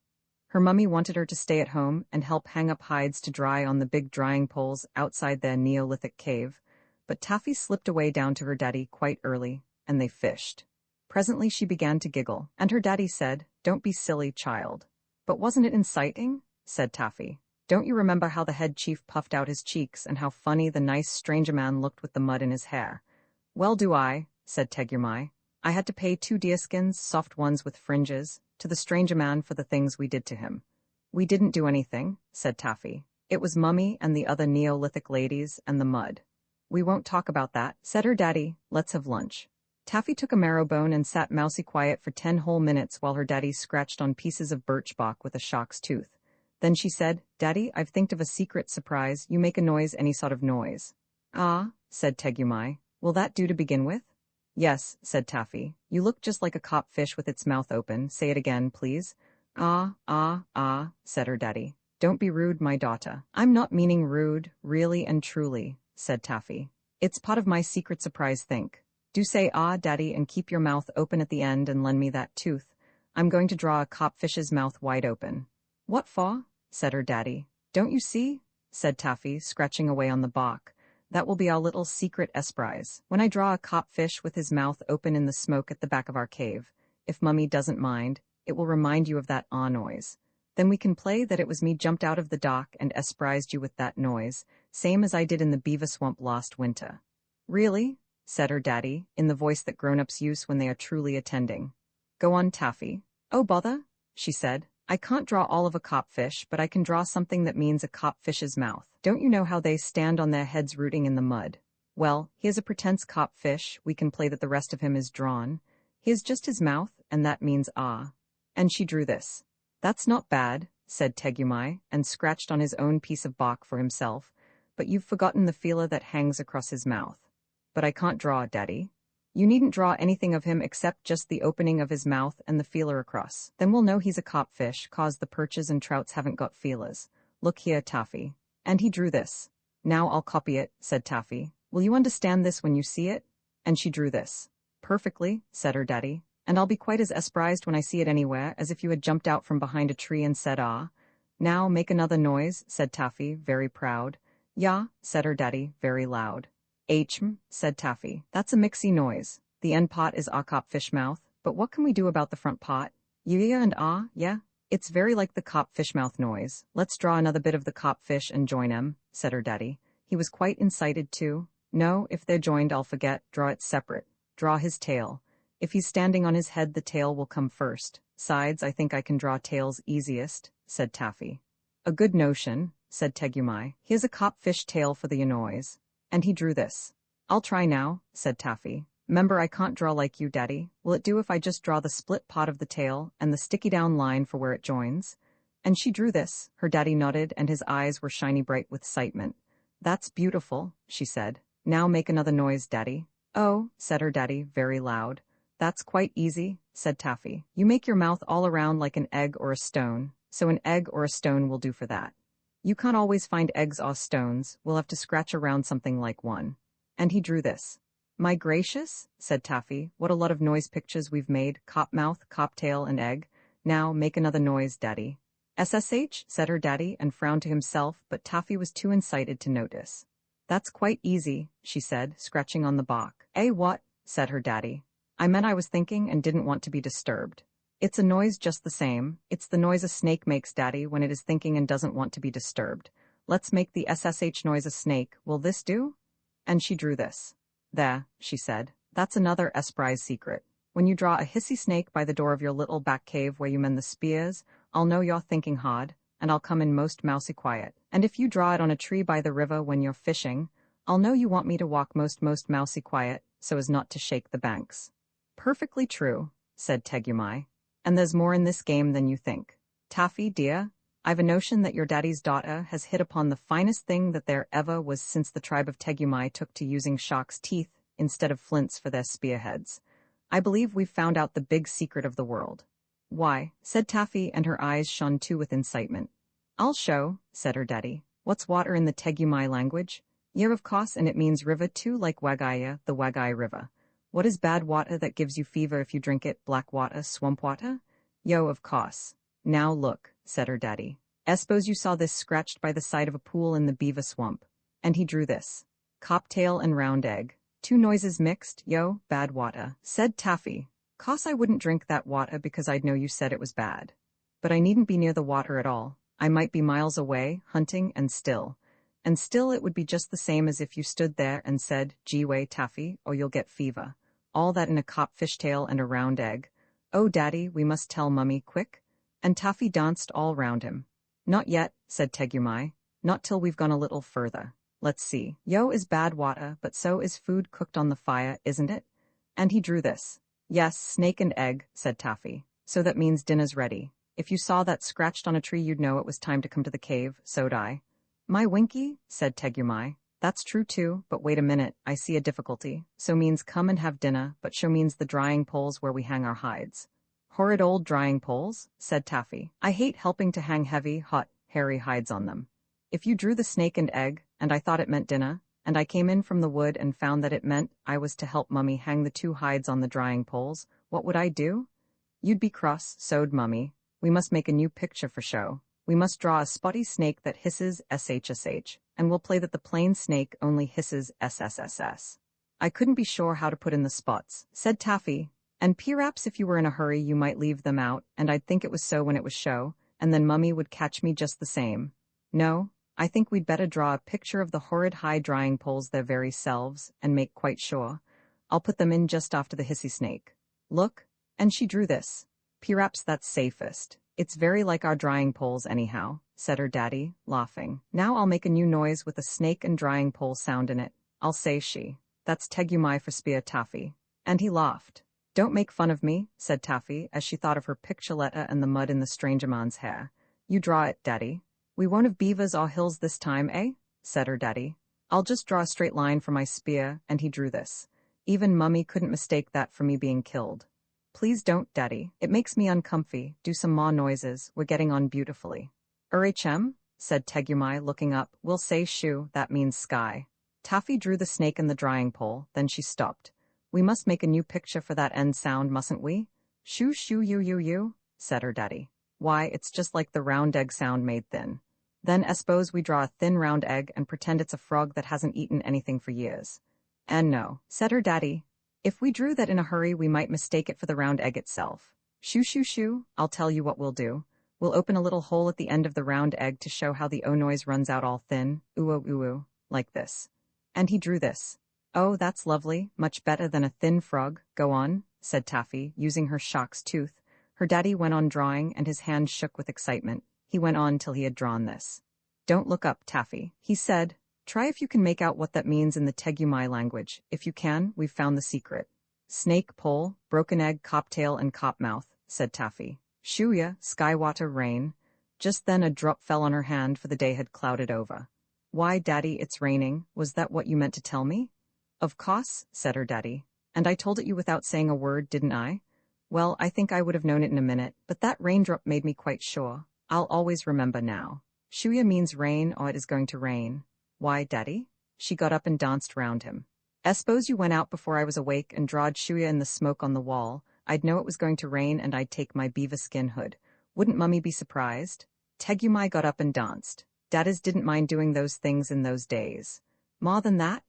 Her mummy wanted her to stay at home and help hang up hides to dry on the big drying poles outside their Neolithic cave, but Taffy slipped away down to her daddy quite early, and they fished. Presently she began to giggle, and her daddy said, "Don't be silly, child." "But wasn't it inciting?" said Taffy. "Don't you remember how the head chief puffed out his cheeks and how funny the nice stranger man looked with the mud in his hair?" "Well do I," said Tegumai. "I had to pay 2 deerskins, soft ones with fringes, to the stranger man for the things we did to him." "We didn't do anything," said Taffy. "It was Mummy and the other Neolithic ladies and the mud." "We won't talk about that," said her daddy. "Let's have lunch." Taffy took a marrow bone and sat mousy quiet for 10 whole minutes while her daddy scratched on pieces of birch bark with a shark's tooth. Then she said, "Daddy, I've thinked of a secret surprise. You make a noise, any sort of noise." "Ah," said Tegumai. "Will that do to begin with?" "Yes," said Taffy. "You look just like a cop fish with its mouth open. Say it again, please." "Ah, ah, ah," said her daddy. "Don't be rude, my daughter." "I'm not meaning rude, really and truly," said Taffy. "It's part of my secret surprise think. Do say ah, daddy, and keep your mouth open at the end and lend me that tooth. I'm going to draw a copfish's mouth wide open." "What for?" said her daddy. "Don't you see?" said Taffy, scratching away on the bark. "That will be our little secret esprise. When I draw a copfish with his mouth open in the smoke at the back of our cave, if Mummy doesn't mind, it will remind you of that ah noise. Then we can play that it was me jumped out of the dock and esprised you with that noise, same as I did in the beaver swamp last winter." "Really?" said her daddy, in the voice that grown-ups use when they are truly attending. "Go on, Taffy." "Oh, bother," she said. "I can't draw all of a copfish, but I can draw something that means a copfish's mouth. Don't you know how they stand on their heads rooting in the mud? Well, here's a pretense copfish. We can play that the rest of him is drawn. Here's just his mouth, and that means ah." And she drew this. "That's not bad," said Tegumai, and scratched on his own piece of bark for himself, "but you've forgotten the feeler that hangs across his mouth." "But I can't draw, Daddy." "You needn't draw anything of him except just the opening of his mouth and the feeler across. Then we'll know he's a copfish, 'cause the perches and trouts haven't got feelers. Look here, Taffy." And he drew this. "Now I'll copy it," said Taffy. "Will you understand this when you see it?" And she drew this. "Perfectly," said her daddy. "And I'll be quite as esprised when I see it anywhere as if you had jumped out from behind a tree and said ah." "Now make another noise," said Taffy, very proud. "Ya," said her daddy, very loud. "Hm," said Taffy. "That's a mixy noise. The end part is our copfish mouth, but what can we do about the front part?" "Yeah and ah, yeah. It's very like the copfish mouth noise. Let's draw another bit of the copfish and join 'em," said her daddy. He was quite incited too. "No, if they're joined I'll forget. Draw it separate. Draw his tail. If he's standing on his head the tail will come first. Sides, I think I can draw tails easiest," said Taffy. "A good notion," said Tegumai. "Here's a copfish tail for the noise." And he drew this. "I'll try now," said Taffy. "'Member I can't draw like you, Daddy. Will it do if I just draw the split part of the tail and the sticky down line for where it joins?" And she drew this. Her daddy nodded and his eyes were shiny bright with excitement. "That's beautiful," she said. "Now make another noise, Daddy." "Oh," said her daddy, very loud. "That's quite easy," said Taffy. "You make your mouth all around like an egg or a stone, so an egg or a stone will do for that. You can't always find eggs or stones, we'll have to scratch around something like one." And he drew this. "My gracious," said Taffy, "what a lot of noise pictures we've made, cop mouth, cop tail, and egg. Now make another noise, Daddy." "SSH," said her daddy, and frowned to himself, but Taffy was too incited to notice. "That's quite easy," she said, scratching on the bark. "Eh, what?" said her daddy. "I meant I was thinking and didn't want to be disturbed." "It's a noise just the same. It's the noise a snake makes, Daddy, when it is thinking and doesn't want to be disturbed. Let's make the SSH noise a snake. Will this do?" And she drew this. "There," she said. That's another Espry's secret. When you draw a hissy snake by the door of your little back cave where you mend the spears, I'll know you're thinking hard, and I'll come in most mousy quiet. And if you draw it on a tree by the river when you're fishing, I'll know you want me to walk most mousy quiet, so as not to shake the banks. Perfectly true, said Tegumai. And there's more in this game than you think. Taffy, dear, I've a notion that your daddy's daughter has hit upon the finest thing that there ever was since the tribe of Tegumai took to using shark's teeth instead of flints for their spearheads. I believe we've found out the big secret of the world. Why, said Taffy, and her eyes shone too with incitement. I'll show, said her daddy. What's water in the Tegumai language? Yeah, of course, and it means river too, like Wagaya, the Wagai River. What is bad water that gives you fever if you drink it? Black water, swamp water? Yo, of course. Now look, said her daddy. S'pose you saw this scratched by the side of a pool in the beaver swamp. And he drew this. Coptail and round egg. Two noises mixed, yo, bad water, said Taffy. Course I wouldn't drink that water because I'd know you said it was bad. But I needn't be near the water at all. I might be miles away, hunting, and still it would be just the same as if you stood there and said, gee way, Taffy, or you'll get fever. All that in a cop fishtail and a round egg. Oh, Daddy, we must tell Mummy, quick. And Taffy danced all round him. Not yet, said Tegumai. Not till we've gone a little further. Let's see. Yo is bad water, but so is food cooked on the fire, isn't it? And he drew this. Yes, snake and egg, said Taffy. So that means dinner's ready. If you saw that scratched on a tree, you'd know it was time to come to the cave, so'd I. My Winky, said Tegumai. That's true too, but wait a minute, I see a difficulty. So means come and have dinner, but show means the drying poles where we hang our hides. Horrid old drying poles, said Taffy. I hate helping to hang heavy, hot, hairy hides on them. If you drew the snake and egg, and I thought it meant dinner, and I came in from the wood and found that it meant I was to help Mummy hang the two hides on the drying poles, what would I do? You'd be cross, so'd Mummy. We must make a new picture for show. We must draw a spotty snake that hisses SHSH, and we'll play that the plain snake only hisses SSSS. I couldn't be sure how to put in the spots, said Taffy, and perhaps if you were in a hurry you might leave them out, and I'd think it was so when it was show, and then Mummy would catch me just the same. No, I think we'd better draw a picture of the horrid high drying poles their very selves, and make quite sure. I'll put them in just after the hissy snake. Look, and she drew this. Perhaps that's safest. It's very like our drying poles anyhow, said her daddy, laughing. Now I'll make a new noise with a snake and drying pole sound in it. I'll say she. That's Tegumai for spear Taffy. And he laughed. Don't make fun of me, said Taffy, as she thought of her pictureletta and the mud in the stranger man's hair. You draw it, daddy. We won't have beavers or hills this time, eh? Said her daddy. I'll just draw a straight line for my spear, and he drew this. Even Mummy couldn't mistake that for me being killed. Please don't, Daddy. It makes me uncomfy. Do some more noises. We're getting on beautifully. Urhm, said Tegumai, looking up. We'll say shoo, that means sky. Taffy drew the snake and the drying pole, then she stopped. We must make a new picture for that end sound, mustn't we? Shoo shoo you, said her daddy. Why, it's just like the round egg sound made thin. Then s'pose we draw a thin round egg and pretend it's a frog that hasn't eaten anything for years. And no, said her daddy. If we drew that in a hurry, we might mistake it for the round egg itself. Shoo shoo shoo, I'll tell you what we'll do. We'll open a little hole at the end of the round egg to show how the O noise runs out all thin, ooh, like this. And he drew this. Oh, that's lovely, much better than a thin frog. Go on, said Taffy, using her shark's tooth. Her daddy went on drawing, and his hand shook with excitement. He went on till he had drawn this. Don't look up, Taffy, he said. Try if you can make out what that means in the Tegumai language. If you can, we've found the secret. Snake, pole, broken egg, coptail, and copmouth, said Taffy. Shuya, skywater, rain. Just then a drop fell on her hand, for the day had clouded over. Why, Daddy, it's raining. Was that what you meant to tell me? Of course, said her daddy. And I told it you without saying a word, didn't I? Well, I think I would have known it in a minute, but that raindrop made me quite sure. I'll always remember now. Shuya means rain, or it is going to rain. Why, Daddy? She got up and danced round him. S'pose you went out before I was awake and drawed Shuya in the smoke on the wall. I'd know it was going to rain, and I'd take my beaver skin hood. Wouldn't Mummy be surprised? Tegumai got up and danced. Daddies didn't mind doing those things in those days. More than that,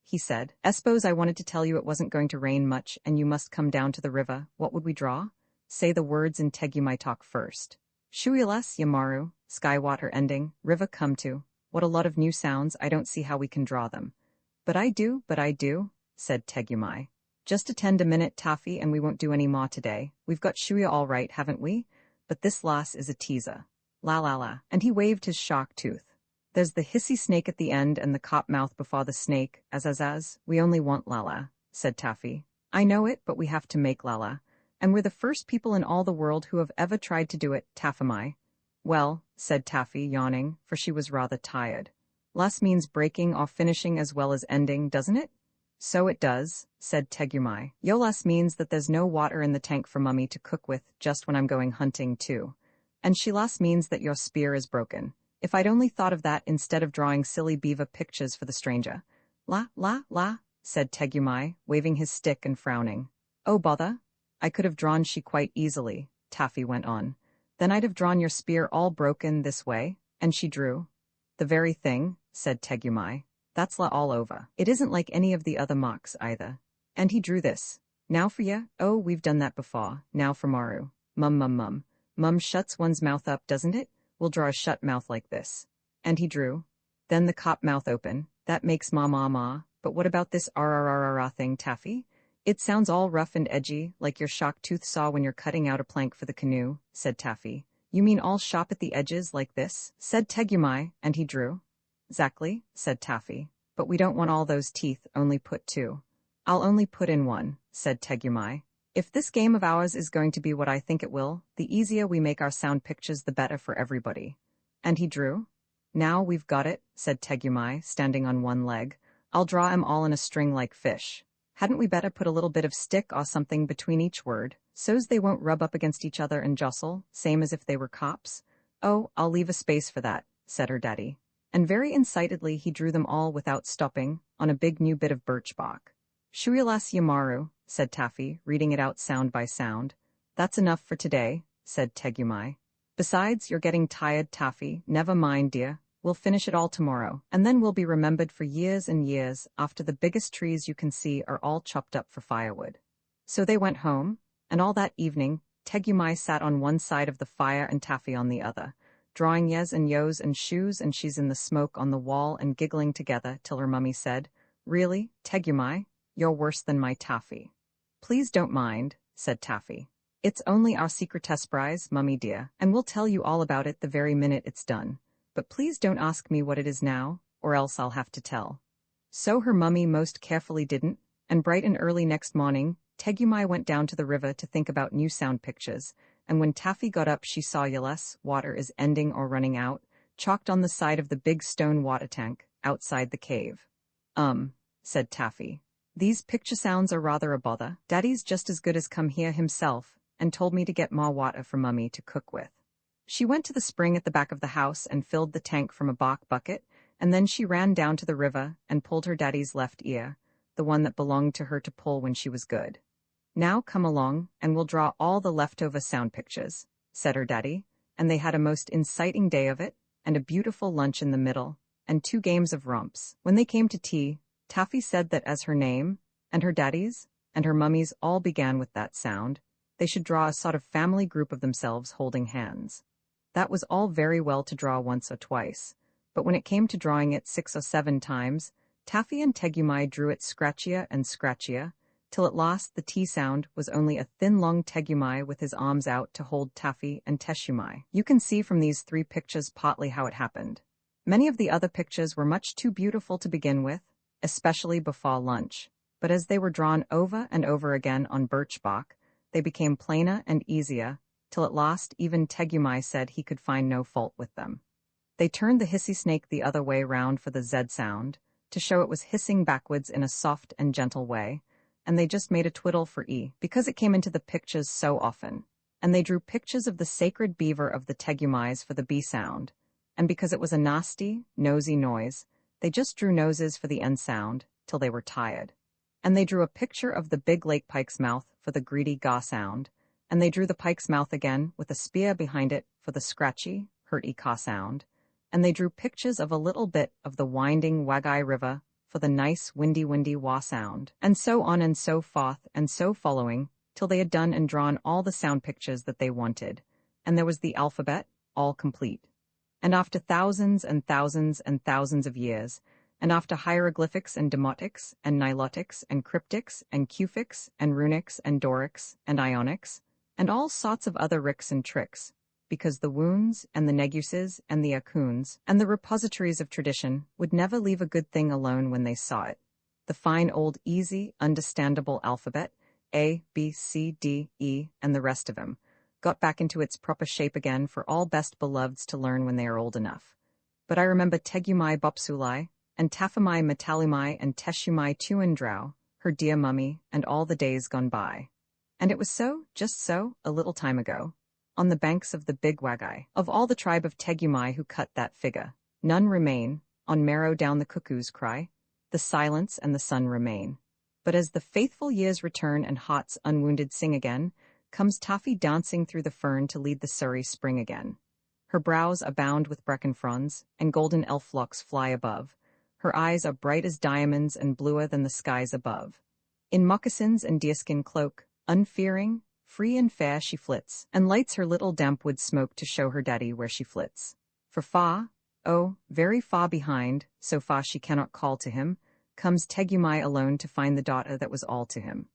he said. S'pose I wanted to tell you it wasn't going to rain much, and you must come down to the river. What would we draw? Say the words in Tegumai talk first. Shuyalas Yamaru, skywater ending, river come to. What a lot of new sounds, I don't see how we can draw them. But I do. said Tegumai. Just attend a minute, Taffy, and we won't do any more today. We've got Shuya all right, haven't we? But this lass is a teaser. La la la. And he waved his shark tooth. There's the hissy snake at the end and the cop mouth before the snake, as. We only want Lala, said Taffy. I know it, but we have to make Lala. And we're the first people in all the world who have ever tried to do it, Taffamai. Well, said Taffy, yawning, for she was rather tired. Las means breaking or finishing as well as ending, doesn't it? So it does, said Tegumai. Yolas means that there's no water in the tank for Mummy to cook with just when I'm going hunting too. And Shilas means that your spear is broken. If I'd only thought of that instead of drawing silly beaver pictures for the stranger. La, said Tegumai, waving his stick and frowning. Oh bother. I could have drawn she quite easily, Taffy went on. Then I'd have drawn your spear all broken this way, and she drew. The very thing, said Tegumai. That's la all over. It isn't like any of the other mocks either. And he drew this. Now for ya? Oh, we've done that before. Now for Maru. Mum. Mum shuts one's mouth up, doesn't it? We'll draw a shut mouth like this. And he drew. Then the cop mouth open. That makes ma. But what about this rrrrrrr thing, Taffy? It sounds all rough and edgy, like your shock tooth saw when you're cutting out a plank for the canoe, said Taffy. You mean all sharp at the edges like this? Said Tegumai, and he drew. Exactly, said Taffy. But we don't want all those teeth, only put 2. I'll only put in 1, said Tegumai. If this game of ours is going to be what I think it will, the easier we make our sound pictures the better for everybody. And he drew. Now we've got it, said Tegumai, standing on one leg. I'll draw 'em all in a string like fish. Hadn't we better put a little bit of stick or something between each word, so's they won't rub up against each other and jostle, same as if they were cops? Oh, I'll leave a space for that, said her daddy. And very incitedly he drew them all without stopping, on a big new bit of birch bark. Shuyalas Yamaru, said Taffy, reading it out sound by sound. That's enough for today, said Tegumai. Besides, you're getting tired, Taffy. Never mind, dear. We'll finish it all tomorrow, and then we'll be remembered for years and years after the biggest trees you can see are all chopped up for firewood. So they went home, and all that evening, Tegumai sat on one side of the fire and Taffy on the other, drawing yes and yos and shoes and she's in the smoke on the wall and giggling together till her mummy said, Really, Tegumai, you're worse than my Taffy. Please don't mind, said Taffy. It's only our secretess prize, Mummy dear, and we'll tell you all about it the very minute it's done. But please don't ask me what it is now, or else I'll have to tell. So her mummy most carefully didn't, and bright and early next morning, Tegumai went down to the river to think about new sound pictures, and when Taffy got up she saw Yales, water is ending or running out, chalked on the side of the big stone water tank, outside the cave. Said Taffy. These picture sounds are rather a bother. Daddy's just as good as come here himself, and told me to get more water for Mummy to cook with. She went to the spring at the back of the house and filled the tank from a bark bucket, and then she ran down to the river and pulled her daddy's left ear, the one that belonged to her to pull when she was good. Now come along, and we'll draw all the leftover sound pictures, said her daddy, and they had a most inciting day of it, and a beautiful lunch in the middle, and 2 games of romps. When they came to tea, Taffy said that as her name, and her daddy's, and her mummy's all began with that sound, they should draw a sort of family group of themselves holding hands. That was all very well to draw once or twice, but when it came to drawing it 6 or 7 times, Taffy and Tegumai drew it scratchier and scratchier, till at last the T sound was only a thin long Tegumai with his arms out to hold Taffy and Teshumai. You can see from these 3 pictures partly how it happened. Many of the other pictures were much too beautiful to begin with, especially before lunch, but as they were drawn over and over again on birch bark, they became plainer and easier, till at last even Tegumai said he could find no fault with them. They turned the hissy snake the other way round for the Z sound, to show it was hissing backwards in a soft and gentle way, and they just made a twiddle for E, because it came into the pictures so often, and they drew pictures of the sacred beaver of the Tegumais for the B sound, and because it was a nasty, nosy noise, they just drew noses for the N sound, till they were tired. And they drew a picture of the big lake pike's mouth for the greedy Ga sound, and they drew the pike's mouth again with a spear behind it for the scratchy, hurty Ka sound, and they drew pictures of a little bit of the winding Wagai River for the nice windy Wa sound, and so on and so forth and so following, till they had done and drawn all the sound pictures that they wanted, and there was the alphabet, all complete. And after thousands and thousands and thousands of years, and after hieroglyphics and demotics and nilotics and cryptics and cufics and runics and dorics and ionics, and all sorts of other ricks and tricks, because the wounds and the neguses and the akuns and the repositories of tradition would never leave a good thing alone when they saw it. The fine old easy, understandable alphabet, A, B, C, D, E, and the rest of them, got back into its proper shape again for all best beloveds to learn when they are old enough. But I remember Tegumai Bopsulai, and Tafamai Metalumai and Teshumai Tuandrau, her dear mummy, and all the days gone by. And it was so, just so, a little time ago, on the banks of the Big Wagai, of all the tribe of Tegumai who cut that figure, none remain, on marrow down the cuckoo's cry, the silence and the sun remain. But as the faithful years return and hearts unwounded sing again, comes Taffy dancing through the fern to lead the Surrey spring again. Her brows abound with bracken fronds, and golden elf locks fly above. Her eyes are bright as diamonds and bluer than the skies above. In moccasins and deerskin cloak, unfearing, free and fair she flits, and lights her little damp wood smoke to show her daddy where she flits. For far, oh, very far behind, so far she cannot call to him, comes Tegumai alone to find the daughter that was all to him.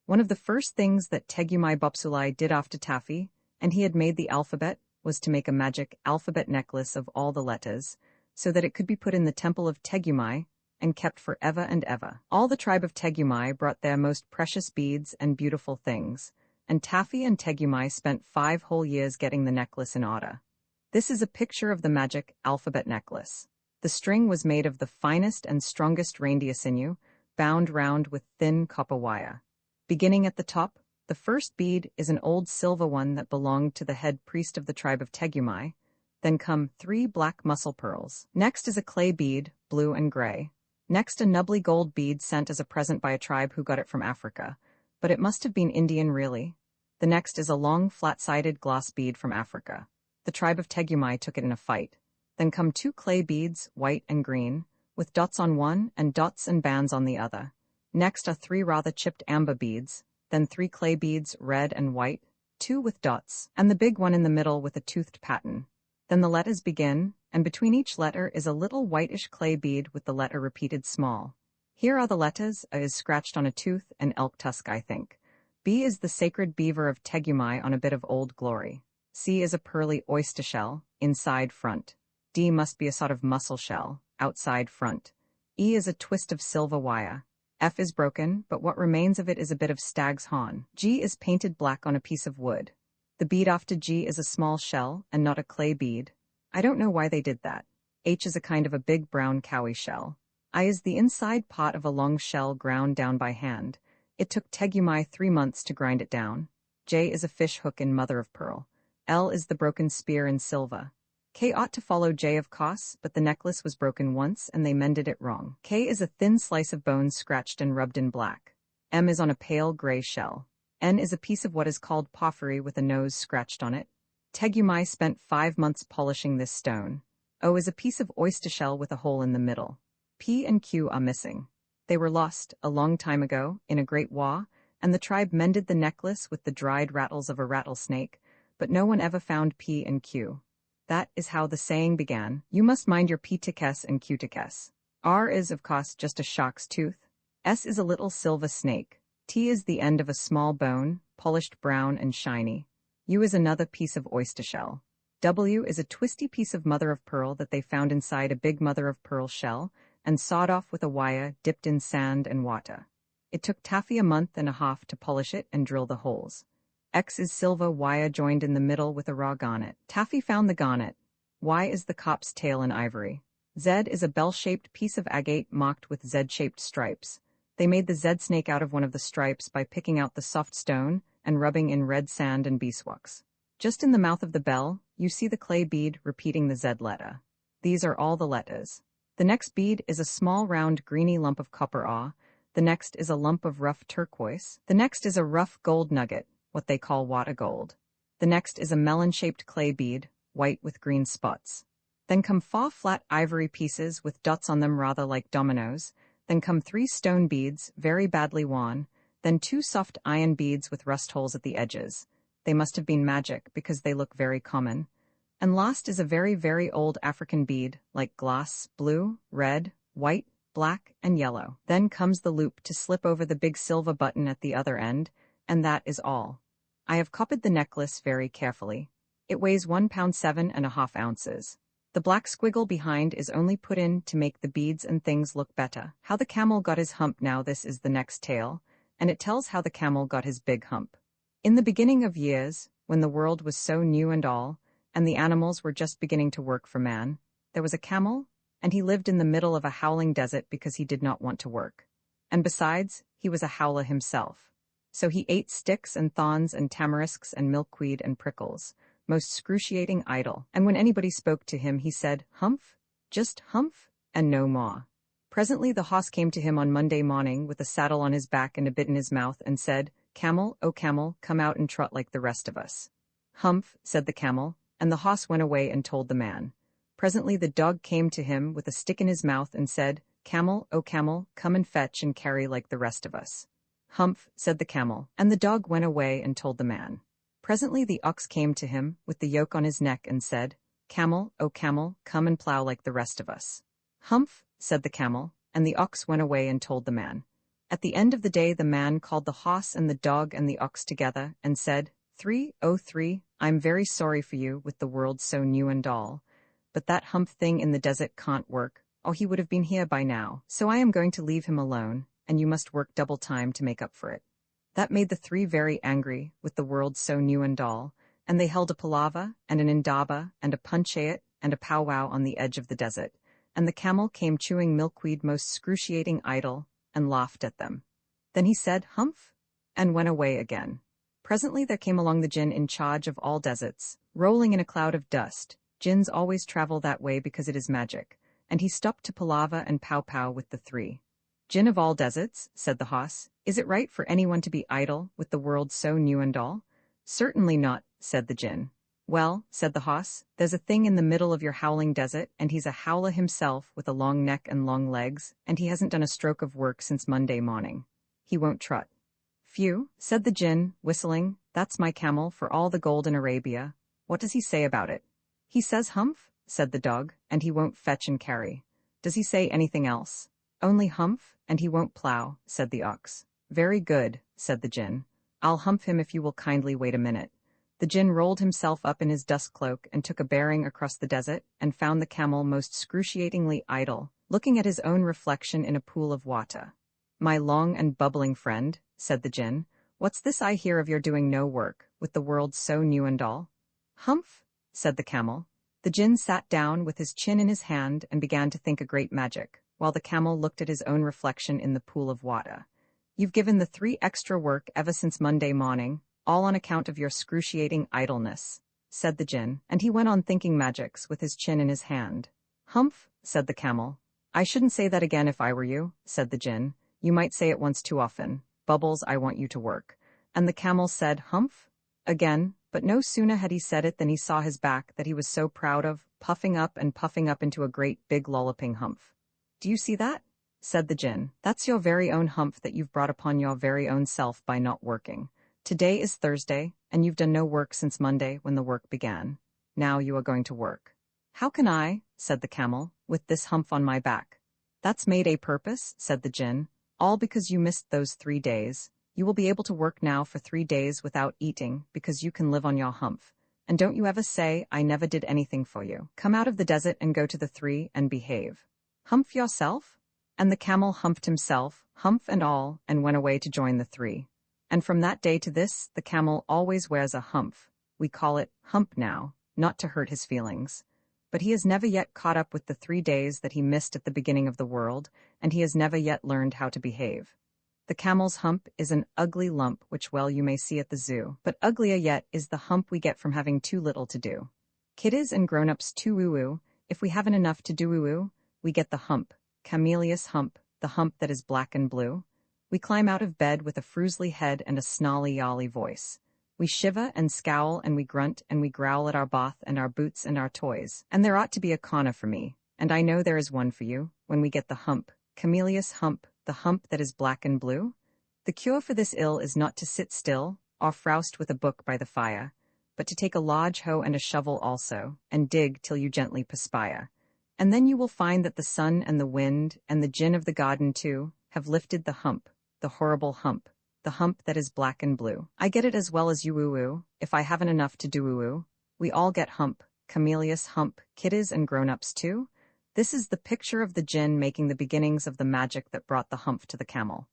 One of the first things that Tegumai Bopsulai did after Taffy, and he had made the alphabet, was to make a magic alphabet necklace of all the letters, so that it could be put in the temple of Tegumai and kept for ever and ever. All the tribe of Tegumai brought their most precious beads and beautiful things, and Taffy and Tegumai spent 5 whole years getting the necklace in order. This is a picture of the magic alphabet necklace. The string was made of the finest and strongest reindeer sinew, bound round with thin copper wire. Beginning at the top, the first bead is an old silver one that belonged to the head priest of the tribe of Tegumai. Then come 3 black mussel pearls. Next is a clay bead, blue and gray. Next a nubbly gold bead sent as a present by a tribe who got it from Africa, but it must have been Indian really. The next is a long flat-sided glass bead from Africa. The tribe of Tegumai took it in a fight. Then come 2 clay beads, white and green, with dots on one and dots and bands on the other. Next are 3 rather chipped amber beads, then 3 clay beads, red and white, 2 with dots, and the big one in the middle with a toothed pattern. Then the letters begin, and between each letter is a little whitish clay bead with the letter repeated small. Here are the letters. A is scratched on a tooth, an elk tusk I think. B is the sacred beaver of Tegumai on a bit of old glory. C is a pearly oyster shell, inside front. D must be a sort of mussel shell, outside front. E is a twist of silver wire. F is broken, but what remains of it is a bit of stag's horn. G is painted black on a piece of wood. The bead after G is a small shell, and not a clay bead. I don't know why they did that. H is a kind of a big brown cowie shell. I is the inside part of a long shell ground down by hand. It took Tegumai 3 months to grind it down. J is a fish hook in mother of pearl. L is the broken spear in silver. K ought to follow J of course, but the necklace was broken once and they mended it wrong. K is a thin slice of bone scratched and rubbed in black. M is on a pale gray shell. N is a piece of what is called porphyry with a nose scratched on it. Tegumai spent 5 months polishing this stone. O is a piece of oyster shell with a hole in the middle. P and Q are missing. They were lost, a long time ago, in a great war, and the tribe mended the necklace with the dried rattles of a rattlesnake, but no one ever found P and Q. That is how the saying began, you must mind your P-tikes and Q-tikes. R is, of course, just a shark's tooth. S is a little silver snake. T is the end of a small bone, polished brown and shiny. U is another piece of oyster shell. W is a twisty piece of mother of pearl that they found inside a big mother of pearl shell and sawed off with a wire dipped in sand and water. It took Taffy a month and a half to polish it and drill the holes. X is silver wire joined in the middle with a raw garnet. Taffy found the garnet. Y is the cop's tail in ivory. Z is a bell-shaped piece of agate marked with Z-shaped stripes. They made the Z snake out of one of the stripes by picking out the soft stone and rubbing in red sand and beeswax. Just in the mouth of the bell, you see the clay bead repeating the Z letter. These are all the letters. The next bead is a small round greeny lump of copper ore. The next is a lump of rough turquoise. The next is a rough gold nugget, what they call water gold. The next is a melon-shaped clay bead, white with green spots. Then come 4 flat ivory pieces with dots on them rather like dominoes. Then come 3 stone beads, very badly worn. Then 2 soft iron beads with rust holes at the edges. They must have been magic because they look very common. And last is a very, very old African bead, like glass, blue, red, white, black and yellow. Then comes the loop to slip over the big silver button at the other end, and that is all. I have copied the necklace very carefully. It weighs 1 pound 7.5 ounces. The black squiggle behind is only put in to make the beads and things look better. How the camel got his hump. Now this is the next tale, and it tells how the camel got his big hump. In the beginning of years, when the world was so new and all, and the animals were just beginning to work for man, there was a camel, and he lived in the middle of a howling desert because he did not want to work. And besides, he was a howler himself. So he ate sticks and thorns and tamarisks and milkweed and prickles, most excruciating idle, and when anybody spoke to him he said, "Humph, just humph, and no more." Presently the hoss came to him on Monday morning with a saddle on his back and a bit in his mouth and said, "Camel, oh camel, come out and trot like the rest of us." "Humph," said the camel, and the hoss went away and told the man. Presently the dog came to him with a stick in his mouth and said, "Camel, oh camel, come and fetch and carry like the rest of us." "Humph," said the camel, and the dog went away and told the man. Presently the ox came to him with the yoke on his neck and said, "Camel, oh camel, come and plow like the rest of us." "Humph," said the camel, and the ox went away and told the man. At the end of the day the man called the hoss and the dog and the ox together and said, 303, I'm very sorry for you with the world so new and all, but that hump thing in the desert can't work, or he would have been here by now, so I am going to leave him alone, and you must work double time to make up for it." That made the three very angry with the world so new and all, and they held a palaver and an indaba and a punchayat and a powwow on the edge of the desert, and the camel came chewing milkweed most excruciating idle, and laughed at them. Then he said, "Humph," and went away again. Presently there came along the jinn in charge of all deserts, rolling in a cloud of dust. Jinns always travel that way because it is magic, and he stopped to palaver and pow-pow with the three. "Jinn of all deserts," said the hoss, "is it right for anyone to be idle with the world so new and all?" "Certainly not," said the jinn. "Well," said the hoss, "there's a thing in the middle of your howling desert, and he's a howler himself with a long neck and long legs, and he hasn't done a stroke of work since Monday morning. He won't trot." "Phew," said the jinn, whistling, "that's my camel for all the gold in Arabia. What does he say about it?" "He says humph," said the dog, "and he won't fetch and carry." "Does he say anything else?" "Only humph, and he won't plow," said the ox. "Very good," said the jinn. "I'll humph him if you will kindly wait a minute." The jinn rolled himself up in his dust cloak and took a bearing across the desert and found the camel most excruciatingly idle, looking at his own reflection in a pool of water. "My long and bubbling friend," said the jinn, "what's this I hear of your doing no work, with the world so new and all?" "Humph," said the camel. The jinn sat down with his chin in his hand and began to think a great magic, while the camel looked at his own reflection in the pool of water. "You've given the three extra work ever since Monday morning, all on account of your excruciating idleness," said the jinn, and he went on thinking magics with his chin in his hand. "Humph," said the camel. "I shouldn't say that again if I were you," said the jinn. "You might say it once too often. Bubbles, I want you to work." And the camel said, "Humph," again, but no sooner had he said it than he saw his back that he was so proud of, puffing up into a great big lolloping humph. "Do you see that?" said the jinn. "That's your very own humph that you've brought upon your very own self by not working. Today is Thursday, and you've done no work since Monday when the work began. Now you are going to work." "How can I," said the camel, "with this humph on my back?" "That's made a purpose," said the jinn, "all because you missed those 3 days. You will be able to work now for 3 days without eating because you can live on your humph. And don't you ever say, I never did anything for you. Come out of the desert and go to the 3 and behave. Humph yourself?" And the camel humphed himself, humph and all, and went away to join the 3. And from that day to this, the camel always wears a humph. We call it hump now, not to hurt his feelings. But he has never yet caught up with the 3 days that he missed at the beginning of the world, and he has never yet learned how to behave. The camel's hump is an ugly lump which well you may see at the zoo, but uglier yet is the hump we get from having too little to do. Kiddies and grown-ups too woo-woo, if we haven't enough to do woo-woo, we get the hump, camellious hump, the hump that is black and blue. We climb out of bed with a frusly head and a snolly-yolly voice. We shiver and scowl and we grunt and we growl at our bath and our boots and our toys. And there ought to be a corner for me, and I know there is one for you, when we get the hump, camellious hump, the hump that is black and blue. The cure for this ill is not to sit still, or frowst with a book by the fire, but to take a large hoe and a shovel also, and dig till you gently perspire. And then you will find that the sun and the wind and the djinn of the garden too have lifted the hump, the horrible hump, the hump that is black and blue. I get it as well as you woo-woo, if I haven't enough to do woo-woo. We all get hump, Camellias hump, kiddies and grown-ups too. This is the picture of the djinn making the beginnings of the magic that brought the hump to the camel.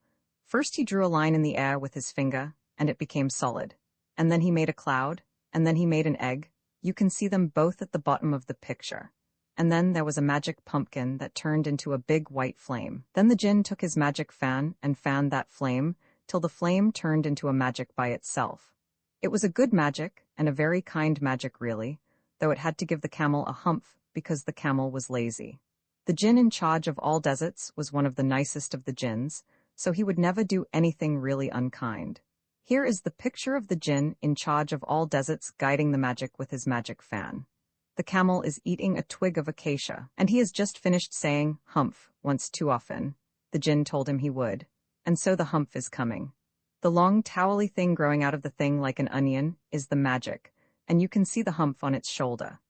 First he drew a line in the air with his finger, and it became solid. And then he made a cloud, and then he made an egg. You can see them both at the bottom of the picture. And then there was a magic pumpkin that turned into a big white flame. Then the djinn took his magic fan and fanned that flame till the flame turned into a magic by itself. It was a good magic, and a very kind magic really, though it had to give the camel a humph because the camel was lazy. The djinn in charge of all deserts was one of the nicest of the djinns, so he would never do anything really unkind. Here is the picture of the djinn in charge of all deserts guiding the magic with his magic fan. The camel is eating a twig of acacia, and he has just finished saying humph once too often. The djinn told him he would, and so the humph is coming. The long towely thing growing out of the thing like an onion is the magic, and you can see the humph on its shoulder.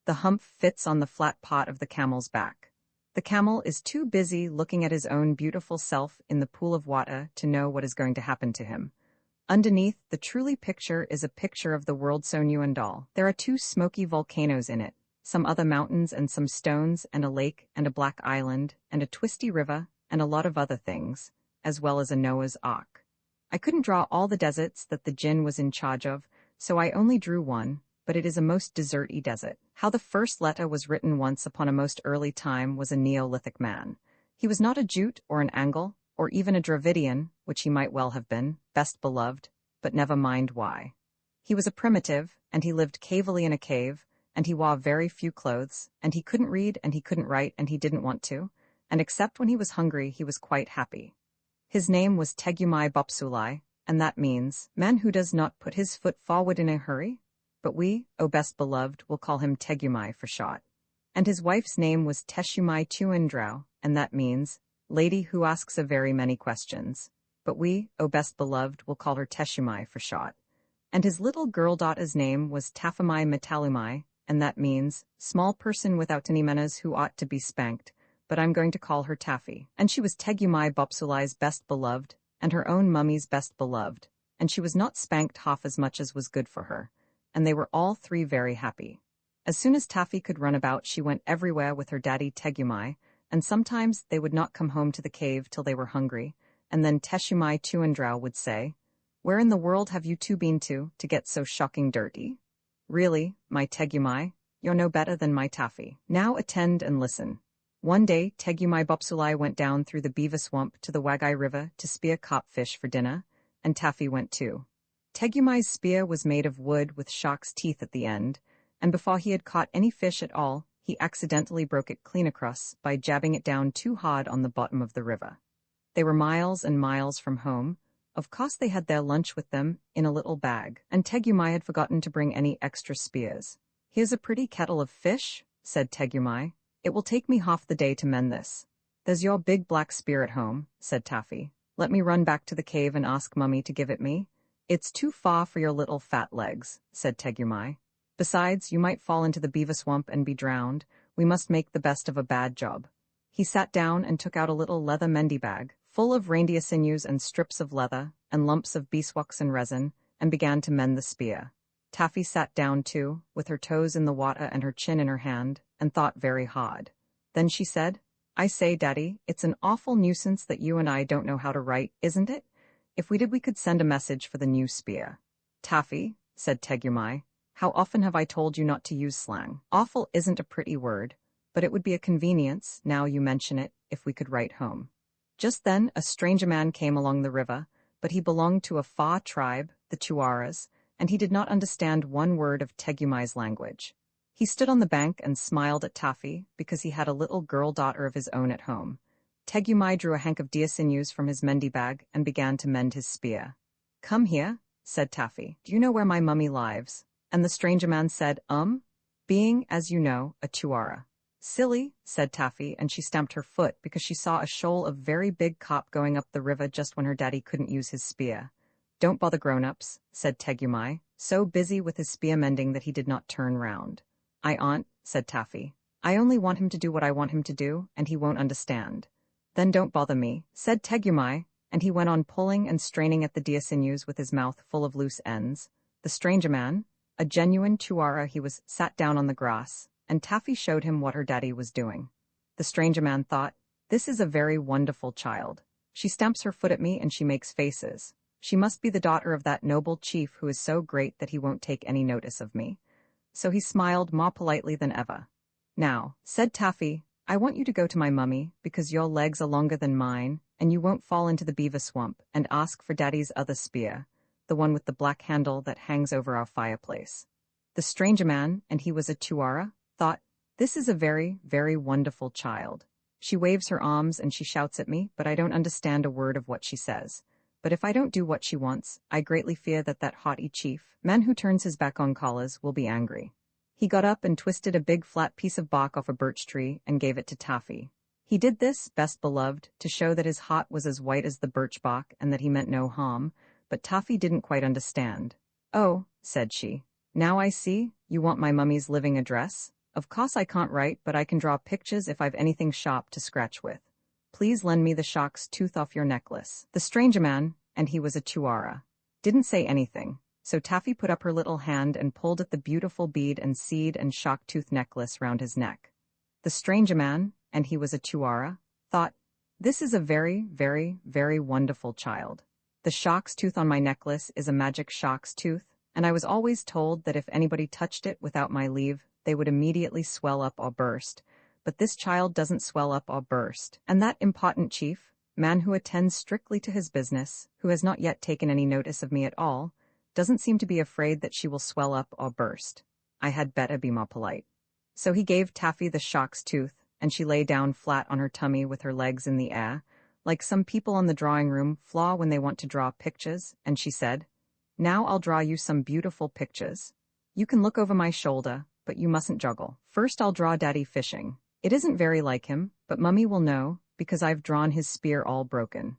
The humph fits on the flat part of the camel's back. The camel is too busy looking at his own beautiful self in the pool of water to know what is going to happen to him. Underneath, the truly picture is a picture of the world so new and all. There are 2 smoky volcanoes in it, some other mountains and some stones and a lake and a black island and a twisty river and a lot of other things, as well as a Noah's Ark. I couldn't draw all the deserts that the djinn was in charge of, so I only drew one, but it is a most desert-y desert. How the first letter was written once upon a most early time was a Neolithic man. He was not a Jute or an Angle, or even a Dravidian, which he might well have been, best beloved, but never mind why. He was a primitive, and he lived cavily in a cave, and he wore very few clothes, and he couldn't read and he couldn't write and he didn't want to, and except when he was hungry he was quite happy. His name was Tegumai Bopsulai, and that means, man who does not put his foot forward in a hurry, but we, O best beloved, will call him Tegumai for short. And his wife's name was Teshumai Tuindrau, and that means, lady who asks a very many questions. But we, O best beloved, will call her Teshumai for short. And his little girl daughter's name was Tafamai Metalumai, and that means, small person without any manners who ought to be spanked, but I'm going to call her Taffy. And she was Tegumai Bopsulai's best beloved, and her own mummy's best beloved, and she was not spanked half as much as was good for her, and they were all 3 very happy. As soon as Taffy could run about she went everywhere with her daddy Tegumai, and sometimes they would not come home to the cave till they were hungry, and then Teshumai Tuindrau would say, "Where in the world have you 2 been to get so shocking dirty? Really, my Tegumai, you're no better than my Taffy. Now attend and listen." One day, Tegumai Bopsulai went down through the beaver swamp to the Wagai River to spear carpfish for dinner, and Taffy went too. Tegumai's spear was made of wood with shark's teeth at the end, and before he had caught any fish at all, he accidentally broke it clean across by jabbing it down too hard on the bottom of the river. They were miles and miles from home. Of course they had their lunch with them in a little bag, and Tegumai had forgotten to bring any extra spears. "Here's a pretty kettle of fish," said Tegumai. "It will take me half the day to mend this." "There's your big black spear at home," said Taffy. "Let me run back to the cave and ask Mummy to give it me." "It's too far for your little fat legs," said Tegumai. "Besides, you might fall into the beaver swamp and be drowned. We must make the best of a bad job." He sat down and took out a little leather mendy bag, full of reindeer sinews and strips of leather, and lumps of beeswax and resin, and began to mend the spear. Taffy sat down too, with her toes in the water and her chin in her hand, and thought very hard. Then she said, "I say, Daddy, it's an awful nuisance that you and I don't know how to write, isn't it? If we did we could send a message for the new spear." "Taffy," said Tegumai, "how often have I told you not to use slang? Awful isn't a pretty word, but it would be a convenience, now you mention it, if we could write home." Just then a stranger man came along the river, but he belonged to a far tribe, the Chuaras, and he did not understand one word of Tegumai's language. He stood on the bank and smiled at Taffy because he had a little girl daughter of his own at home. Tegumai drew a hank of deer sinews from his mendy bag and began to mend his spear. "Come here," said Taffy. "Do you know where my mummy lives?" And the stranger man said, being, as you know, a Chuara. "Silly," said Taffy, and she stamped her foot because she saw a shoal of very big carp going up the river just when her daddy couldn't use his spear. "Don't bother grown-ups," said Tegumai, so busy with his spear mending that he did not turn round. "I aren't," said Taffy. I only want him to do what I want him to do, and he won't understand. Then don't bother me, said Tegumai, and he went on pulling and straining at the deer sinews with his mouth full of loose ends. The stranger man, a genuine Tuara he was, sat down on the grass, and Taffy showed him what her daddy was doing. The stranger man thought, "This is a very wonderful child. She stamps her foot at me and she makes faces. She must be the daughter of that noble chief who is so great that he won't take any notice of me." So he smiled more politely than ever. "Now," said Taffy, "I want you to go to my mummy, because your legs are longer than mine, and you won't fall into the beaver swamp, and ask for Daddy's other spear, the one with the black handle that hangs over our fireplace." The stranger man, and he was a Tuara, thought, "This is a very, very wonderful child. She waves her arms and she shouts at me, but I don't understand a word of what she says. But if I don't do what she wants, I greatly fear that that haughty chief, man who turns his back on collars, will be angry." He got up and twisted a big flat piece of bark off a birch tree and gave it to Taffy. He did this, best beloved, to show that his heart was as white as the birch bark and that he meant no harm, but Taffy didn't quite understand. "Oh," said she, "now I see, you want my mummy's living address? Of course I can't write, but I can draw pictures if I've anything sharp to scratch with. Please lend me the shark's tooth off your necklace." The stranger man, and he was a Tuara, didn't say anything, so Taffy put up her little hand and pulled at the beautiful bead and seed and shark tooth necklace round his neck. The stranger man, and he was a Tuara, thought, "This is a very, very, very wonderful child. The shark's tooth on my necklace is a magic shark's tooth, and I was always told that if anybody touched it without my leave, they would immediately swell up or burst. But this child doesn't swell up or burst, and that important chief, man who attends strictly to his business, who has not yet taken any notice of me at all, doesn't seem to be afraid that she will swell up or burst. I had better be more polite." So he gave Taffy the shark's tooth, and she lay down flat on her tummy with her legs in the air, like some people in the drawing room flaw when they want to draw pictures, and she said, "Now I'll draw you some beautiful pictures. You can look over my shoulder, but you mustn't juggle. First I'll draw Daddy fishing. It isn't very like him, but Mummy will know, because I've drawn his spear all broken.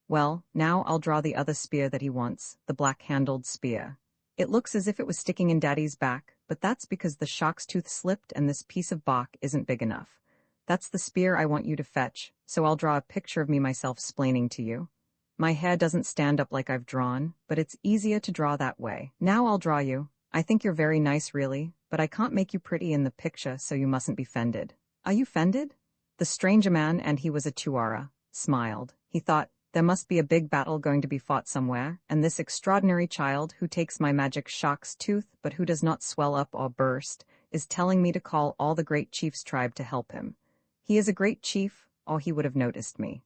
Well, now I'll draw the other spear that he wants, the black-handled spear. It looks as if it was sticking in Daddy's back, but that's because the shark's tooth slipped and this piece of bark isn't big enough. That's the spear I want you to fetch, so I'll draw a picture of me myself splaining to you. My hair doesn't stand up like I've drawn, but it's easier to draw that way. Now I'll draw you. I think you're very nice really, but I can't make you pretty in the picture, so you mustn't be fended." "Are you fended?" The stranger man, and he was a Tuara, smiled. He thought, there must be a big battle going to be fought somewhere, and this extraordinary child who takes my magic shark's tooth but who does not swell up or burst is telling me to call all the great chief's tribe to help him. He is a great chief, or he would have noticed me.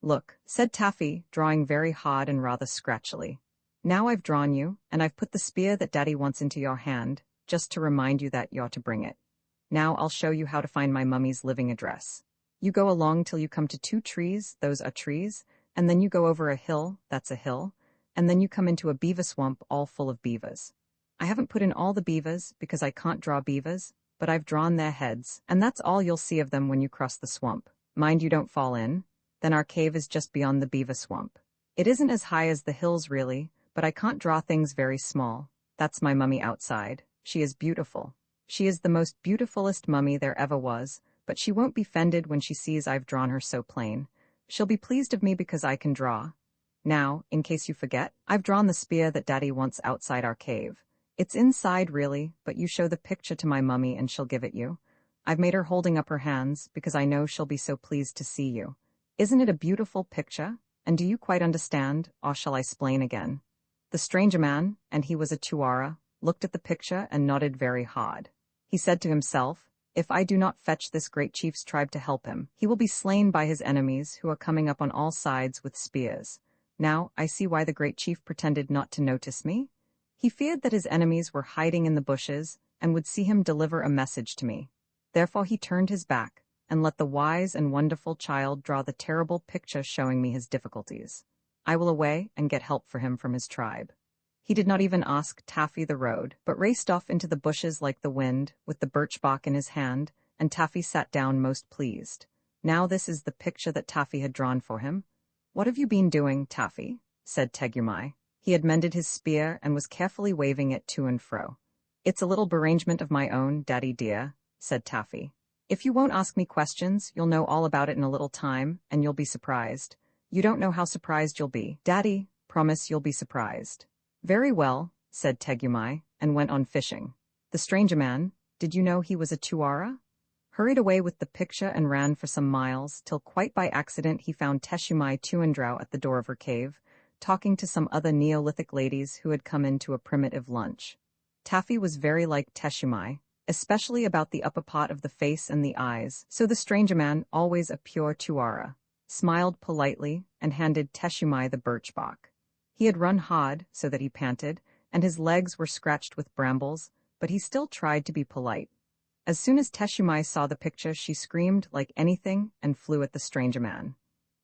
"Look," said Taffy, drawing very hard and rather scratchily. "Now I've drawn you, and I've put the spear that Daddy wants into your hand, just to remind you that you're to bring it. Now I'll show you how to find my mummy's living address. You go along till you come to 2 trees, those are trees, and then you go over a hill, that's a hill, and then you come into a beaver swamp all full of beavers. I haven't put in all the beavers because I can't draw beavers, but I've drawn their heads, and that's all you'll see of them when you cross the swamp. Mind you don't fall in. Then our cave is just beyond the beaver swamp. It isn't as high as the hills really, but I can't draw things very small. That's my mummy outside. She is beautiful. She is the most beautifulest mummy there ever was, but she won't be fended when she sees I've drawn her so plain. She'll be pleased of me because I can draw. Now, in case you forget, I've drawn the spear that Daddy wants outside our cave. It's inside really, but you show the picture to my mummy and she'll give it you. I've made her holding up her hands because I know she'll be so pleased to see you. Isn't it a beautiful picture? And do you quite understand, or shall I explain again?" The stranger man, and he was a Tuara, looked at the picture and nodded very hard. He said to himself, "If I do not fetch this great chief's tribe to help him, he will be slain by his enemies who are coming up on all sides with spears. Now I see why the great chief pretended not to notice me. He feared that his enemies were hiding in the bushes and would see him deliver a message to me. Therefore he turned his back and let the wise and wonderful child draw the terrible picture showing me his difficulties. I will away and get help for him from his tribe." He did not even ask Taffy the road, but raced off into the bushes like the wind, with the birch bark in his hand, and Taffy sat down most pleased. Now this is the picture that Taffy had drawn for him. "What have you been doing, Taffy?" said Tegumai. He had mended his spear and was carefully waving it to and fro. "It's a little arrangement of my own, Daddy dear," said Taffy. If you won't ask me questions, you'll know all about it in a little time, and you'll be surprised. You don't know how surprised you'll be. Daddy, promise you'll be surprised. Very well, said Tegumai, and went on fishing. The stranger man, did you know he was a Tuara? Hurried away with the picture and ran for some miles, till quite by accident he found Teshumai Tuandrau at the door of her cave, talking to some other Neolithic ladies who had come in to a primitive lunch. Taffy was very like Teshumai, especially about the upper part of the face and the eyes, so the stranger man, always a pure Tuara, smiled politely and handed Teshumai the birch bark. He had run hard, so that he panted, and his legs were scratched with brambles, but he still tried to be polite. As soon as Teshumai saw the picture, she screamed like anything and flew at the stranger man.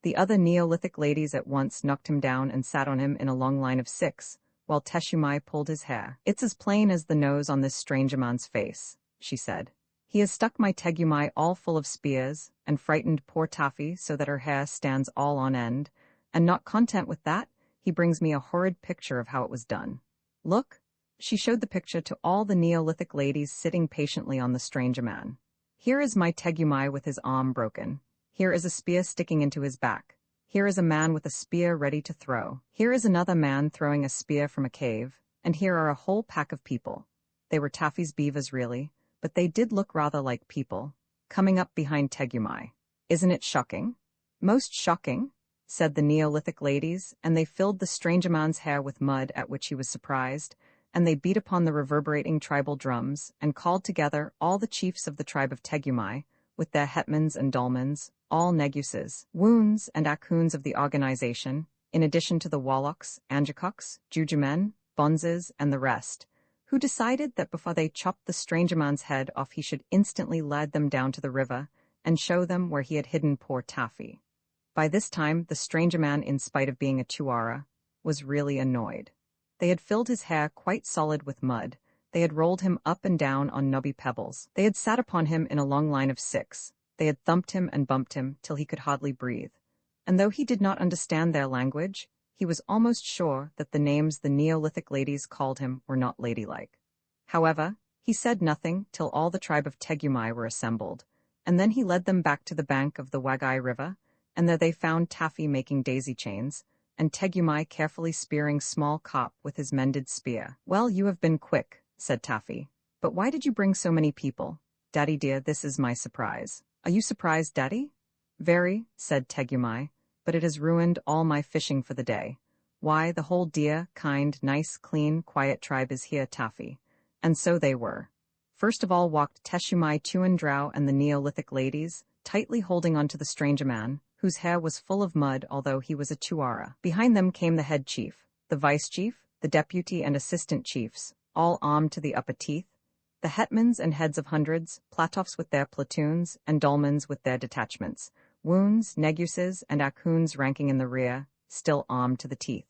The other Neolithic ladies at once knocked him down and sat on him in a long line of 6, while Teshumai pulled his hair. It's as plain as the nose on this stranger man's face, she said. He has stuck my Tegumai all full of spears, and frightened poor Taffy so that her hair stands all on end, and not content with that, he brings me a horrid picture of how it was done. Look. She showed the picture to all the Neolithic ladies sitting patiently on the stranger man. Here is my Tegumai with his arm broken. Here is a spear sticking into his back. Here is a man with a spear ready to throw. Here is another man throwing a spear from a cave, and here are a whole pack of people. They were Taffy's beavers really, but they did look rather like people, coming up behind Tegumai. Isn't it shocking? Most shocking, said the Neolithic ladies, and they filled the stranger man's hair with mud, at which he was surprised, and they beat upon the reverberating tribal drums, and called together all the chiefs of the tribe of Tegumai, with their hetmans and dolmens, all neguses, woons, and akhoons of the organization, in addition to the wallachs, anjakuks, jujumen, bonzes, and the rest, who decided that before they chopped the stranger man's head off he should instantly lead them down to the river, and show them where he had hidden poor Taffy. By this time, the stranger man, in spite of being a Tuara, was really annoyed. They had filled his hair quite solid with mud. They had rolled him up and down on knobby pebbles. They had sat upon him in a long line of 6. They had thumped him and bumped him till he could hardly breathe. And though he did not understand their language, he was almost sure that the names the Neolithic ladies called him were not ladylike. However, he said nothing till all the tribe of Tegumai were assembled, and then he led them back to the bank of the Wagai River, and there they found Taffy making daisy chains, and Tegumai carefully spearing small carp with his mended spear. Well, you have been quick, said Taffy. But why did you bring so many people? Daddy dear, this is my surprise. Are you surprised, Daddy? Very, said Tegumai, but it has ruined all my fishing for the day. Why, the whole dear, kind, nice, clean, quiet tribe is here, Taffy. And so they were. First of all walked Teshumai Tuandrau and the Neolithic ladies, tightly holding on to the stranger man, whose hair was full of mud although he was a Tuara. Behind them came the head chief, the vice chief, the deputy and assistant chiefs, all armed to the upper teeth, the hetmans and heads of hundreds, platovs with their platoons, and dolmens with their detachments, woons, neguses, and akhoons ranking in the rear, still armed to the teeth.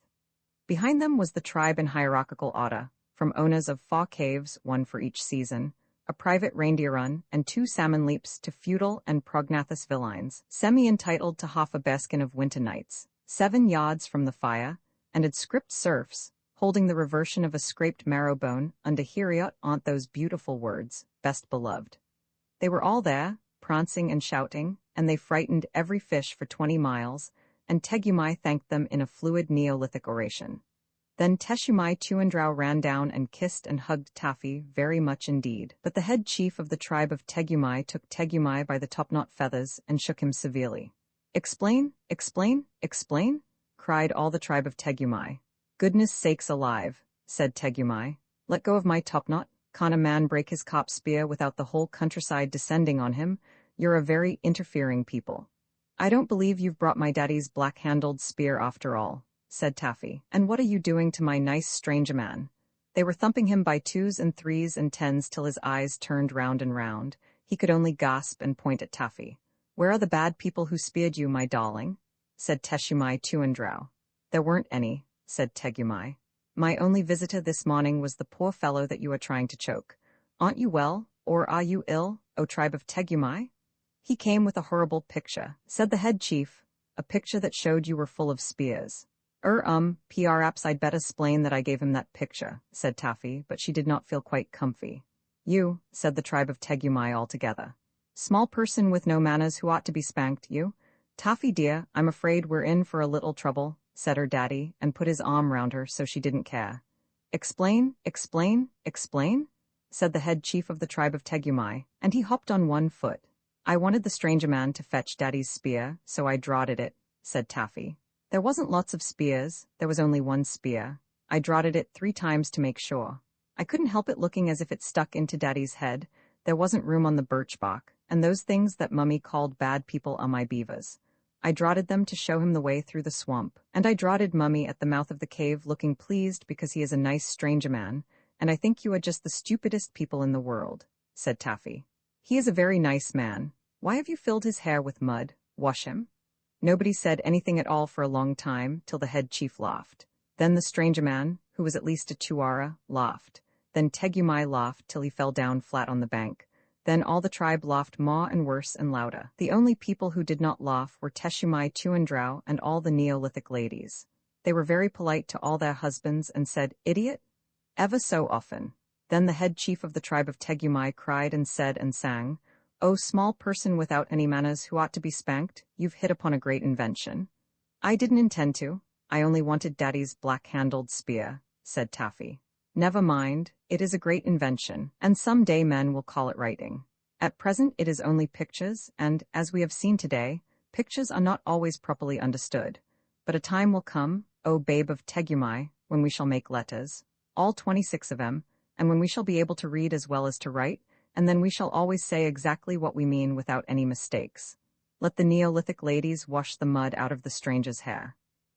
Behind them was the tribe in hierarchical order, from owners of 4 caves, 1 for each season, a private reindeer run, and 2 salmon leaps to feudal and prognathous villines, semi-entitled to half a bearskin of winter nights, 7 yards from the fire, and had script serfs, holding the reversion of a scraped marrow bone under Hiriot aunt those beautiful words, best beloved. They were all there, prancing and shouting, and they frightened every fish for 20 miles, and Tegumai thanked them in a fluid Neolithic oration. Then Teshumai Tuandrau ran down and kissed and hugged Taffy very much indeed. But the head chief of the tribe of Tegumai took Tegumai by the topknot feathers and shook him severely. Explain, explain, explain, cried all the tribe of Tegumai. Goodness sakes alive, said Tegumai. Let go of my topknot. Can't a man break his carp spear without the whole countryside descending on him? You're a very interfering people. I don't believe you've brought my daddy's black-handled spear after all, said Taffy. And what are you doing to my nice stranger man? They were thumping him by 2s and 3s and 10s till his eyes turned round and round. He could only gasp and point at Taffy. Where are the bad people who speared you, my darling? Said Teshumai Tuandrau. There weren't any, said Tegumai. My only visitor this morning was the poor fellow that you are trying to choke. Aren't you well, or are you ill, O tribe of Tegumai? He came with a horrible picture, said the head chief, a picture that showed you were full of spears. Perhaps I'd better explain that I gave him that picture, said Taffy, but she did not feel quite comfy. You, said the tribe of Tegumai altogether. Small person with no manners who ought to be spanked, you. Taffy dear, I'm afraid we're in for a little trouble, said her daddy, and put his arm round her so she didn't care. Explain, explain, explain, said the head chief of the tribe of Tegumai, and he hopped on one foot. I wanted the stranger man to fetch Daddy's spear, so I draughted it, said Taffy. There wasn't lots of spears, there was only one spear. I draughted it 3 times to make sure. I couldn't help it looking as if it stuck into Daddy's head. There wasn't room on the birch bark, and those things that Mummy called bad people are my beavers. I draughted them to show him the way through the swamp, and I draughted Mummy at the mouth of the cave looking pleased because he is a nice stranger man, and I think you are just the stupidest people in the world, said Taffy. He is a very nice man. Why have you filled his hair with mud? Wash him? Nobody said anything at all for a long time, till the head chief laughed. Then the stranger man, who was at least a Tuara, laughed. Then Tegumai laughed till he fell down flat on the bank. Then all the tribe laughed more and worse and louder. The only people who did not laugh were Teshumai Tuandrau and all the Neolithic ladies. They were very polite to all their husbands and said, "Idiot?" ever so often. Then the head chief of the tribe of Tegumai cried and said and sang, "O small person without any manners who ought to be spanked, you've hit upon a great invention." "I didn't intend to. I only wanted Daddy's black-handled spear," said Taffy. "Never mind, it is a great invention, and some day men will call it writing. At present it is only pictures, and, as we have seen today, pictures are not always properly understood. But a time will come, O babe of Tegumai, when we shall make letters, all 26 of them, and when we shall be able to read as well as to write, and then we shall always say exactly what we mean without any mistakes. Let the Neolithic ladies wash the mud out of the stranger's hair."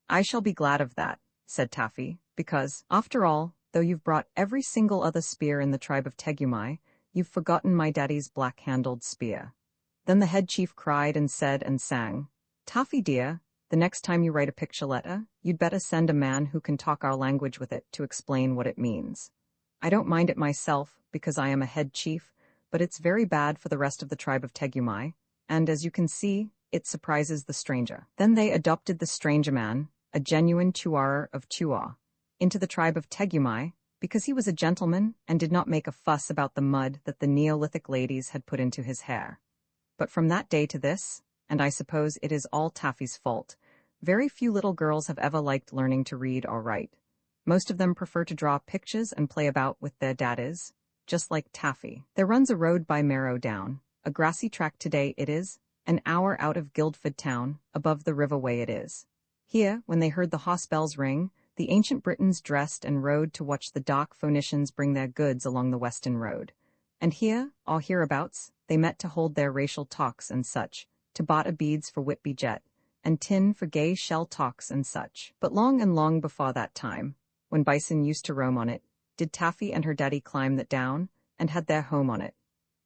"I shall be glad of that," said Taffy, "because, after all, though you've brought every single other spear in the tribe of Tegumai, you've forgotten my daddy's black-handled spear." Then the head chief cried and said and sang, "Taffy dear, the next time you write a picture letter, you'd better send a man who can talk our language with it to explain what it means. I don't mind it myself, because I am a head chief, but it's very bad for the rest of the tribe of Tegumai, and as you can see, it surprises the stranger." Then they adopted the stranger man, a genuine Tuarer of Tuaw, into the tribe of Tegumai, because he was a gentleman and did not make a fuss about the mud that the Neolithic ladies had put into his hair. But from that day to this, and I suppose it is all Taffy's fault, very few little girls have ever liked learning to read or write. Most of them prefer to draw pictures and play about with their daddies, just like Taffy. There runs a road by Marrow Down, a grassy track today it is, an hour out of Guildford town, above the river way it is. Here, when they heard the house bells ring, the ancient Britons dressed and rode to watch the dark Phoenicians bring their goods along the western road. And here, all hereabouts, they met to hold their racial talks and such, to barter beads for Whitby jet, and tin for gay shell talks and such. But long and long before that time, when bison used to roam on it, did Taffy and her daddy climb that down, and had their home on it.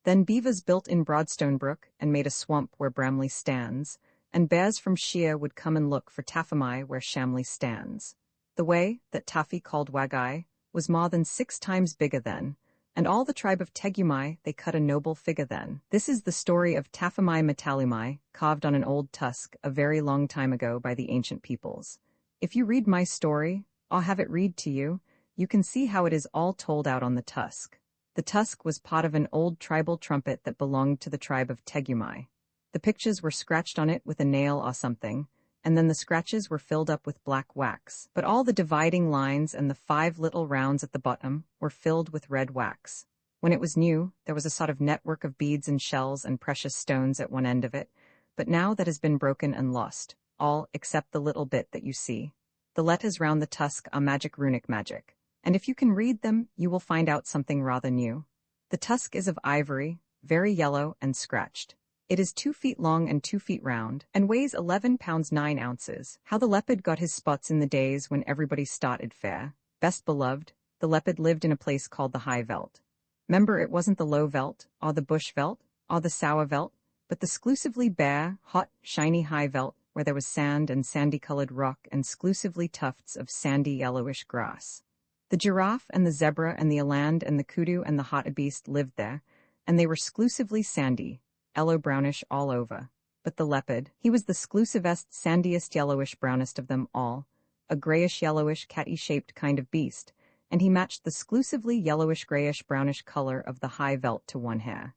Then beavers built in Broadstone Brook and made a swamp where Bramley stands, and bears from Shire would come and look for Taffamai where Shamley stands. The way, that Taffy called Wagai, was more than 6 times bigger then, and all the tribe of Tegumai they cut a noble figure then. This is the story of Taffamai Metalumai, carved on an old tusk a very long time ago by the ancient peoples. If you read my story, or have it read to you, you can see how it is all told out on the tusk. The tusk was part of an old tribal trumpet that belonged to the tribe of Tegumai. The pictures were scratched on it with a nail or something, and then the scratches were filled up with black wax. But all the dividing lines and the 5 little rounds at the bottom were filled with red wax. When it was new, there was a sort of network of beads and shells and precious stones at one end of it, but now that has been broken and lost, all except the little bit that you see. The letters round the tusk are magic runic magic, and if you can read them, you will find out something rather new. The tusk is of ivory, very yellow and scratched. It is 2 feet long and 2 feet round, and weighs 11 pounds 9 ounces. How the leopard got his spots in the days when everybody started fair. Best beloved, the leopard lived in a place called the High Veld. 'Member it wasn't the low veld, or the bush veld, or the sour veld, but the exclusively bare, hot, shiny high veld, where there was sand and sandy-colored rock and exclusively tufts of sandy yellowish grass. The giraffe and the zebra and the eland and the kudu and the hartebeest lived there, and they were exclusively sandy, yellow-brownish all over. But the leopard, he was the exclusivest, sandiest, yellowish-brownest of them all, a grayish-yellowish, catty-shaped kind of beast, and he matched the exclusively yellowish-grayish-brownish color of the high veld to one hair.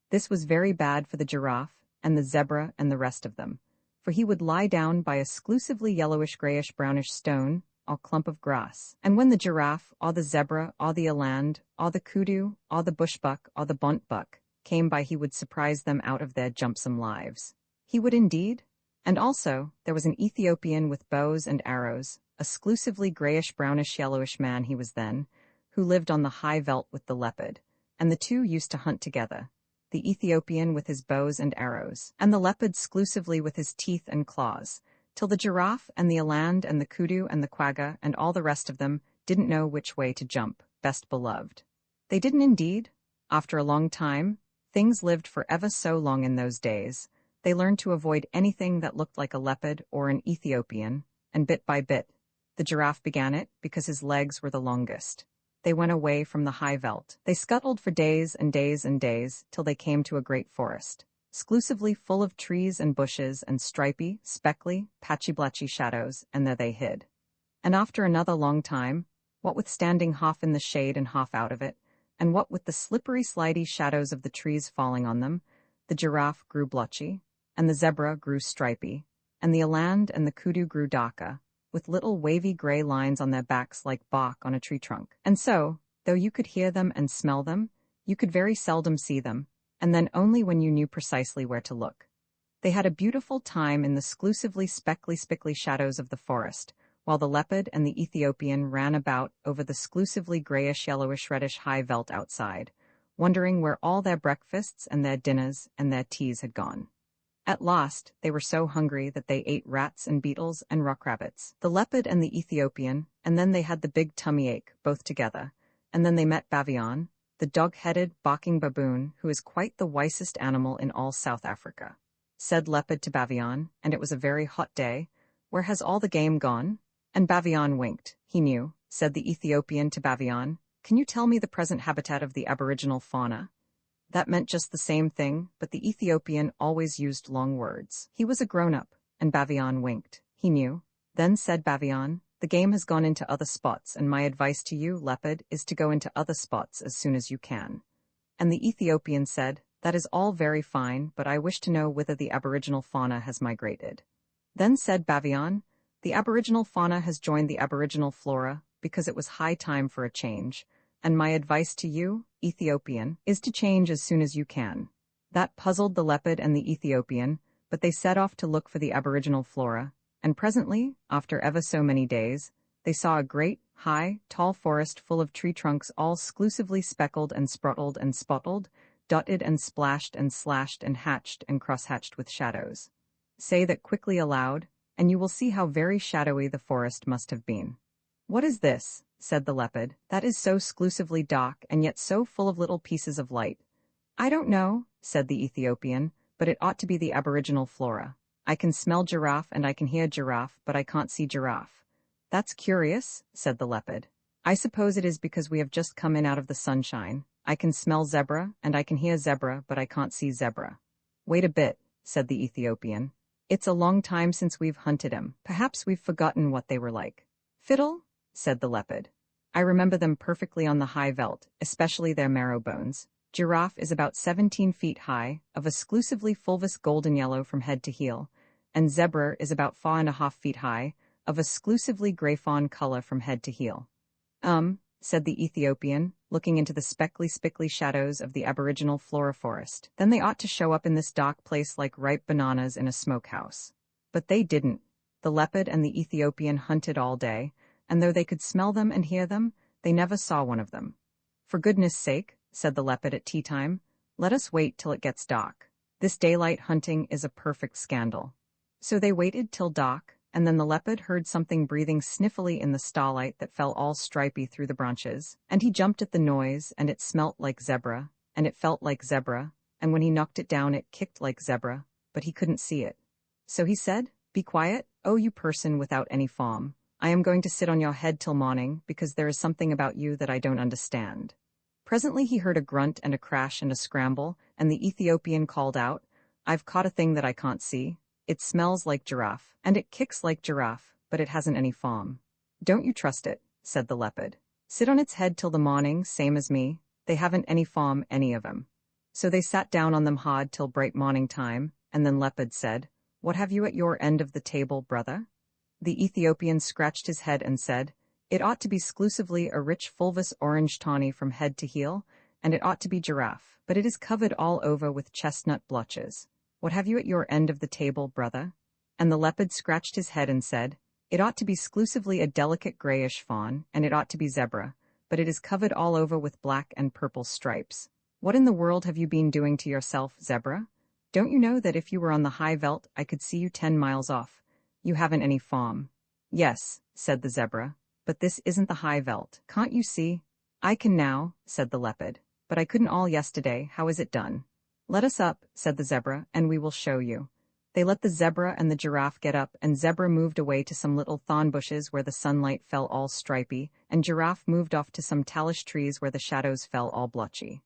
This was very bad for the giraffe, and the zebra, and the rest of them, for he would lie down by exclusively yellowish-grayish-brownish stone, or clump of grass. And when the giraffe, or the zebra, or the eland, or the kudu, or the bushbuck, or the bontbuck came by, he would surprise them out of their jumpsome lives. He would indeed. And also, there was an Ethiopian with bows and arrows, exclusively grayish-brownish-yellowish man he was then, who lived on the high veldt with the leopard, and the two used to hunt together, the Ethiopian with his bows and arrows, and the leopard exclusively with his teeth and claws, till the giraffe and the eland and the kudu and the quagga and all the rest of them didn't know which way to jump, best beloved. They didn't indeed. After a long time, things lived for ever so long in those days, they learned to avoid anything that looked like a leopard or an Ethiopian, and bit by bit, the giraffe began it because his legs were the longest. They went away from the high veldt. They scuttled for days and days and days till they came to a great forest, exclusively full of trees and bushes and stripy, speckly, patchy-blotchy shadows, and there they hid. And after another long time, what with standing half in the shade and half out of it, and what with the slippery, slidey shadows of the trees falling on them, the giraffe grew blotchy, and the zebra grew stripy, and the eland and the kudu grew darker, with little wavy gray lines on their backs like bark on a tree trunk. And so, though you could hear them and smell them, you could very seldom see them, and then only when you knew precisely where to look. They had a beautiful time in the exclusively speckly shadows of the forest, while the leopard and the Ethiopian ran about over the exclusively grayish-yellowish-reddish high veldt outside, wondering where all their breakfasts and their dinners and their teas had gone. At last, they were so hungry that they ate rats and beetles and rock rabbits, the leopard and the Ethiopian, and then they had the big tummy ache, both together, and then they met Bavian, the dog-headed, barking baboon, who is quite the wisest animal in all South Africa. Said leopard to Bavian, and it was a very hot day, "Where has all the game gone?" And Bavian winked. He knew. Said the Ethiopian to Bavian, "Can you tell me the present habitat of the aboriginal fauna?" That meant just the same thing, but the Ethiopian always used long words. He was a grown-up, and Bavian winked. He knew. Then said Bavian, "The game has gone into other spots, and my advice to you, leopard, is to go into other spots as soon as you can." And the Ethiopian said, "That is all very fine, but I wish to know whither the aboriginal fauna has migrated." Then said Bavian, "The aboriginal fauna has joined the aboriginal flora, because it was high time for a change, and my advice to you, Ethiopian, is to change as soon as you can." That puzzled the leopard and the Ethiopian, but they set off to look for the aboriginal flora, and presently, after ever so many days, they saw a great, high, tall forest full of tree trunks all exclusively speckled and sprottled and spottled, dotted and splashed and slashed and hatched and cross-hatched with shadows. Say that quickly aloud, and you will see how very shadowy the forest must have been. "What is this?" said the leopard, "that is so exclusively dark and yet so full of little pieces of light?" "I don't know," said the Ethiopian, "but it ought to be the aboriginal flora. I can smell giraffe and I can hear giraffe, but I can't see giraffe." "That's curious," said the leopard. "I suppose it is because we have just come in out of the sunshine. I can smell zebra and I can hear zebra, but I can't see zebra." "Wait a bit," said the Ethiopian. "It's a long time since we've hunted 'em. Perhaps we've forgotten what they were like." "Fiddle," said the leopard. "I remember them perfectly on the high veldt, especially their marrow bones. Giraffe is about 17 feet high, of exclusively fulvous golden yellow from head to heel, and zebra is about 4.5 feet high, of exclusively gray fawn color from head to heel." Said the Ethiopian, looking into the speckly shadows of the aboriginal flora forest. "Then they ought to show up in this dark place like ripe bananas in a smokehouse." But they didn't. The leopard and the Ethiopian hunted all day, and though they could smell them and hear them, they never saw one of them. "For goodness sake," said the leopard at tea time, "let us wait till it gets dark. This daylight hunting is a perfect scandal." So they waited till dark, and then the leopard heard something breathing sniffily in the starlight that fell all stripy through the branches, and he jumped at the noise, and it smelt like zebra, and it felt like zebra, and when he knocked it down it kicked like zebra, but he couldn't see it. So he said, "Be quiet, oh you person without any form. I am going to sit on your head till morning, because there is something about you that I don't understand." Presently he heard a grunt and a crash and a scramble, and the Ethiopian called out, "I've caught a thing that I can't see. It smells like giraffe, and it kicks like giraffe, but it hasn't any form." "Don't you trust it," said the leopard. "Sit on its head till the morning, same as me. They haven't any form, any of 'em." So they sat down on them hard till bright morning time, and then Leopard said, "What have you at your end of the table, brother?" The Ethiopian scratched his head and said, "It ought to be exclusively a rich fulvous orange tawny from head to heel, and it ought to be giraffe, but it is covered all over with chestnut blotches. What have you at your end of the table, brother?" And the Leopard scratched his head and said, "It ought to be exclusively a delicate grayish fawn, and it ought to be zebra, but it is covered all over with black and purple stripes. What in the world have you been doing to yourself, zebra? Don't you know that if you were on the high veld I could see you 10 miles off? You haven't any form." "Yes," said the zebra, "but this isn't the high veld. Can't you see?" "I can now," said the Leopard, "but I couldn't all yesterday. How is it done?" "Let us up," said the zebra, "and we will show you." They let the zebra and the giraffe get up, and zebra moved away to some little thorn bushes where the sunlight fell all stripy, and giraffe moved off to some talus trees where the shadows fell all blotchy.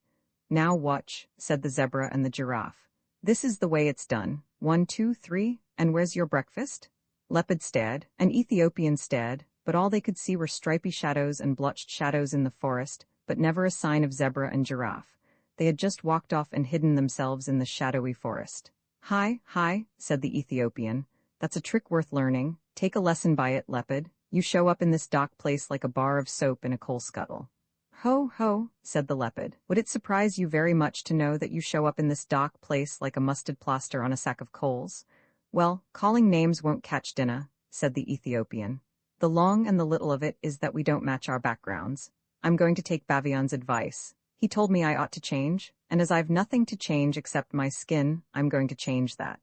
"Now watch," said the zebra and the giraffe. "This is the way it's done. 1, 2, 3, and where's your breakfast?" Leopard stared, and Ethiopian stared, but all they could see were stripy shadows and blotched shadows in the forest, but never a sign of zebra and giraffe. They had just walked off and hidden themselves in the shadowy forest. "Hi, hi," said the Ethiopian. "That's a trick worth learning. Take a lesson by it, Leopard. You show up in this dark place like a bar of soap in a coal scuttle." "Ho, ho," said the Leopard. "Would it surprise you very much to know that you show up in this dark place like a mustard plaster on a sack of coals?" "Well, calling names won't catch dinner," said the Ethiopian. "The long and the little of it is that we don't match our backgrounds. I'm going to take Bavion's advice. He told me I ought to change, and as I've nothing to change except my skin, I'm going to change that."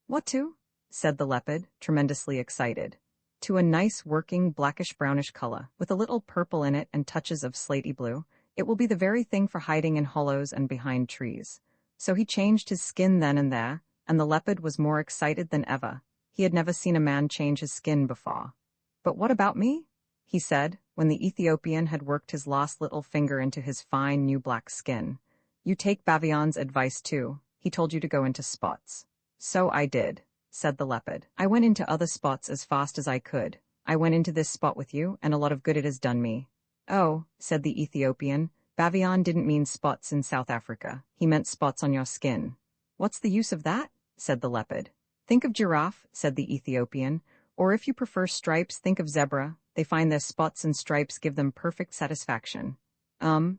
"What to?" said the Leopard, tremendously excited. "To a nice working blackish-brownish color, with a little purple in it and touches of slaty blue. It will be the very thing for hiding in hollows and behind trees." So he changed his skin then and there, and the Leopard was more excited than ever. He had never seen a man change his skin before. "But what about me?" he said, when the Ethiopian had worked his last little finger into his fine new black skin. "You take Bavion's advice too. He told you to go into spots." "So I did," said the Leopard. "I went into other spots as fast as I could. I went into this spot with you, and a lot of good it has done me." "Oh," said the Ethiopian, "Bavion didn't mean spots in South Africa. He meant spots on your skin." "What's the use of that?" said the Leopard. "Think of giraffe," said the Ethiopian, "or if you prefer stripes, think of zebra. They find their spots and stripes give them perfect satisfaction."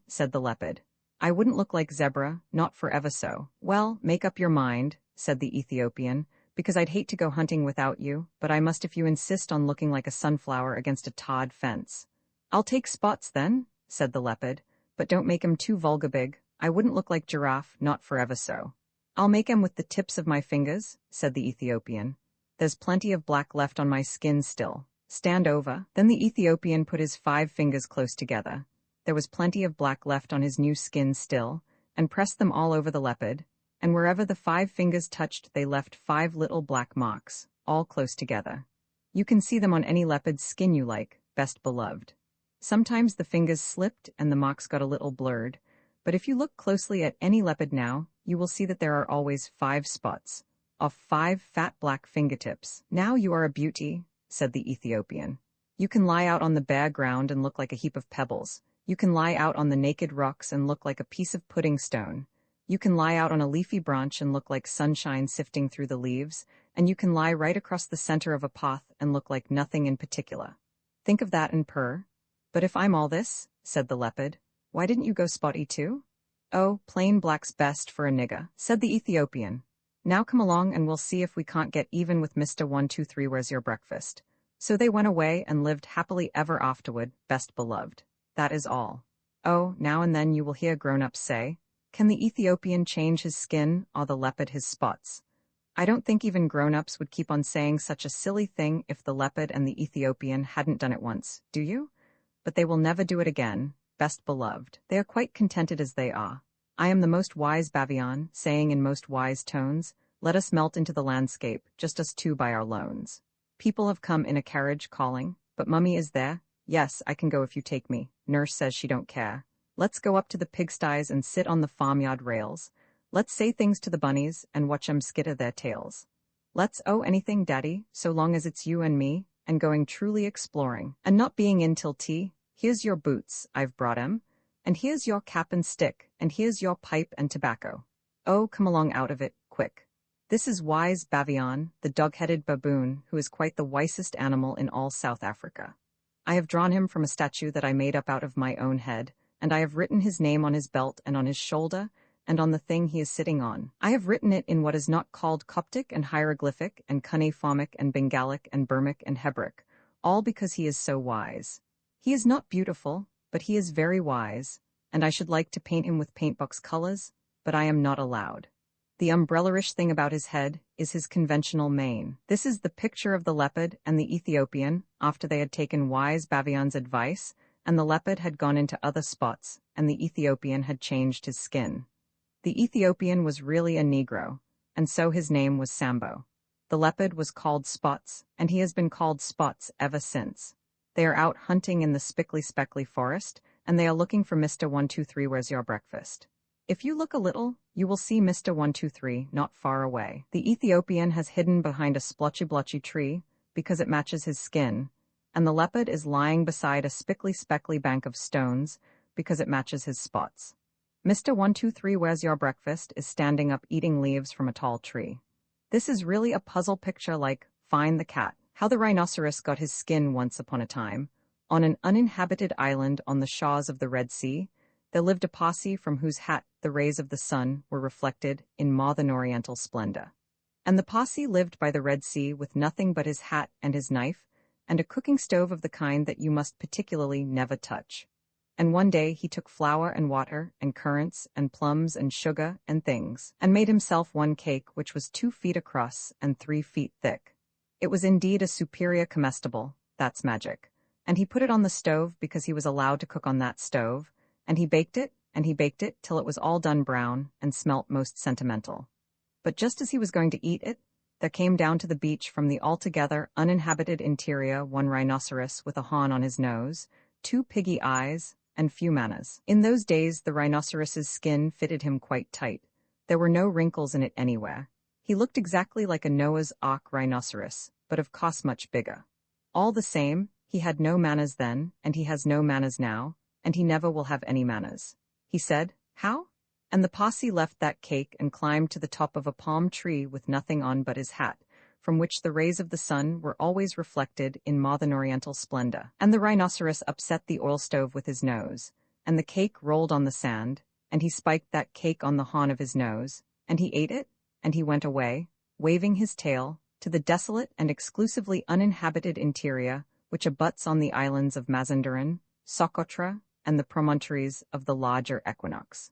Said the Leopard. "I wouldn't look like zebra, not for ever so." "Well, make up your mind," said the Ethiopian, "because I'd hate to go hunting without you, but I must if you insist on looking like a sunflower against a tarred fence." "I'll take spots then," said the Leopard, "but don't make 'em too vulgar big. I wouldn't look like giraffe, not for ever so." "I'll make 'em with the tips of my fingers," said the Ethiopian. "There's plenty of black left on my skin still. Stand over." Then the Ethiopian put his 5 fingers close together. There was plenty of black left on his new skin still, and pressed them all over the Leopard, and wherever the 5 fingers touched they left 5 little black marks, all close together. You can see them on any leopard's skin you like, best beloved. Sometimes the fingers slipped and the marks got a little blurred, but if you look closely at any leopard now, you will see that there are always 5 spots, off 5 fat black fingertips. "Now you are a beauty," said the Ethiopian. "You can lie out on the bare ground and look like a heap of pebbles. You can lie out on the naked rocks and look like a piece of pudding stone. You can lie out on a leafy branch and look like sunshine sifting through the leaves, and you can lie right across the center of a path and look like nothing in particular. Think of that and purr." "But if I'm all this," said the Leopard, "why didn't you go spotty too?" "Oh, plain black's best for a nigger," said the Ethiopian. "Now come along and we'll see if we can't get even with Mr. 123 Where's your breakfast?" So they went away and lived happily ever afterward, best beloved. That is all. Oh, now and then you will hear grown-ups say, "Can the Ethiopian change his skin, or the Leopard his spots?" I don't think even grown-ups would keep on saying such a silly thing if the Leopard and the Ethiopian hadn't done it once, do you? But they will never do it again, best beloved. They are quite contented as they are. I am the most wise Bavion, saying in most wise tones, "Let us melt into the landscape, just us two by our lones." People have come in a carriage calling, "But Mummy is there?" "Yes, I can go if you take me. Nurse says she don't care." "Let's go up to the pigsties and sit on the farmyard rails. Let's say things to the bunnies and watch 'em skitter their tails. Let's anything, Daddy, so long as it's you and me, and going truly exploring, and not being in till tea. Here's your boots, I've brought 'em, and here's your cap and stick, and here's your pipe and tobacco." Oh, come along out of it, quick. This is wise Bavian, the dog-headed baboon, who is quite the wisest animal in all South Africa. I have drawn him from a statue that I made up out of my own head, and I have written his name on his belt and on his shoulder, and on the thing he is sitting on. I have written it in what is not called Coptic and hieroglyphic and cuneiformic and Bengalic and Burmic and Hebraic, all because he is so wise. He is not beautiful, but he is very wise, and I should like to paint him with paintbox colors, but I am not allowed. The umbrella-ish thing about his head is his conventional mane. This is the picture of the leopard and the Ethiopian after they had taken wise Bavian's advice, and the leopard had gone into other spots, and the Ethiopian had changed his skin. The Ethiopian was really a Negro, and so his name was Sambo. The leopard was called Spots, and he has been called Spots ever since. They are out hunting in the spickly-speckly forest, and they are looking for Mr. 123 Where's Your Breakfast? If you look a little, you will see Mr. 123 not far away. The Ethiopian has hidden behind a splotchy-blotchy tree because it matches his skin, and the leopard is lying beside a spickly-speckly bank of stones because it matches his spots. Mr. 123 Where's Your Breakfast is standing up eating leaves from a tall tree. This is really a puzzle picture like Find the Cat, how the rhinoceros got his skin once upon a time. On an uninhabited island on the shores of the Red Sea, there lived a posse from whose hat the rays of the sun were reflected in more than oriental splendor. And the posse lived by the Red Sea with nothing but his hat and his knife, and a cooking stove of the kind that you must particularly never touch. And one day he took flour and water and currants and plums and sugar and things, and made himself one cake which was 2 feet across and 3 feet thick. It was indeed a superior comestible, that's magic. And he put it on the stove because he was allowed to cook on that stove, and he baked it till it was all done brown and smelt most sentimental. But just as he was going to eat it, there came down to the beach from the altogether uninhabited interior one rhinoceros with a horn on his nose, 2 piggy eyes, and few manners. In those days the rhinoceros's skin fitted him quite tight. There were no wrinkles in it anywhere. He looked exactly like a Noah's Ark rhinoceros, but of course much bigger. All the same, he had no manners then, and he has no manners now, and he never will have any manners. He said, "How?" And the posse left that cake and climbed to the top of a palm tree with nothing on but his hat, from which the rays of the sun were always reflected in more than oriental splendor. And the rhinoceros upset the oil stove with his nose, and the cake rolled on the sand, and he spiked that cake on the horn of his nose, and he ate it, and he went away, waving his tail, to the desolate and exclusively uninhabited interior which abuts on the islands of Mazanderan, Socotra, and the promontories of the larger equinox.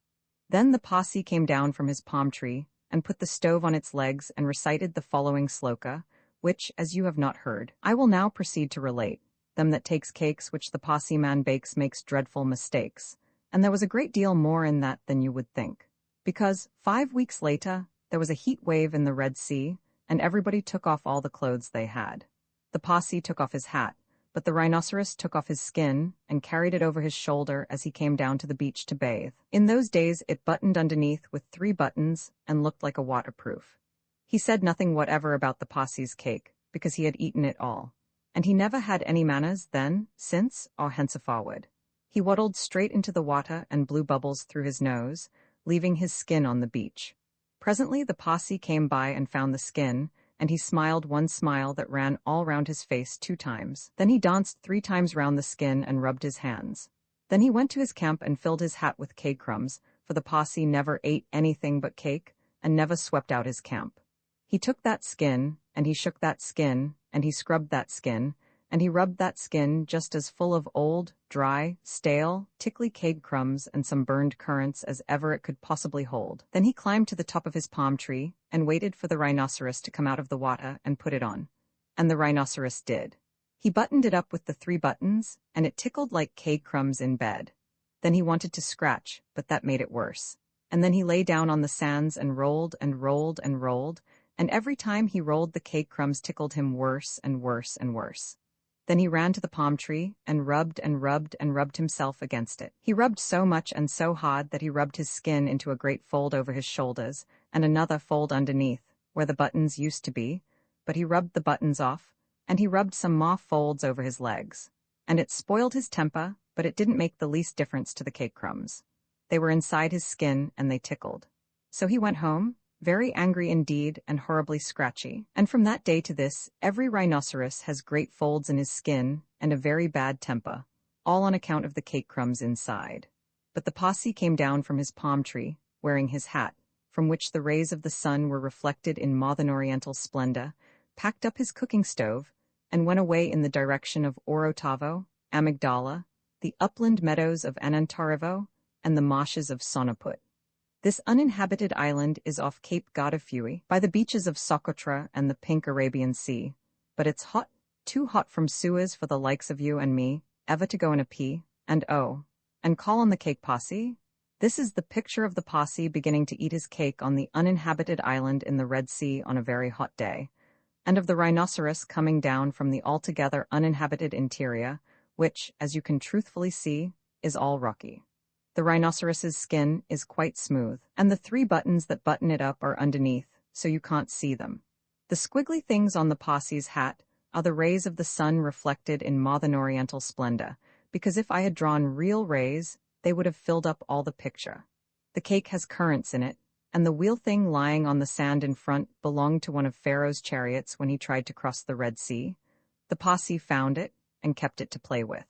Then the posse came down from his palm tree, and put the stove on its legs and recited the following sloka, which, as you have not heard, I will now proceed to relate. Them that takes cakes which the posse man bakes makes dreadful mistakes. And there was a great deal more in that than you would think. Because, 5 weeks later, there was a heat wave in the Red Sea, and everybody took off all the clothes they had. The posse took off his hat, but the rhinoceros took off his skin and carried it over his shoulder as he came down to the beach to bathe. In those days it buttoned underneath with 3 buttons and looked like a waterproof. He said nothing whatever about the posse's cake, because he had eaten it all. And he never had any manners then, since, or henceforward. He waddled straight into the water and blew bubbles through his nose, leaving his skin on the beach. Presently the posse came by and found the skin, and he smiled one smile that ran all round his face 2 times. Then he danced 3 times round the skin and rubbed his hands. Then he went to his camp and filled his hat with cake crumbs, for the posse never ate anything but cake, and never swept out his camp. He took that skin, and he shook that skin, and he scrubbed that skin, and he rubbed that skin just as full of old, dry, stale, tickly cake crumbs and some burned currants as ever it could possibly hold. Then he climbed to the top of his palm tree, and waited for the rhinoceros to come out of the water and put it on. And the rhinoceros did. He buttoned it up with the 3 buttons, and it tickled like cake crumbs in bed. Then he wanted to scratch, but that made it worse. And then he lay down on the sands and rolled and rolled and rolled, and every time he rolled the cake crumbs tickled him worse and worse and worse. Then he ran to the palm tree, and rubbed and rubbed and rubbed himself against it. He rubbed so much and so hard that he rubbed his skin into a great fold over his shoulders, and another fold underneath, where the buttons used to be, but he rubbed the buttons off, and he rubbed some more folds over his legs. And it spoiled his temper, but it didn't make the least difference to the cake crumbs. They were inside his skin, and they tickled. So he went home, very angry indeed and horribly scratchy. And from that day to this, every rhinoceros has great folds in his skin and a very bad temper, all on account of the cake crumbs inside. But the posse came down from his palm tree, wearing his hat, from which the rays of the sun were reflected in modern oriental splendor, packed up his cooking stove, and went away in the direction of Orotavo, Amygdala, the upland meadows of Anantarivo, and the marshes of Sonoput. This uninhabited island is off Cape Gardafui, by the beaches of Socotra and the pink Arabian Sea, but it's hot, too hot from Suez for the likes of you and me, ever to go in a pee, and call on the cake posse? This is the picture of the posse beginning to eat his cake on the uninhabited island in the Red Sea on a very hot day, and of the rhinoceros coming down from the altogether uninhabited interior, which, as you can truthfully see, is all rocky. The rhinoceros's skin is quite smooth, and the 3 buttons that button it up are underneath, so you can't see them. The squiggly things on the posse's hat are the rays of the sun reflected in modern oriental splendor, because if I had drawn real rays, they would have filled up all the picture. The cake has currants in it, and the wheel thing lying on the sand in front belonged to one of Pharaoh's chariots when he tried to cross the Red Sea. The posse found it and kept it to play with.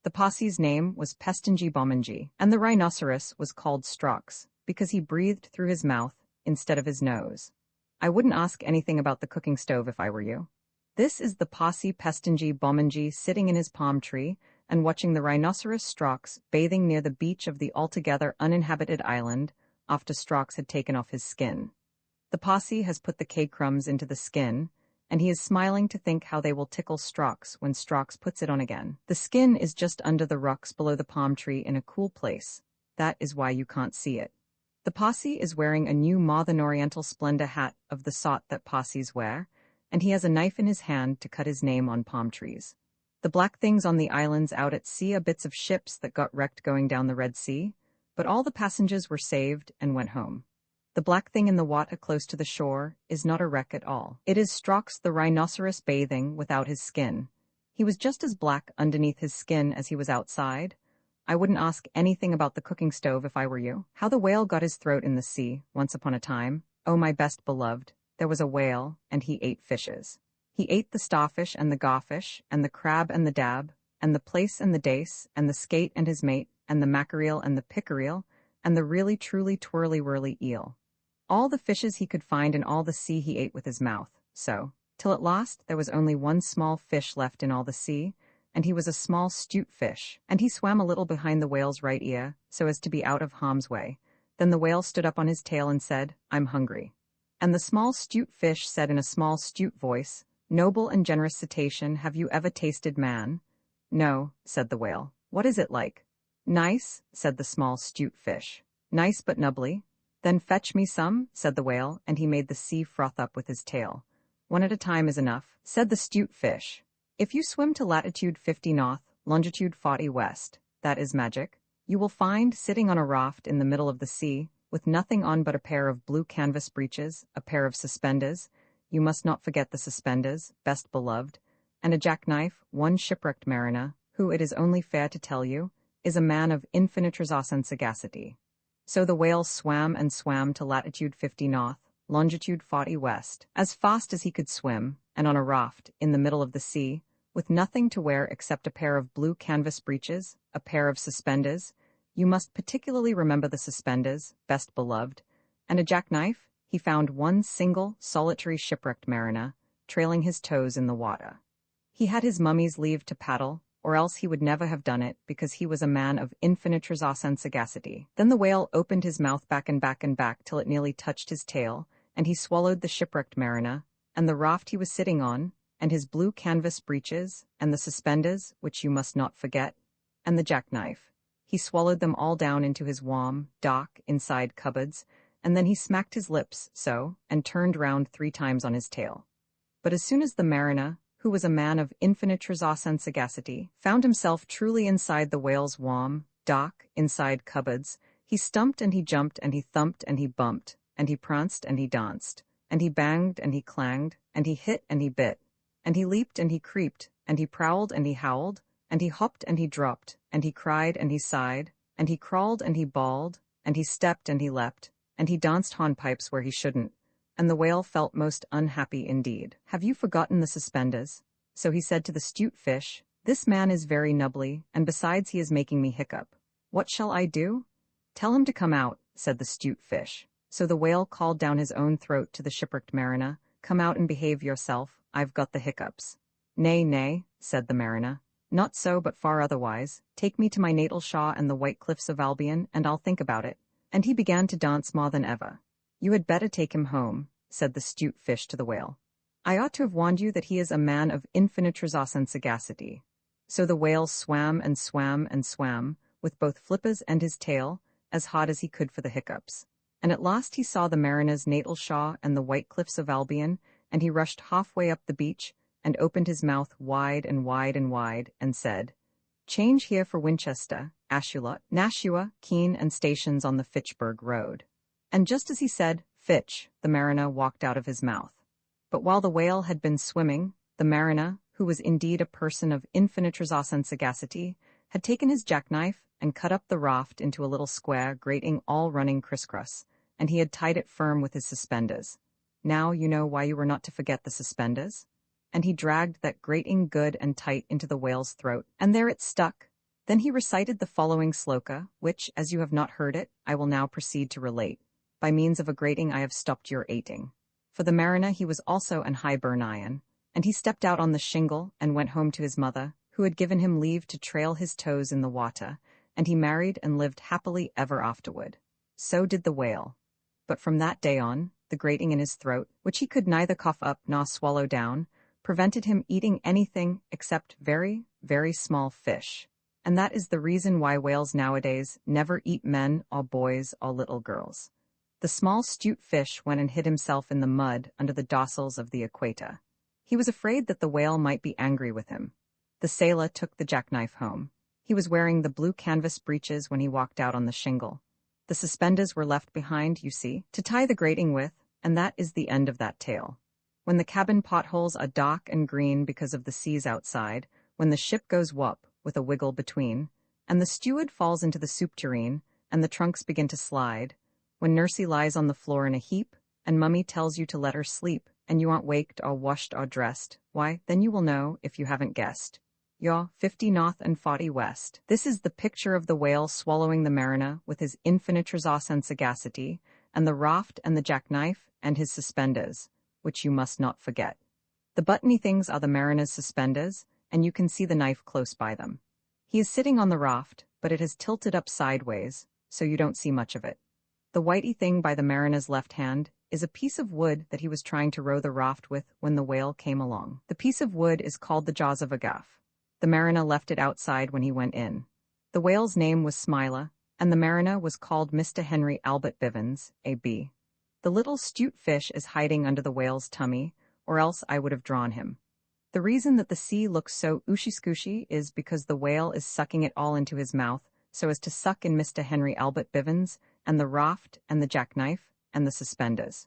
The posse's name was Pestingi Bomingi, and the rhinoceros was called Strox, because he breathed through his mouth instead of his nose. I wouldn't ask anything about the cooking stove if I were you. This is the posse Pestingi Bomingi sitting in his palm tree and watching the rhinoceros Strox bathing near the beach of the altogether uninhabited island after Strox had taken off his skin. The posse has put the cake crumbs into the skin, and he is smiling to think how they will tickle Strox when Strox puts it on again. The skin is just under the rocks below the palm tree in a cool place. That is why you can't see it. The posse is wearing a new modern oriental splendor hat of the sort that posses wear, and he has a knife in his hand to cut his name on palm trees. The black things on the islands out at sea are bits of ships that got wrecked going down the Red Sea, but all the passengers were saved and went home. The black thing in the water close to the shore is not a wreck at all. It is Strox the rhinoceros bathing without his skin. He was just as black underneath his skin as he was outside. I wouldn't ask anything about the cooking stove if I were you. How the whale got his throat in the sea, once upon a time. Oh, my best beloved, there was a whale, and he ate fishes. He ate the starfish and the garfish, and the crab and the dab, and the plaice and the dace, and the skate and his mate, and the mackerel and the pickerel, and the really truly twirly-whirly eel. All the fishes he could find in all the sea he ate with his mouth, so, till at last there was only one small fish left in all the sea, and he was a small 'stute fish, and he swam a little behind the whale's right ear, so as to be out of harm's way. Then the whale stood up on his tail and said, "I'm hungry." And the small 'stute fish said in a small 'stute voice, "Noble and generous cetacean, have you ever tasted man?" "No," said the whale. "What is it like?" "Nice," said the small 'stute fish. "Nice but nubbly." "Then fetch me some," said the whale, and he made the sea froth up with his tail. "One at a time is enough," said the 'stute fish. "If you swim to latitude 50 north, longitude 40 west, that is magic, you will find, sitting on a raft in the middle of the sea, with nothing on but a pair of blue canvas breeches, a pair of suspenders, you must not forget the suspenders, best beloved, and a jackknife, one shipwrecked mariner, who, it is only fair to tell you, is a man of infinite resource and sagacity." So the whale swam and swam to latitude 50 north, longitude 40 west, as fast as he could swim, and on a raft, in the middle of the sea, with nothing to wear except a pair of blue canvas breeches, a pair of suspenders, you must particularly remember the suspenders, best beloved, and a jackknife, he found one single, solitary shipwrecked mariner, trailing his toes in the water. He had his mummy's leave to paddle, or else he would never have done it, because he was a man of infinite resource and sagacity. Then the whale opened his mouth back and back and back till it nearly touched his tail, and he swallowed the shipwrecked mariner, and the raft he was sitting on, and his blue canvas breeches, and the suspenders, which you must not forget, and the jackknife. He swallowed them all down into his warm, dark, inside cupboards, and then he smacked his lips, so, and turned round 3 times on his tail. But as soon as the mariner, who was a man of infinite resource and sagacity, found himself truly inside the whale's warm, dark, inside cupboards, he stumped and he jumped and he thumped and he bumped, and he pranced and he danced, and he banged and he clanged, and he hit and he bit, and he leaped and he creeped, and he prowled and he howled, and he hopped and he dropped, and he cried and he sighed, and he crawled and he bawled, and he stepped and he leapt, and he danced hornpipes where he shouldn't, and the whale felt most unhappy indeed. "Have you forgotten the suspenders?" So he said to the 'stute fish, "This man is very nubbly, and besides he is making me hiccup. What shall I do?" "Tell him to come out," said the 'stute fish. So the whale called down his own throat to the shipwrecked mariner, "Come out and behave yourself, I've got the hiccups." "Nay, nay," said the mariner, "not so but far otherwise. Take me to my natal shore and the white cliffs of Albion, and I'll think about it." And he began to dance more than ever. "You had better take him home," said the 'stute fish to the whale. "I ought to have warned you that he is a man of infinite resource and sagacity." So the whale swam and swam and swam, with both flippers and his tail, as hard as he could for the hiccups. And at last he saw the mariner's natal shore and the white cliffs of Albion, and he rushed halfway up the beach, and opened his mouth wide and wide and wide, and said, "Change here for Winchester, Ashuelot, Nashua, Keene, and stations on the Fitchburg Road." And just as he said, "Fitch," the mariner walked out of his mouth. But while the whale had been swimming, the mariner, who was indeed a person of infinite resource and sagacity, had taken his jackknife and cut up the raft into a little square grating all running crisscross, and he had tied it firm with his suspenders. "Now you know why you were not to forget the suspenders." And he dragged that grating good and tight into the whale's throat, and there it stuck. Then he recited the following sloka, which, as you have not heard it, I will now proceed to relate. By means of a grating I have stopped your ating. For the mariner he was also an Hibernian, and he stepped out on the shingle and went home to his mother, who had given him leave to trail his toes in the water, and he married and lived happily ever afterward. So did the whale. But from that day on, the grating in his throat, which he could neither cough up nor swallow down, prevented him eating anything except very, very small fish. And that is the reason why whales nowadays never eat men or boys or little girls. The small 'stute fish went and hid himself in the mud under the dorsals of the equator. He was afraid that the whale might be angry with him. The sailor took the jackknife home. He was wearing the blue canvas breeches when he walked out on the shingle. The suspenders were left behind, you see, to tie the grating with, and that is the end of that tale. When the cabin potholes are dark and green because of the seas outside, when the ship goes whoop, with a wiggle between, and the steward falls into the soup tureen, and the trunks begin to slide, when Nursey lies on the floor in a heap, and Mummy tells you to let her sleep, and you aren't waked or washed or dressed, why, then you will know, if you haven't guessed. You're 50 north and 40 west. This is the picture of the whale swallowing the mariner with his infinite resource and sagacity, and the raft and the jackknife and his suspenders, which you must not forget. The buttony things are the mariner's suspenders, and you can see the knife close by them. He is sitting on the raft, but it has tilted up sideways, so you don't see much of it. The whitey thing by the mariner's left hand is a piece of wood that he was trying to row the raft with when the whale came along. The piece of wood is called the jaws of a gaff. The mariner left it outside when he went in. The whale's name was Smiler, and the mariner was called Mr. Henry Albert Bivens, A.B. The little 'stute fish is hiding under the whale's tummy, or else I would have drawn him. The reason that the sea looks so ooshy-scooshy is because the whale is sucking it all into his mouth so as to suck in Mr. Henry Albert Bivens, and the raft, and the jackknife, and the suspenders.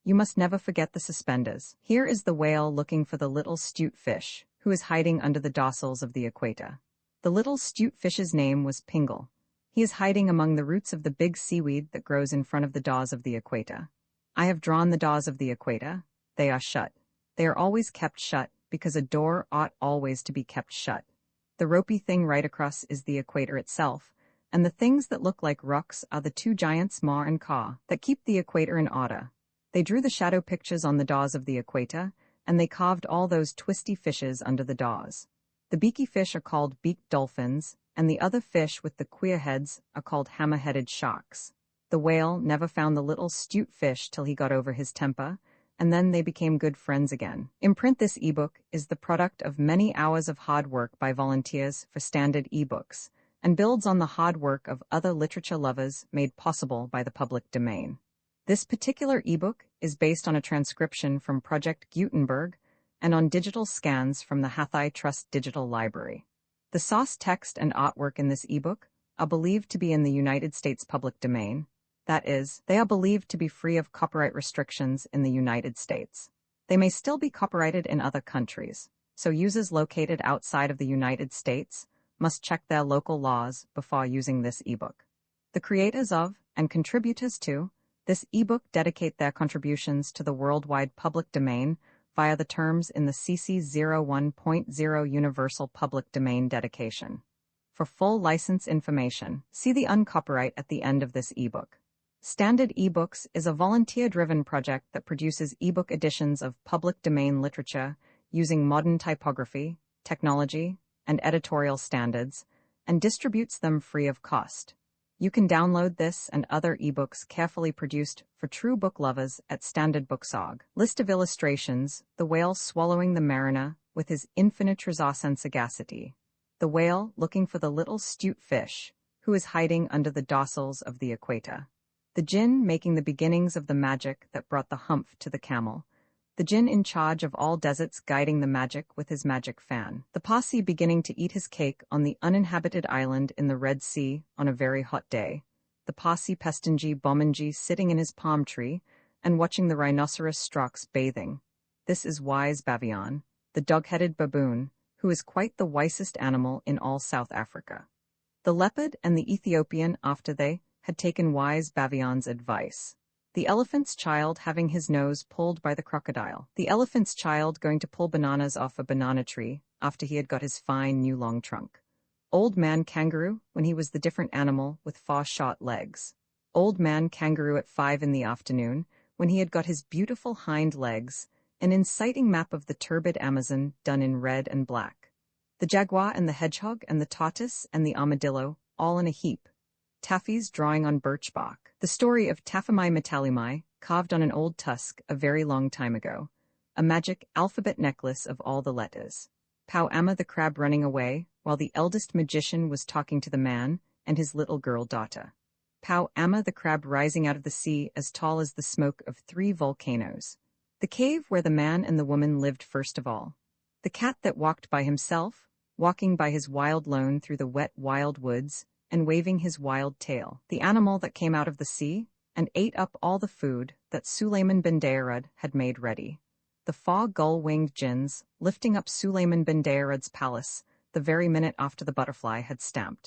You must never forget the suspenders. Here is the whale looking for the little 'stute fish, who is hiding under the dorsals of the equator. The little 'stute fish's name was Pingle. He is hiding among the roots of the big seaweed that grows in front of the jaws of the equator. I have drawn the jaws of the equator. They are shut. They are always kept shut, because a door ought always to be kept shut. The ropey thing right across is the equator itself, and the things that look like rocks are the two giants Maw and Caw that keep the equator in order. They drew the shadow pictures on the jaws of the equator, and they carved all those twisty fishes under the jaws. The beaky fish are called beaked dolphins, and the other fish with the queer heads are called hammer-headed sharks. The whale never found the little 'stute fish till he got over his temper, and then they became good friends again. In print, this ebook is the product of many hours of hard work by volunteers for Standard ebooks, and builds on the hard work of other literature lovers made possible by the public domain. This particular ebook is based on a transcription from Project Gutenberg and on digital scans from the Hathai Trust Digital Library. The source text and artwork in this ebook are believed to be in the United States public domain. That is, they are believed to be free of copyright restrictions in the United States. They may still be copyrighted in other countries, so users located outside of the United States must check their local laws before using this ebook. The creators of, and contributors to, This ebook dedicate their contributions to the worldwide public domain via the terms in the CC 01.0 Universal Public Domain dedication. For full license information, see the uncopyright at the end of this ebook. Standard eBooks is a volunteer-driven project that produces ebook editions of public domain literature using modern typography, technology, and editorial standards, and distributes them free of cost. You can download this and other ebooks carefully produced for true book lovers at Standard Books.org. List of illustrations: the whale swallowing the mariner with his infinite resource and sagacity. The whale looking for the little 'stute fish who is hiding under the dorsals of the equator. The djinn making the beginnings of the magic that brought the humph to the camel. The djinn in charge of all deserts guiding the magic with his magic fan. The Parsi beginning to eat his cake on the uninhabited island in the Red Sea on a very hot day. The Parsi Pestinji Bomanji sitting in his palm tree and watching the rhinoceros storks bathing. This is wise Bavian, the dog-headed baboon, who is quite the wisest animal in all South Africa. The leopard and the Ethiopian after they had taken wise Bavian's advice. The elephant's child having his nose pulled by the crocodile. The elephant's child going to pull bananas off a banana tree after he had got his fine new long trunk. Old man kangaroo when he was the different animal with far-short legs. Old man kangaroo at 5 in the afternoon when he had got his beautiful hind legs, an inciting map of the turbid Amazon done in red and black. The jaguar and the hedgehog and the tortoise and the armadillo all in a heap. Taffy's drawing on birch bark. The story of Taffamai Metallimai, carved on an old tusk a very long time ago. A magic alphabet necklace of all the letters. Pau Amma the crab running away, while the eldest magician was talking to the man and his little girl daughter. Pau Amma the crab rising out of the sea as tall as the smoke of 3 volcanoes. The cave where the man and the woman lived first of all. The cat that walked by himself, walking by his wild lone through the wet wild woods, and waving his wild tail. The animal that came out of the sea and ate up all the food that Suleiman bin Dairud had made ready. The 4 gull-winged jinns lifting up Suleiman bin Dairod's palace the very minute after the butterfly had stamped.